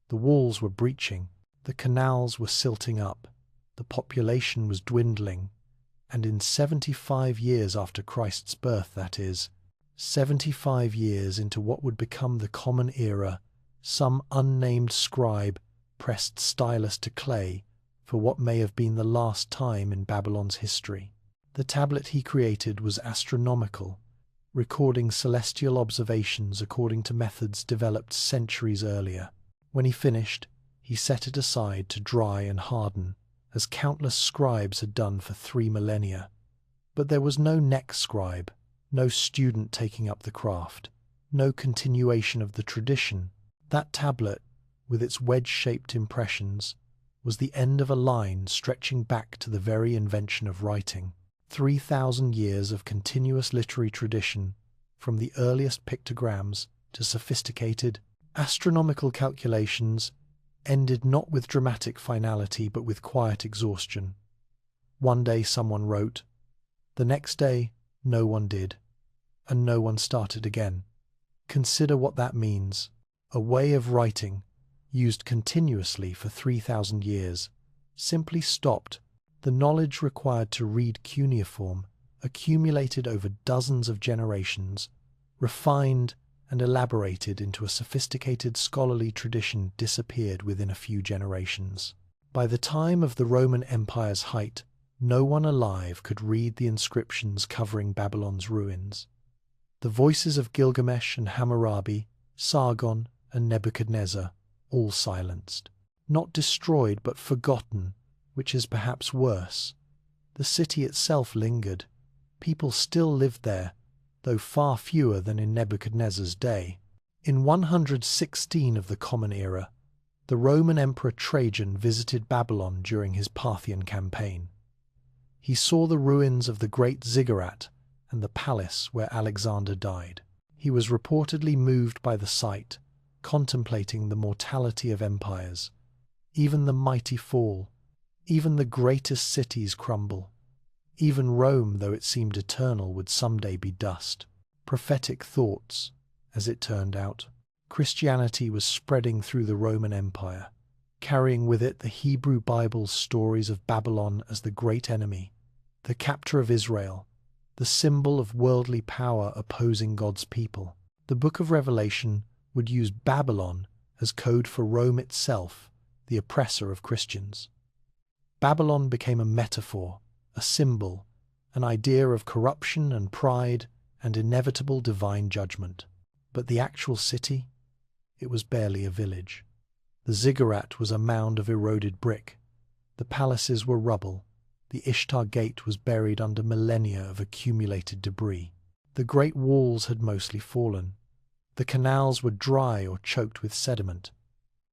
the walls were breaching, the canals were silting up, the population was dwindling, and in 75 years after Christ's birth, that is, 75 years into what would become the Common Era, some unnamed scribe pressed stylus to clay for what may have been the last time in Babylon's history. The tablet he created was astronomical, recording celestial observations according to methods developed centuries earlier. When he finished, he set it aside to dry and harden, as countless scribes had done for 3 millennia. But there was no next scribe, no student taking up the craft, no continuation of the tradition. That tablet, with its wedge-shaped impressions, was the end of a line stretching back to the very invention of writing. 3,000 years of continuous literary tradition, from the earliest pictograms to sophisticated astronomical calculations, ended not with dramatic finality but with quiet exhaustion. One day someone wrote, the next day no one did, and no one started again. Consider what that means. A way of writing, used continuously for 3,000 years, simply stopped. The knowledge required to read cuneiform, accumulated over dozens of generations, refined and elaborated into a sophisticated scholarly tradition, disappeared within a few generations. By the time of the Roman Empire's height, no one alive could read the inscriptions covering Babylon's ruins. The voices of Gilgamesh and Hammurabi, Sargon and Nebuchadnezzar, all silenced. Not destroyed but forgotten, which is perhaps worse. The city itself lingered. People still lived there, though far fewer than in Nebuchadnezzar's day. In 116 of the Common Era, the Roman Emperor Trajan visited Babylon during his Parthian campaign. He saw the ruins of the great ziggurat and the palace where Alexander died. He was reportedly moved by the sight, contemplating the mortality of empires. Even the mighty fall, even the greatest cities crumble. Even Rome, though it seemed eternal, would someday be dust. Prophetic thoughts, as it turned out. Christianity was spreading through the Roman Empire, carrying with it the Hebrew Bible's stories of Babylon as the great enemy, the captor of Israel, the symbol of worldly power opposing God's people. The Book of Revelation would use Babylon as code for Rome itself, the oppressor of Christians. Babylon became a metaphor, a symbol, an idea of corruption and pride and inevitable divine judgment. But the actual city? It was barely a village. The ziggurat was a mound of eroded brick. The palaces were rubble. The Ishtar Gate was buried under millennia of accumulated debris. The great walls had mostly fallen. The canals were dry or choked with sediment.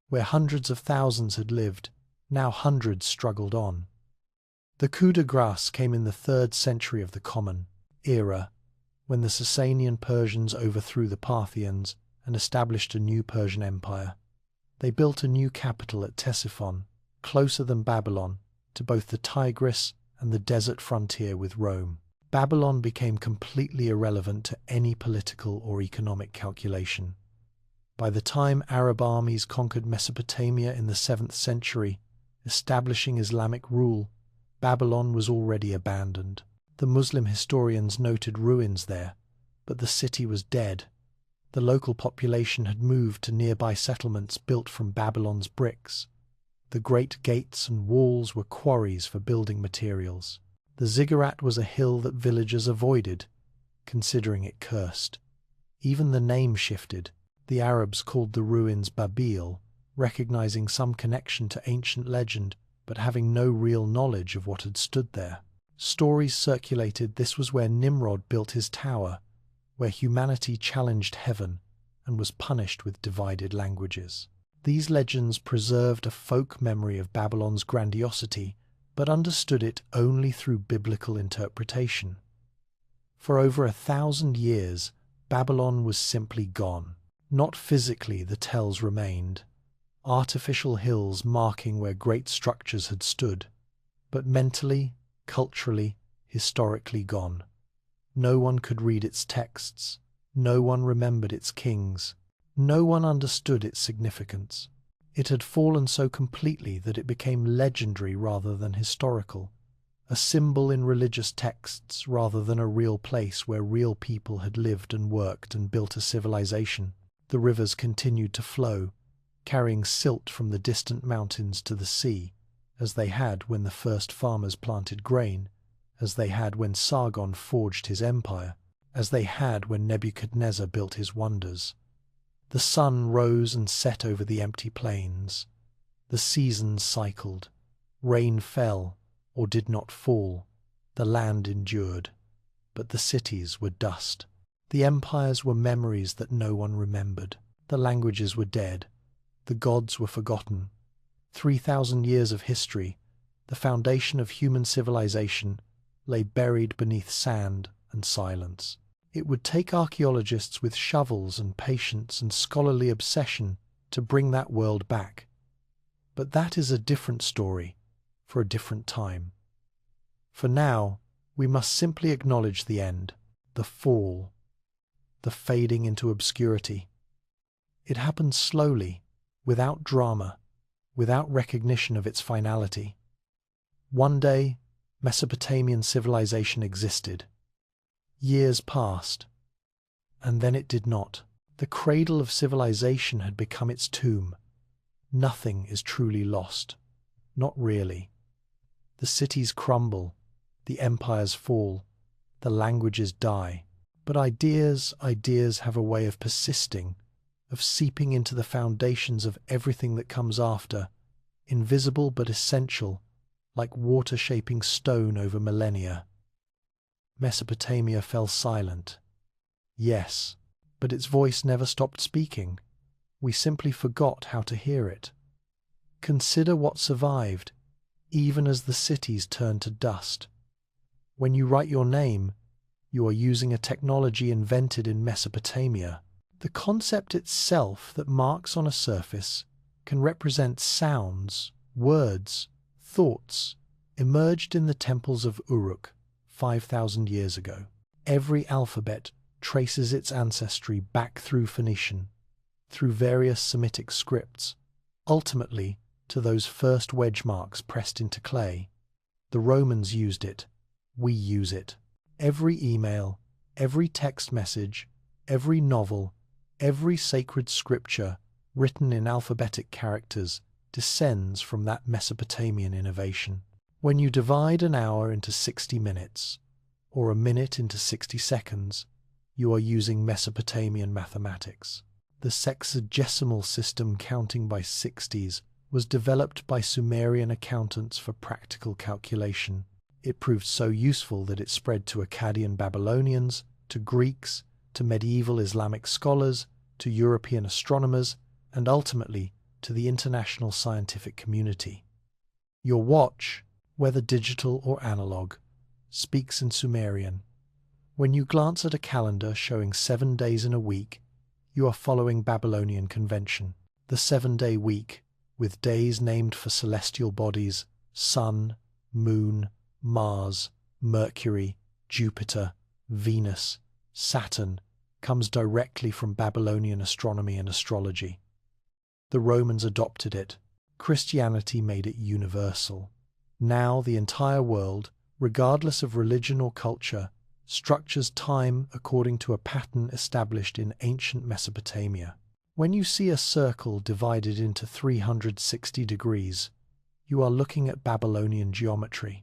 Where hundreds of thousands had lived, now hundreds struggled on. The coup de grâce came in the 3rd century of the Common Era, when the Sasanian Persians overthrew the Parthians and established a new Persian empire. They built a new capital at Ctesiphon, closer than Babylon, to both the Tigris and the desert frontier with Rome. Babylon became completely irrelevant to any political or economic calculation. By the time Arab armies conquered Mesopotamia in the 7th century, establishing Islamic rule, Babylon was already abandoned. The Muslim historians noted ruins there, but the city was dead. The local population had moved to nearby settlements built from Babylon's bricks. The great gates and walls were quarries for building materials. The ziggurat was a hill that villagers avoided, considering it cursed. Even the name shifted. The Arabs called the ruins Babil, recognizing some connection to ancient legend, but having no real knowledge of what had stood there. Stories circulated this was where Nimrod built his tower, where humanity challenged heaven and was punished with divided languages. These legends preserved a folk memory of Babylon's grandiosity but understood it only through biblical interpretation. For over 1,000 years, Babylon was simply gone. Not physically, the tells remained, artificial hills marking where great structures had stood, but mentally, culturally, historically gone. No one could read its texts. No one remembered its kings. No one understood its significance. It had fallen so completely that it became legendary rather than historical, a symbol in religious texts rather than a real place where real people had lived and worked and built a civilization. The rivers continued to flow, carrying silt from the distant mountains to the sea, as they had when the first farmers planted grain, as they had when Sargon forged his empire, as they had when Nebuchadnezzar built his wonders. The sun rose and set over the empty plains. The seasons cycled. Rain fell or did not fall. The land endured. But the cities were dust. The empires were memories that no one remembered. The languages were dead. The gods were forgotten. 3,000 years of history, the foundation of human civilization, lay buried beneath sand and silence. It would take archaeologists with shovels and patience and scholarly obsession to bring that world back. But that is a different story, for a different time. For now, we must simply acknowledge the end, the fall, the fading into obscurity. It happened slowly, without drama, without recognition of its finality. One day, Mesopotamian civilization existed. Years passed, and then it did not. The cradle of civilization had become its tomb. Nothing is truly lost. Not really. The cities crumble, the empires fall, the languages die. But ideas have a way of persisting, of seeping into the foundations of everything that comes after, invisible but essential, like water shaping stone over millennia. Mesopotamia fell silent. Yes, but its voice never stopped speaking. We simply forgot how to hear it. Consider what survived, even as the cities turned to dust. When you write your name, you are using a technology invented in Mesopotamia. The concept itself that marks on a surface can represent sounds, words, thoughts, emerged in the temples of Uruk 5,000 years ago. Every alphabet traces its ancestry back through Phoenician, through various Semitic scripts, ultimately to those first wedge marks pressed into clay. The Romans used it. We use it. Every email, every text message, every novel, every sacred scripture written in alphabetic characters descends from that Mesopotamian innovation. When you divide an hour into 60 minutes, or a minute into 60 seconds, you are using Mesopotamian mathematics. The sexagesimal system counting by 60s was developed by Sumerian accountants for practical calculation. It proved so useful that it spread to Akkadian Babylonians, to Greeks, to medieval Islamic scholars, to European astronomers, and ultimately to the international scientific community. Your watch, whether digital or analog, speaks in Sumerian. When you glance at a calendar showing 7 days in a week, you are following Babylonian convention. The 7-day week, with days named for celestial bodies, Sun, Moon, Mars, Mercury, Jupiter, Venus, Saturn, comes directly from Babylonian astronomy and astrology. The Romans adopted it. Christianity made it universal. Now the entire world, regardless of religion or culture, structures time according to a pattern established in ancient Mesopotamia. When you see a circle divided into 360 degrees, you are looking at Babylonian geometry.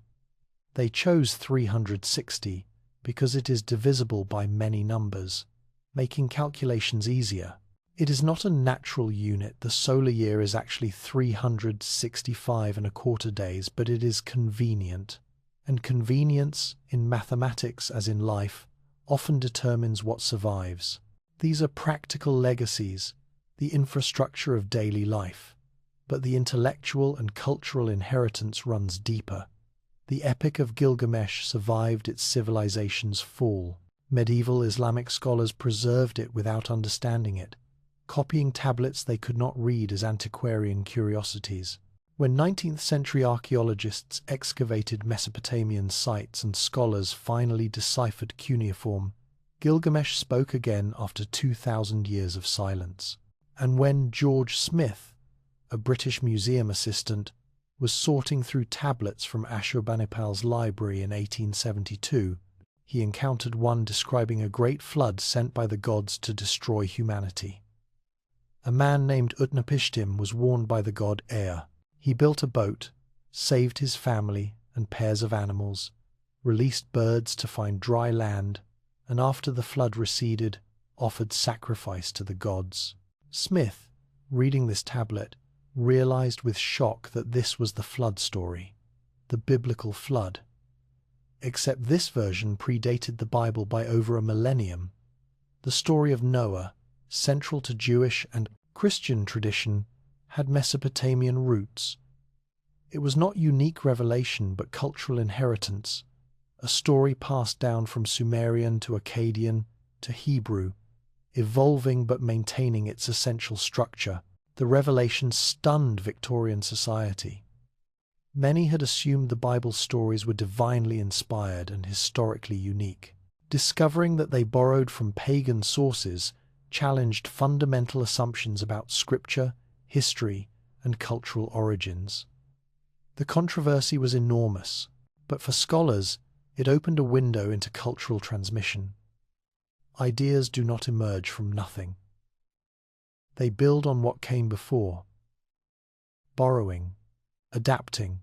They chose 360 because it is divisible by many numbers, making calculations easier. It is not a natural unit. The solar year is actually 365¼ days, but it is convenient. And convenience, in mathematics as in life, often determines what survives. These are practical legacies, the infrastructure of daily life. But the intellectual and cultural inheritance runs deeper. The Epic of Gilgamesh survived its civilization's fall. Medieval Islamic scholars preserved it without understanding it, copying tablets they could not read as antiquarian curiosities. When 19th century archaeologists excavated Mesopotamian sites and scholars finally deciphered cuneiform, Gilgamesh spoke again after 2,000 years of silence. And when George Smith, a British museum assistant, was sorting through tablets from Ashurbanipal's library in 1872, he encountered one describing a great flood sent by the gods to destroy humanity. A man named Utnapishtim was warned by the god Ea. He built a boat, saved his family and pairs of animals, released birds to find dry land, and after the flood receded, offered sacrifice to the gods. Smith, reading this tablet, realized with shock that this was the flood story, the biblical flood. Except this version predated the Bible by over a millennium. The story of Noah, central to Jewish and Christian tradition, had Mesopotamian roots. It was not unique revelation but cultural inheritance, a story passed down from Sumerian to Akkadian to Hebrew, evolving but maintaining its essential structure. The revelation stunned Victorian society. Many had assumed the Bible's stories were divinely inspired and historically unique. Discovering that they borrowed from pagan sources challenged fundamental assumptions about scripture, history, and cultural origins. The controversy was enormous, but for scholars, it opened a window into cultural transmission. Ideas do not emerge from nothing. They build on what came before, borrowing, adapting,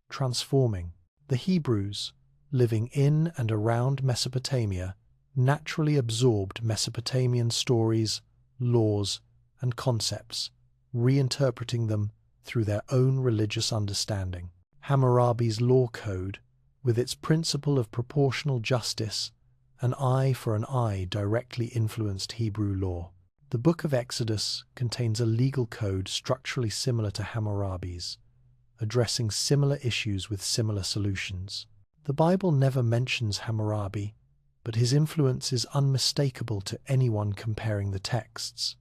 transforming. The Hebrews, living in and around Mesopotamia, naturally absorbed Mesopotamian stories, laws, and concepts, reinterpreting them through their own religious understanding. Hammurabi's law code, with its principle of proportional justice, an eye for an eye, directly influenced Hebrew law. The Book of Exodus contains a legal code structurally similar to Hammurabi's, addressing similar issues with similar solutions. The Bible never mentions Hammurabi, but his influence is unmistakable to anyone comparing the texts.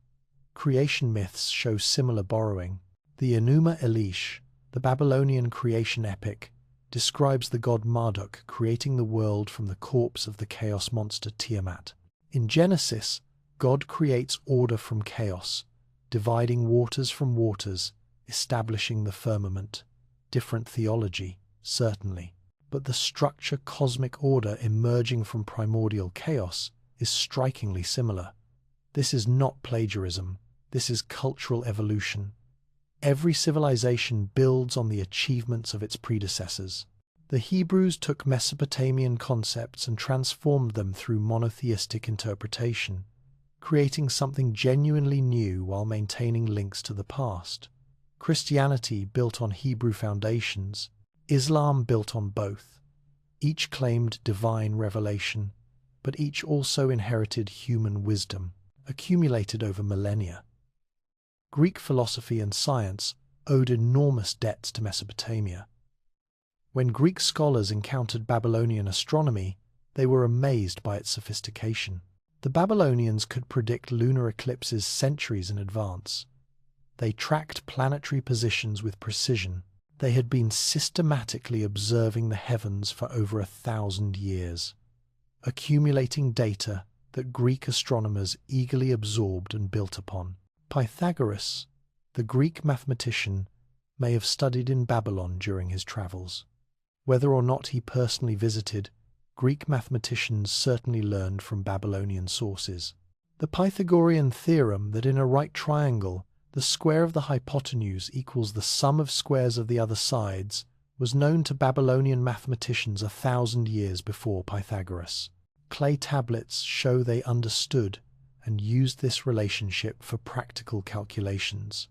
Creation myths show similar borrowing. The Enuma Elish, the Babylonian creation epic, describes the god Marduk creating the world from the corpse of the chaos monster Tiamat. In Genesis, God creates order from chaos, dividing waters from waters, establishing the firmament. Different theology, certainly, but the structure cosmic order emerging from primordial chaos is strikingly similar. This is not plagiarism, this is cultural evolution. Every civilization builds on the achievements of its predecessors. The Hebrews took Mesopotamian concepts and transformed them through monotheistic interpretation, creating something genuinely new while maintaining links to the past. Christianity built on Hebrew foundations, Islam built on both. Each claimed divine revelation, but each also inherited human wisdom, accumulated over millennia. Greek philosophy and science owed enormous debts to Mesopotamia. When Greek scholars encountered Babylonian astronomy, they were amazed by its sophistication. The Babylonians could predict lunar eclipses centuries in advance. They tracked planetary positions with precision. They had been systematically observing the heavens for over 1,000 years, accumulating data that Greek astronomers eagerly absorbed and built upon. Pythagoras, the Greek mathematician, may have studied in Babylon during his travels. Whether or not he personally visited, Greek mathematicians certainly learned from Babylonian sources. The Pythagorean theorem that in a right triangle the square of the hypotenuse equals the sum of squares of the other sides was known to Babylonian mathematicians 1,000 years before Pythagoras. Clay tablets show they understood and used this relationship for practical calculations.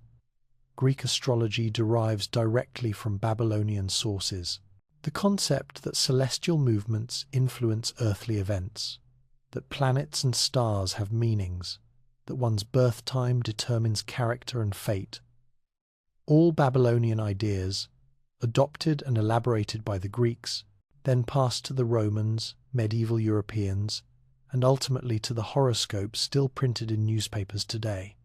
Greek astrology derives directly from Babylonian sources. The concept that celestial movements influence earthly events, that planets and stars have meanings, that one's birth time determines character and fate. All Babylonian ideas, adopted and elaborated by the Greeks, then passed to the Romans, medieval Europeans, and ultimately to the horoscopes still printed in newspapers today.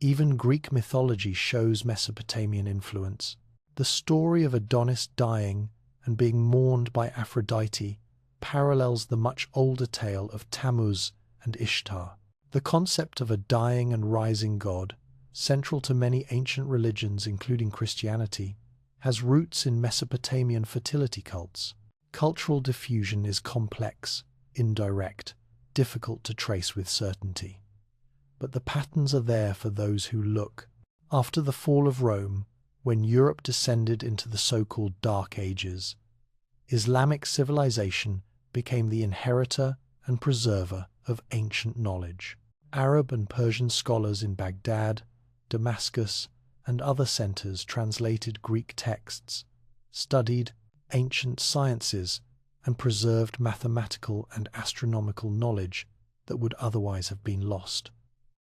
Even Greek mythology shows Mesopotamian influence. The story of Adonis dying and being mourned by Aphrodite parallels the much older tale of Tammuz and Ishtar. The concept of a dying and rising god, central to many ancient religions including Christianity, has roots in Mesopotamian fertility cults. Cultural diffusion is complex, indirect, difficult to trace with certainty. But the patterns are there for those who look. After the fall of Rome, when Europe descended into the so-called Dark Ages, Islamic civilization became the inheritor and preserver of ancient knowledge. Arab and Persian scholars in Baghdad, Damascus, and other centers translated Greek texts, studied ancient sciences, and preserved mathematical and astronomical knowledge that would otherwise have been lost.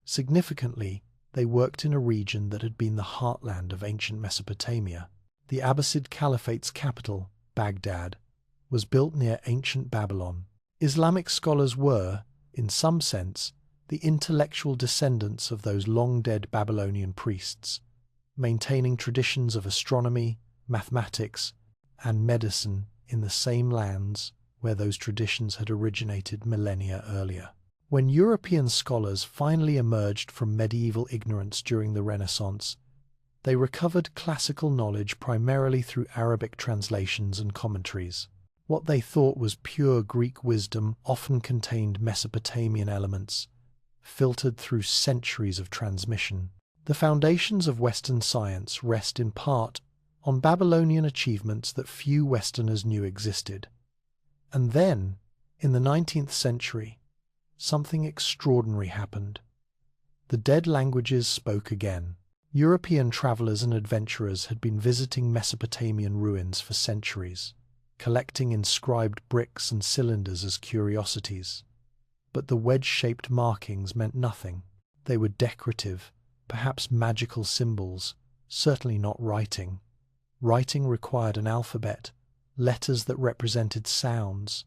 Significantly, they worked in a region that had been the heartland of ancient Mesopotamia. The Abbasid Caliphate's capital, Baghdad, was built near ancient Babylon. Islamic scholars were, in some sense, the intellectual descendants of those long-dead Babylonian priests, maintaining traditions of astronomy, mathematics, and medicine in the same lands where those traditions had originated millennia earlier. When European scholars finally emerged from medieval ignorance during the Renaissance, they recovered classical knowledge primarily through Arabic translations and commentaries. What they thought was pure Greek wisdom often contained Mesopotamian elements, filtered through centuries of transmission. The foundations of Western science rest in part on Babylonian achievements that few Westerners knew existed. And then, in the 19th century, something extraordinary happened. The dead languages spoke again. European travelers and adventurers had been visiting Mesopotamian ruins for centuries, collecting inscribed bricks and cylinders as curiosities. But the wedge-shaped markings meant nothing. They were decorative, perhaps magical symbols, certainly not writing. Writing required an alphabet, letters that represented sounds.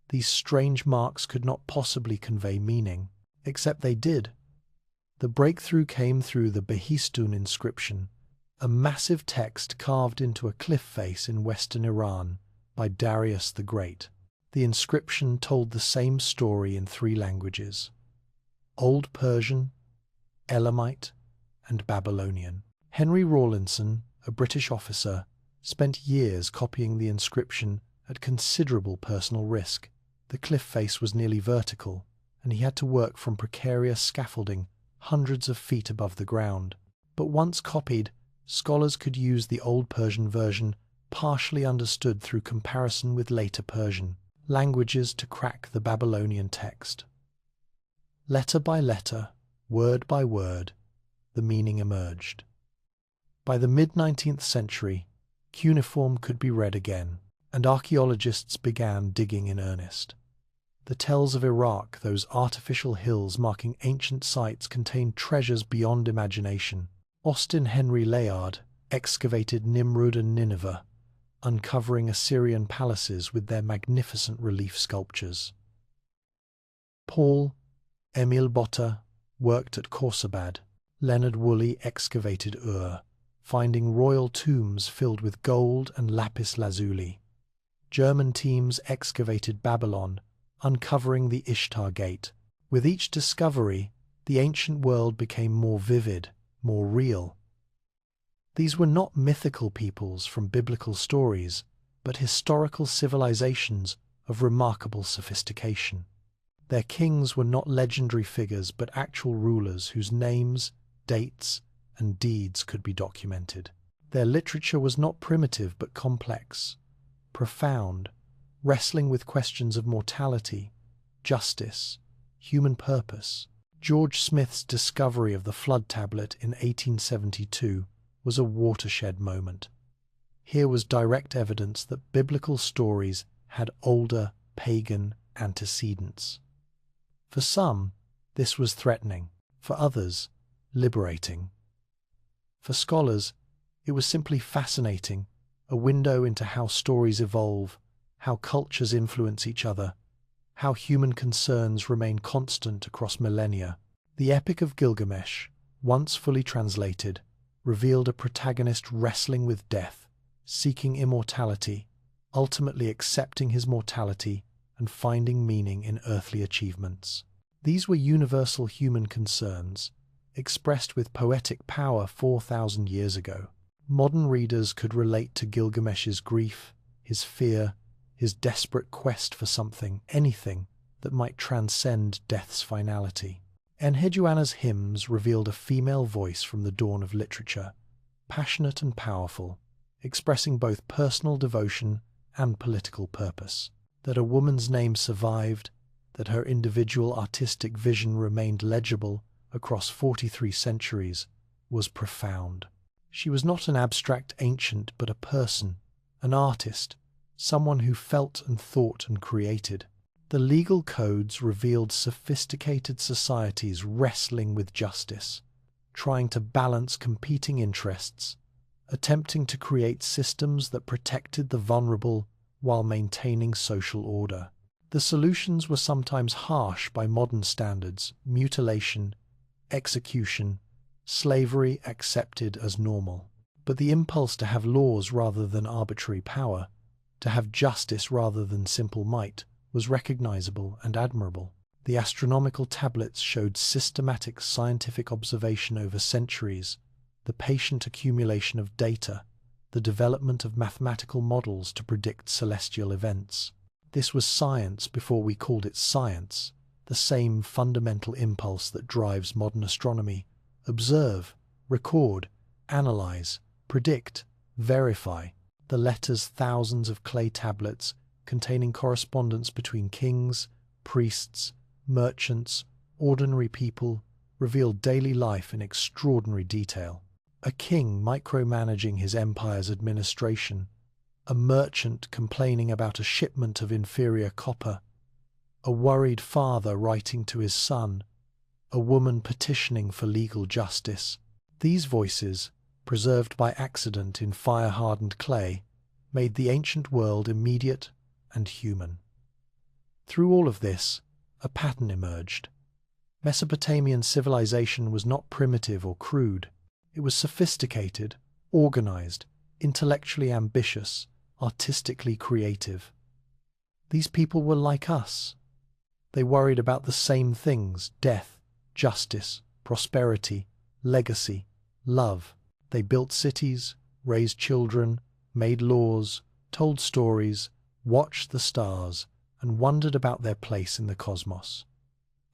These strange marks could not possibly convey meaning, except they did. The breakthrough came through the Behistun inscription, a massive text carved into a cliff face in western Iran by Darius the Great. The inscription told the same story in 3 languages: Old Persian, Elamite, and Babylonian. Henry Rawlinson, a British officer, spent years copying the inscription at considerable personal risk. The cliff face was nearly vertical, and he had to work from precarious scaffolding hundreds of feet above the ground. But once copied, scholars could use the Old Persian version, partially understood through comparison with later Persian languages, to crack the Babylonian text. Letter by letter, word by word, the meaning emerged. By the mid-19th century, cuneiform could be read again, and archaeologists began digging in earnest. The tells of Iraq, those artificial hills marking ancient sites, contained treasures beyond imagination. Austin Henry Layard excavated Nimrud and Nineveh, uncovering Assyrian palaces with their magnificent relief sculptures. Paul Emil Botta worked at Khorsabad. Leonard Woolley excavated Ur, finding royal tombs filled with gold and lapis lazuli. German teams excavated Babylon, uncovering the Ishtar Gate. With each discovery, the ancient world became more vivid, more real. These were not mythical peoples from biblical stories, but historical civilizations of remarkable sophistication. Their kings were not legendary figures, but actual rulers whose names, dates, and deeds could be documented. Their literature was not primitive but complex, profound, wrestling with questions of mortality, justice, human purpose. George Smith's discovery of the flood tablet in 1872 was a watershed moment. Here was direct evidence that biblical stories had older, pagan antecedents. For some, this was threatening. For others, liberating. For scholars, it was simply fascinating a window into how stories evolve, how cultures influence each other, how human concerns remain constant across millennia. The Epic of Gilgamesh, once fully translated, revealed a protagonist wrestling with death, seeking immortality, ultimately accepting his mortality and finding meaning in earthly achievements. These were universal human concerns, expressed with poetic power 4,000 years ago. Modern readers could relate to Gilgamesh's grief, his fear, his desperate quest for something, anything, that might transcend death's finality. Enheduanna's hymns revealed a female voice from the dawn of literature, passionate and powerful, expressing both personal devotion and political purpose. That a woman's name survived, that her individual artistic vision remained legible across 43 centuries, was profound. She was not an abstract ancient, but a person, an artist, someone who felt and thought and created. The legal codes revealed sophisticated societies wrestling with justice, trying to balance competing interests, attempting to create systems that protected the vulnerable while maintaining social order. The solutions were sometimes harsh by modern standards: mutilation, execution, slavery accepted as normal. But the impulse to have laws rather than arbitrary power, to have justice rather than simple might, was recognizable and admirable. The astronomical tablets showed systematic scientific observation over centuries, the patient accumulation of data, the development of mathematical models to predict celestial events. This was science before we called it science, the same fundamental impulse that drives modern astronomy: observe, record, analyze, predict, verify. The letters, thousands of clay tablets containing correspondence between kings, priests, merchants, ordinary people, revealed daily life in extraordinary detail. A king micromanaging his empire's administration, a merchant complaining about a shipment of inferior copper, a worried father writing to his son, a woman petitioning for legal justice. These voices, preserved by accident in fire-hardened clay, made the ancient world immediate and human. Through all of this, a pattern emerged. Mesopotamian civilization was not primitive or crude. It was sophisticated, organized, intellectually ambitious, artistically creative. These people were like us. They worried about the same things: death, justice, prosperity, legacy, love. They built cities, raised children, made laws, told stories, watched the stars, and wondered about their place in the cosmos.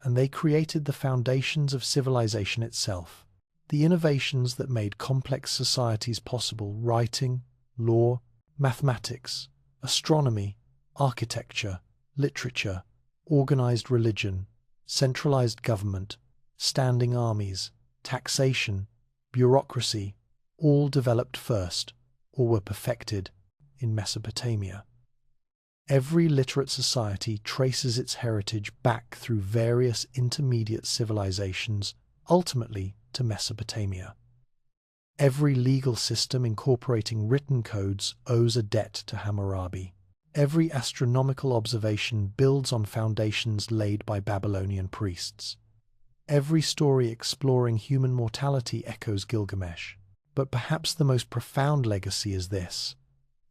And they created the foundations of civilization itself, the innovations that made complex societies possible: writing, law, mathematics, astronomy, architecture, literature, organized religion, centralized government, standing armies, taxation, bureaucracy, all developed first, or were perfected, in Mesopotamia. Every literate society traces its heritage back through various intermediate civilizations, ultimately to Mesopotamia. Every legal system incorporating written codes owes a debt to Hammurabi. Every astronomical observation builds on foundations laid by Babylonian priests. Every story exploring human mortality echoes Gilgamesh. But perhaps the most profound legacy is this: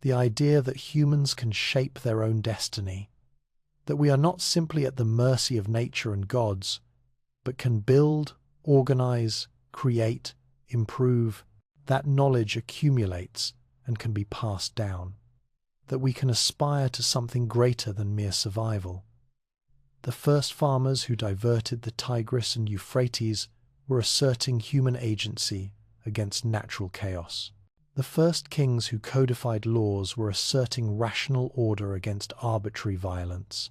the idea that humans can shape their own destiny, that we are not simply at the mercy of nature and gods, but can build, organize, create, improve. That knowledge accumulates and can be passed down, that we can aspire to something greater than mere survival. The first farmers who diverted the Tigris and Euphrates were asserting human agency against natural chaos. The first kings who codified laws were asserting rational order against arbitrary violence.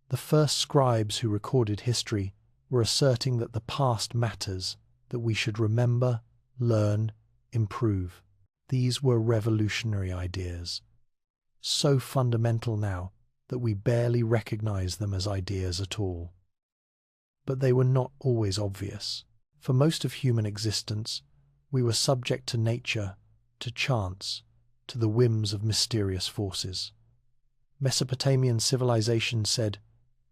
The first scribes who recorded history were asserting that the past matters, that we should remember, learn, improve. These were revolutionary ideas, so fundamental now that we barely recognize them as ideas at all. But they were not always obvious. For most of human existence, we were subject to nature, to chance, to the whims of mysterious forces. Mesopotamian civilization said,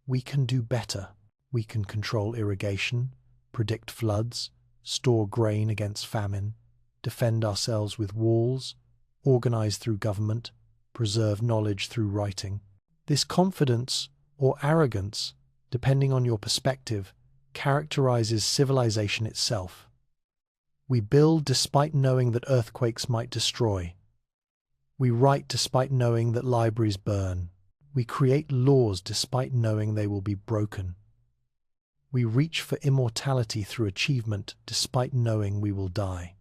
"We can do better. We can control irrigation, predict floods, store grain against famine, defend ourselves with walls, organize through government, preserve knowledge through writing." This confidence or arrogance, depending on your perspective, characterizes civilization itself. We build despite knowing that earthquakes might destroy. We write despite knowing that libraries burn. We create laws despite knowing they will be broken. We reach for immortality through achievement despite knowing we will die.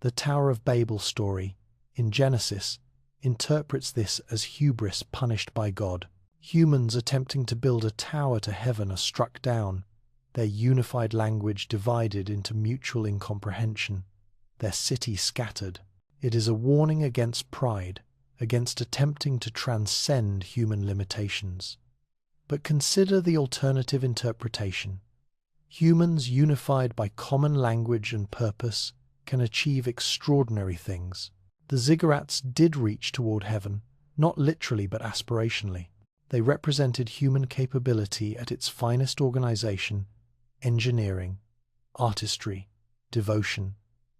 The Tower of Babel story, in Genesis, interprets this as hubris punished by God. Humans attempting to build a tower to heaven are struck down, their unified language divided into mutual incomprehension, their city scattered. It is a warning against pride, against attempting to transcend human limitations. But consider the alternative interpretation. Humans unified by common language and purpose can achieve extraordinary things. The ziggurats did reach toward heaven, not literally but aspirationally. They represented human capability at its finest: organization, engineering, artistry, devotion,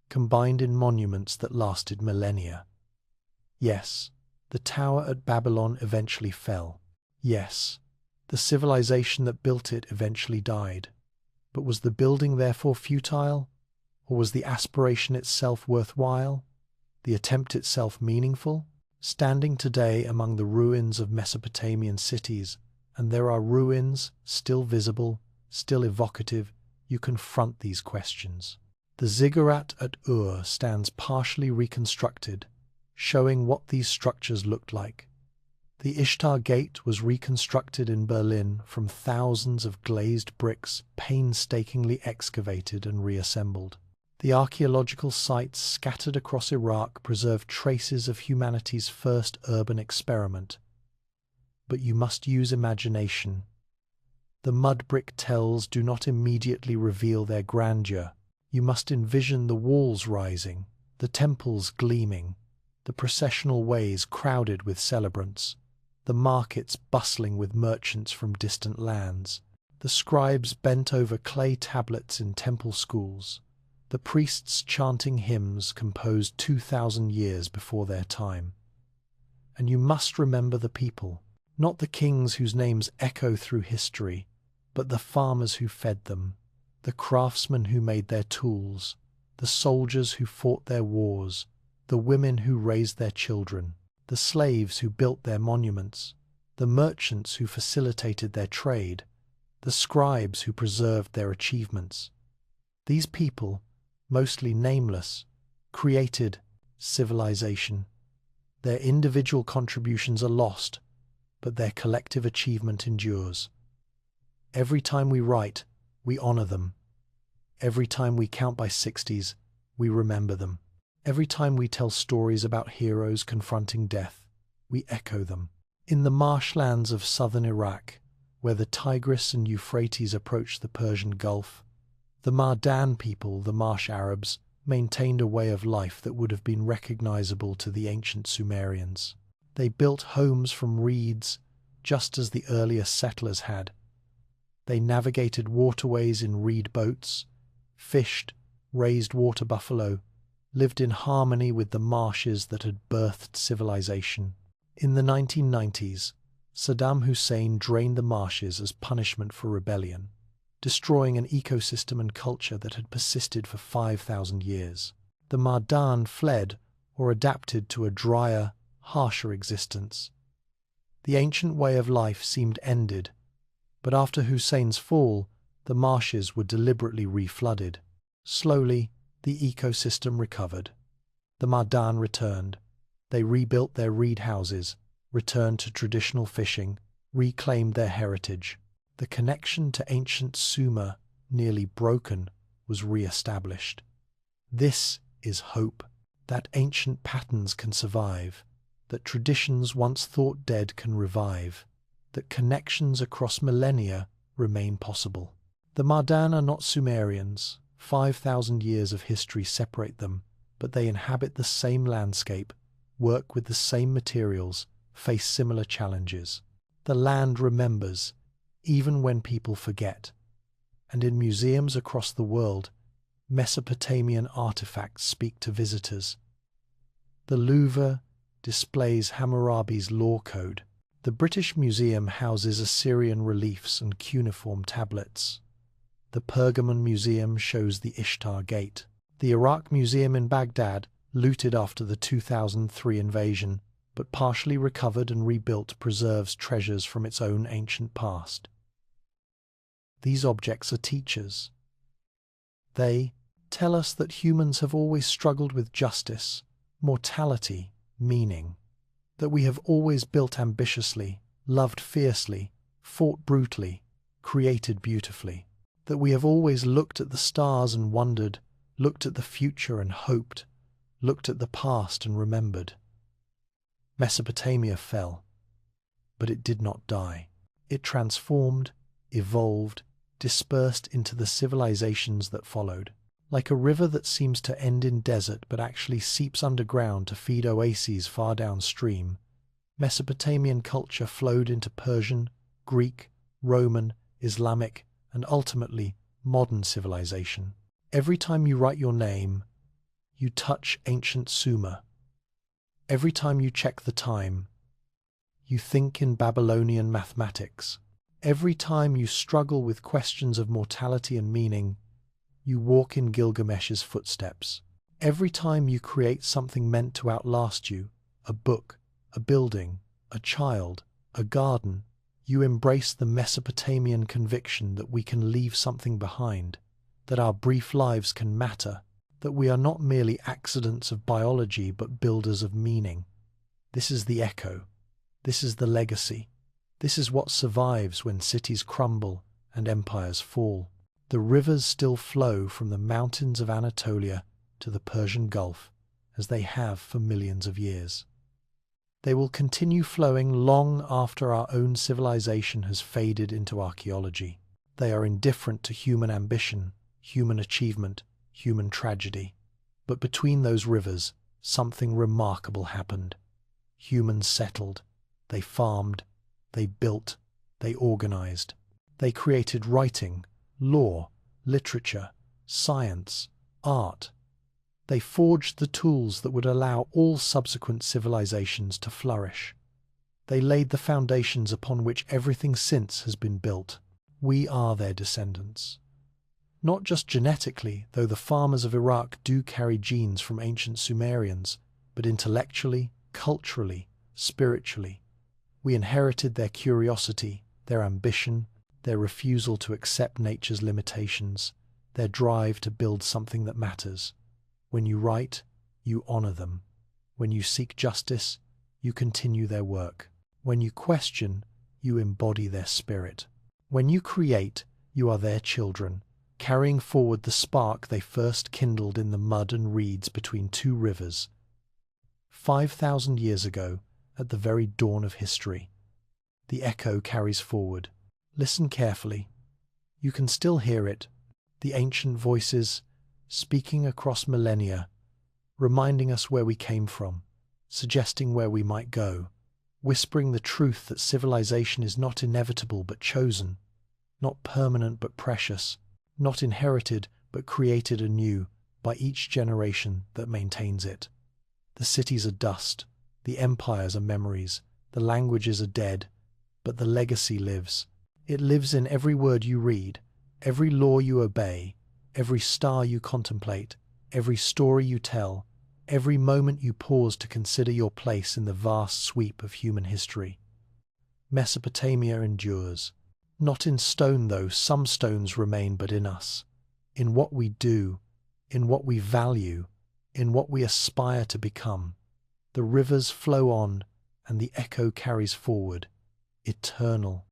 combined in monuments that lasted millennia. Yes, the tower at Babylon eventually fell. Yes, the civilization that built it eventually died. But was the building therefore futile? Or was the aspiration itself worthwhile? The attempt itself meaningful? Standing today among the ruins of Mesopotamian cities, and there are ruins still visible, still evocative, you confront these questions. The ziggurat at Ur stands partially reconstructed, showing what these structures looked like. The Ishtar Gate was reconstructed in Berlin from thousands of glazed bricks painstakingly excavated and reassembled. The archaeological sites scattered across Iraq preserve traces of humanity's first urban experiment. But you must use imagination. The mud brick tells do not immediately reveal their grandeur. You must envision the walls rising, the temples gleaming, the processional ways crowded with celebrants, the markets bustling with merchants from distant lands, the scribes bent over clay tablets in temple schools, the priests chanting hymns composed 2,000 years before their time. And you must remember the people, not the kings whose names echo through history, but the farmers who fed them, the craftsmen who made their tools, the soldiers who fought their wars, the women who raised their children, the slaves who built their monuments, the merchants who facilitated their trade, the scribes who preserved their achievements. These people, mostly nameless, created civilization. Their individual contributions are lost, but their collective achievement endures. Every time we write, we honor them. Every time we count by 60s, we remember them. Every time we tell stories about heroes confronting death, we echo them. In the marshlands of southern Iraq, where the Tigris and Euphrates approach the Persian Gulf, the Mardan people, the marsh Arabs, maintained a way of life that would have been recognizable to the ancient Sumerians. They built homes from reeds, just as the earliest settlers had. They navigated waterways in reed boats, fished, raised water buffalo, lived in harmony with the marshes that had birthed civilization. In the 1990s, Saddam Hussein drained the marshes as punishment for rebellion, destroying an ecosystem and culture that had persisted for 5,000 years. The Mardan fled or adapted to a drier, harsher existence. The ancient way of life seemed ended, but after Hussein's fall, the marshes were deliberately reflooded. Slowly, the ecosystem recovered. The Mardan returned. They rebuilt their reed houses, returned to traditional fishing, reclaimed their heritage. The connection to ancient Sumer, nearly broken, was re-established. This is hope, that ancient patterns can survive, that traditions once thought dead can revive, that connections across millennia remain possible. The Mardan are not Sumerians. 5,000 years of history separate them, but they inhabit the same landscape, work with the same materials, face similar challenges. The land remembers, even when people forget. And in museums across the world, Mesopotamian artifacts speak to visitors. The Louvre displays Hammurabi's law code. The British Museum houses Assyrian reliefs and cuneiform tablets. The Pergamon Museum shows the Ishtar Gate. The Iraq Museum in Baghdad, looted after the 2003 invasion, but partially recovered and rebuilt, preserves treasures from its own ancient past. These objects are teachers. They tell us that humans have always struggled with justice, mortality, meaning, that we have always built ambitiously, loved fiercely, fought brutally, created beautifully, that we have always looked at the stars and wondered, looked at the future and hoped, looked at the past and remembered. Mesopotamia fell, but it did not die. It transformed, evolved, dispersed into the civilizations that followed. Like a river that seems to end in desert but actually seeps underground to feed oases far downstream, Mesopotamian culture flowed into Persian, Greek, Roman, Islamic, and ultimately modern civilization. Every time you write your name, you touch ancient Sumer. Every time you check the time, you think in Babylonian mathematics. Every time you struggle with questions of mortality and meaning, you walk in Gilgamesh's footsteps. Every time you create something meant to outlast you, a book, a building, a child, a garden, you embrace the Mesopotamian conviction that we can leave something behind, that our brief lives can matter, that we are not merely accidents of biology but builders of meaning. This is the echo. This is the legacy. This is what survives when cities crumble and empires fall. The rivers still flow from the mountains of Anatolia to the Persian Gulf, as they have for millions of years. They will continue flowing long after our own civilization has faded into archaeology. They are indifferent to human ambition, human achievement, human tragedy. But between those rivers, something remarkable happened. Humans settled. They farmed. They built. They organized. They created writing, law, literature, science, art. They forged the tools that would allow all subsequent civilizations to flourish. They laid the foundations upon which everything since has been built. We are their descendants. Not just genetically, though the farmers of Iraq do carry genes from ancient Sumerians, but intellectually, culturally, spiritually. We inherited their curiosity, their ambition, their refusal to accept nature's limitations, their drive to build something that matters. When you write, you honor them. When you seek justice, you continue their work. When you question, you embody their spirit. When you create, you are their children, carrying forward the spark they first kindled in the mud and reeds between two rivers. 5,000 years ago, at the very dawn of history, the echo carries forward. Listen carefully. You can still hear it, the ancient voices speaking across millennia, reminding us where we came from, suggesting where we might go, whispering the truth that civilization is not inevitable but chosen, not permanent but precious, not inherited but created anew by each generation that maintains it. The cities are dust, the empires are memories, the languages are dead, but the legacy lives. It lives in every word you read, every law you obey, every star you contemplate, every story you tell, every moment you pause to consider your place in the vast sweep of human history. Mesopotamia endures. Not in stone, though, some stones remain, but in us, in what we do, in what we value, in what we aspire to become. The rivers flow on, and the echo carries forward, eternal.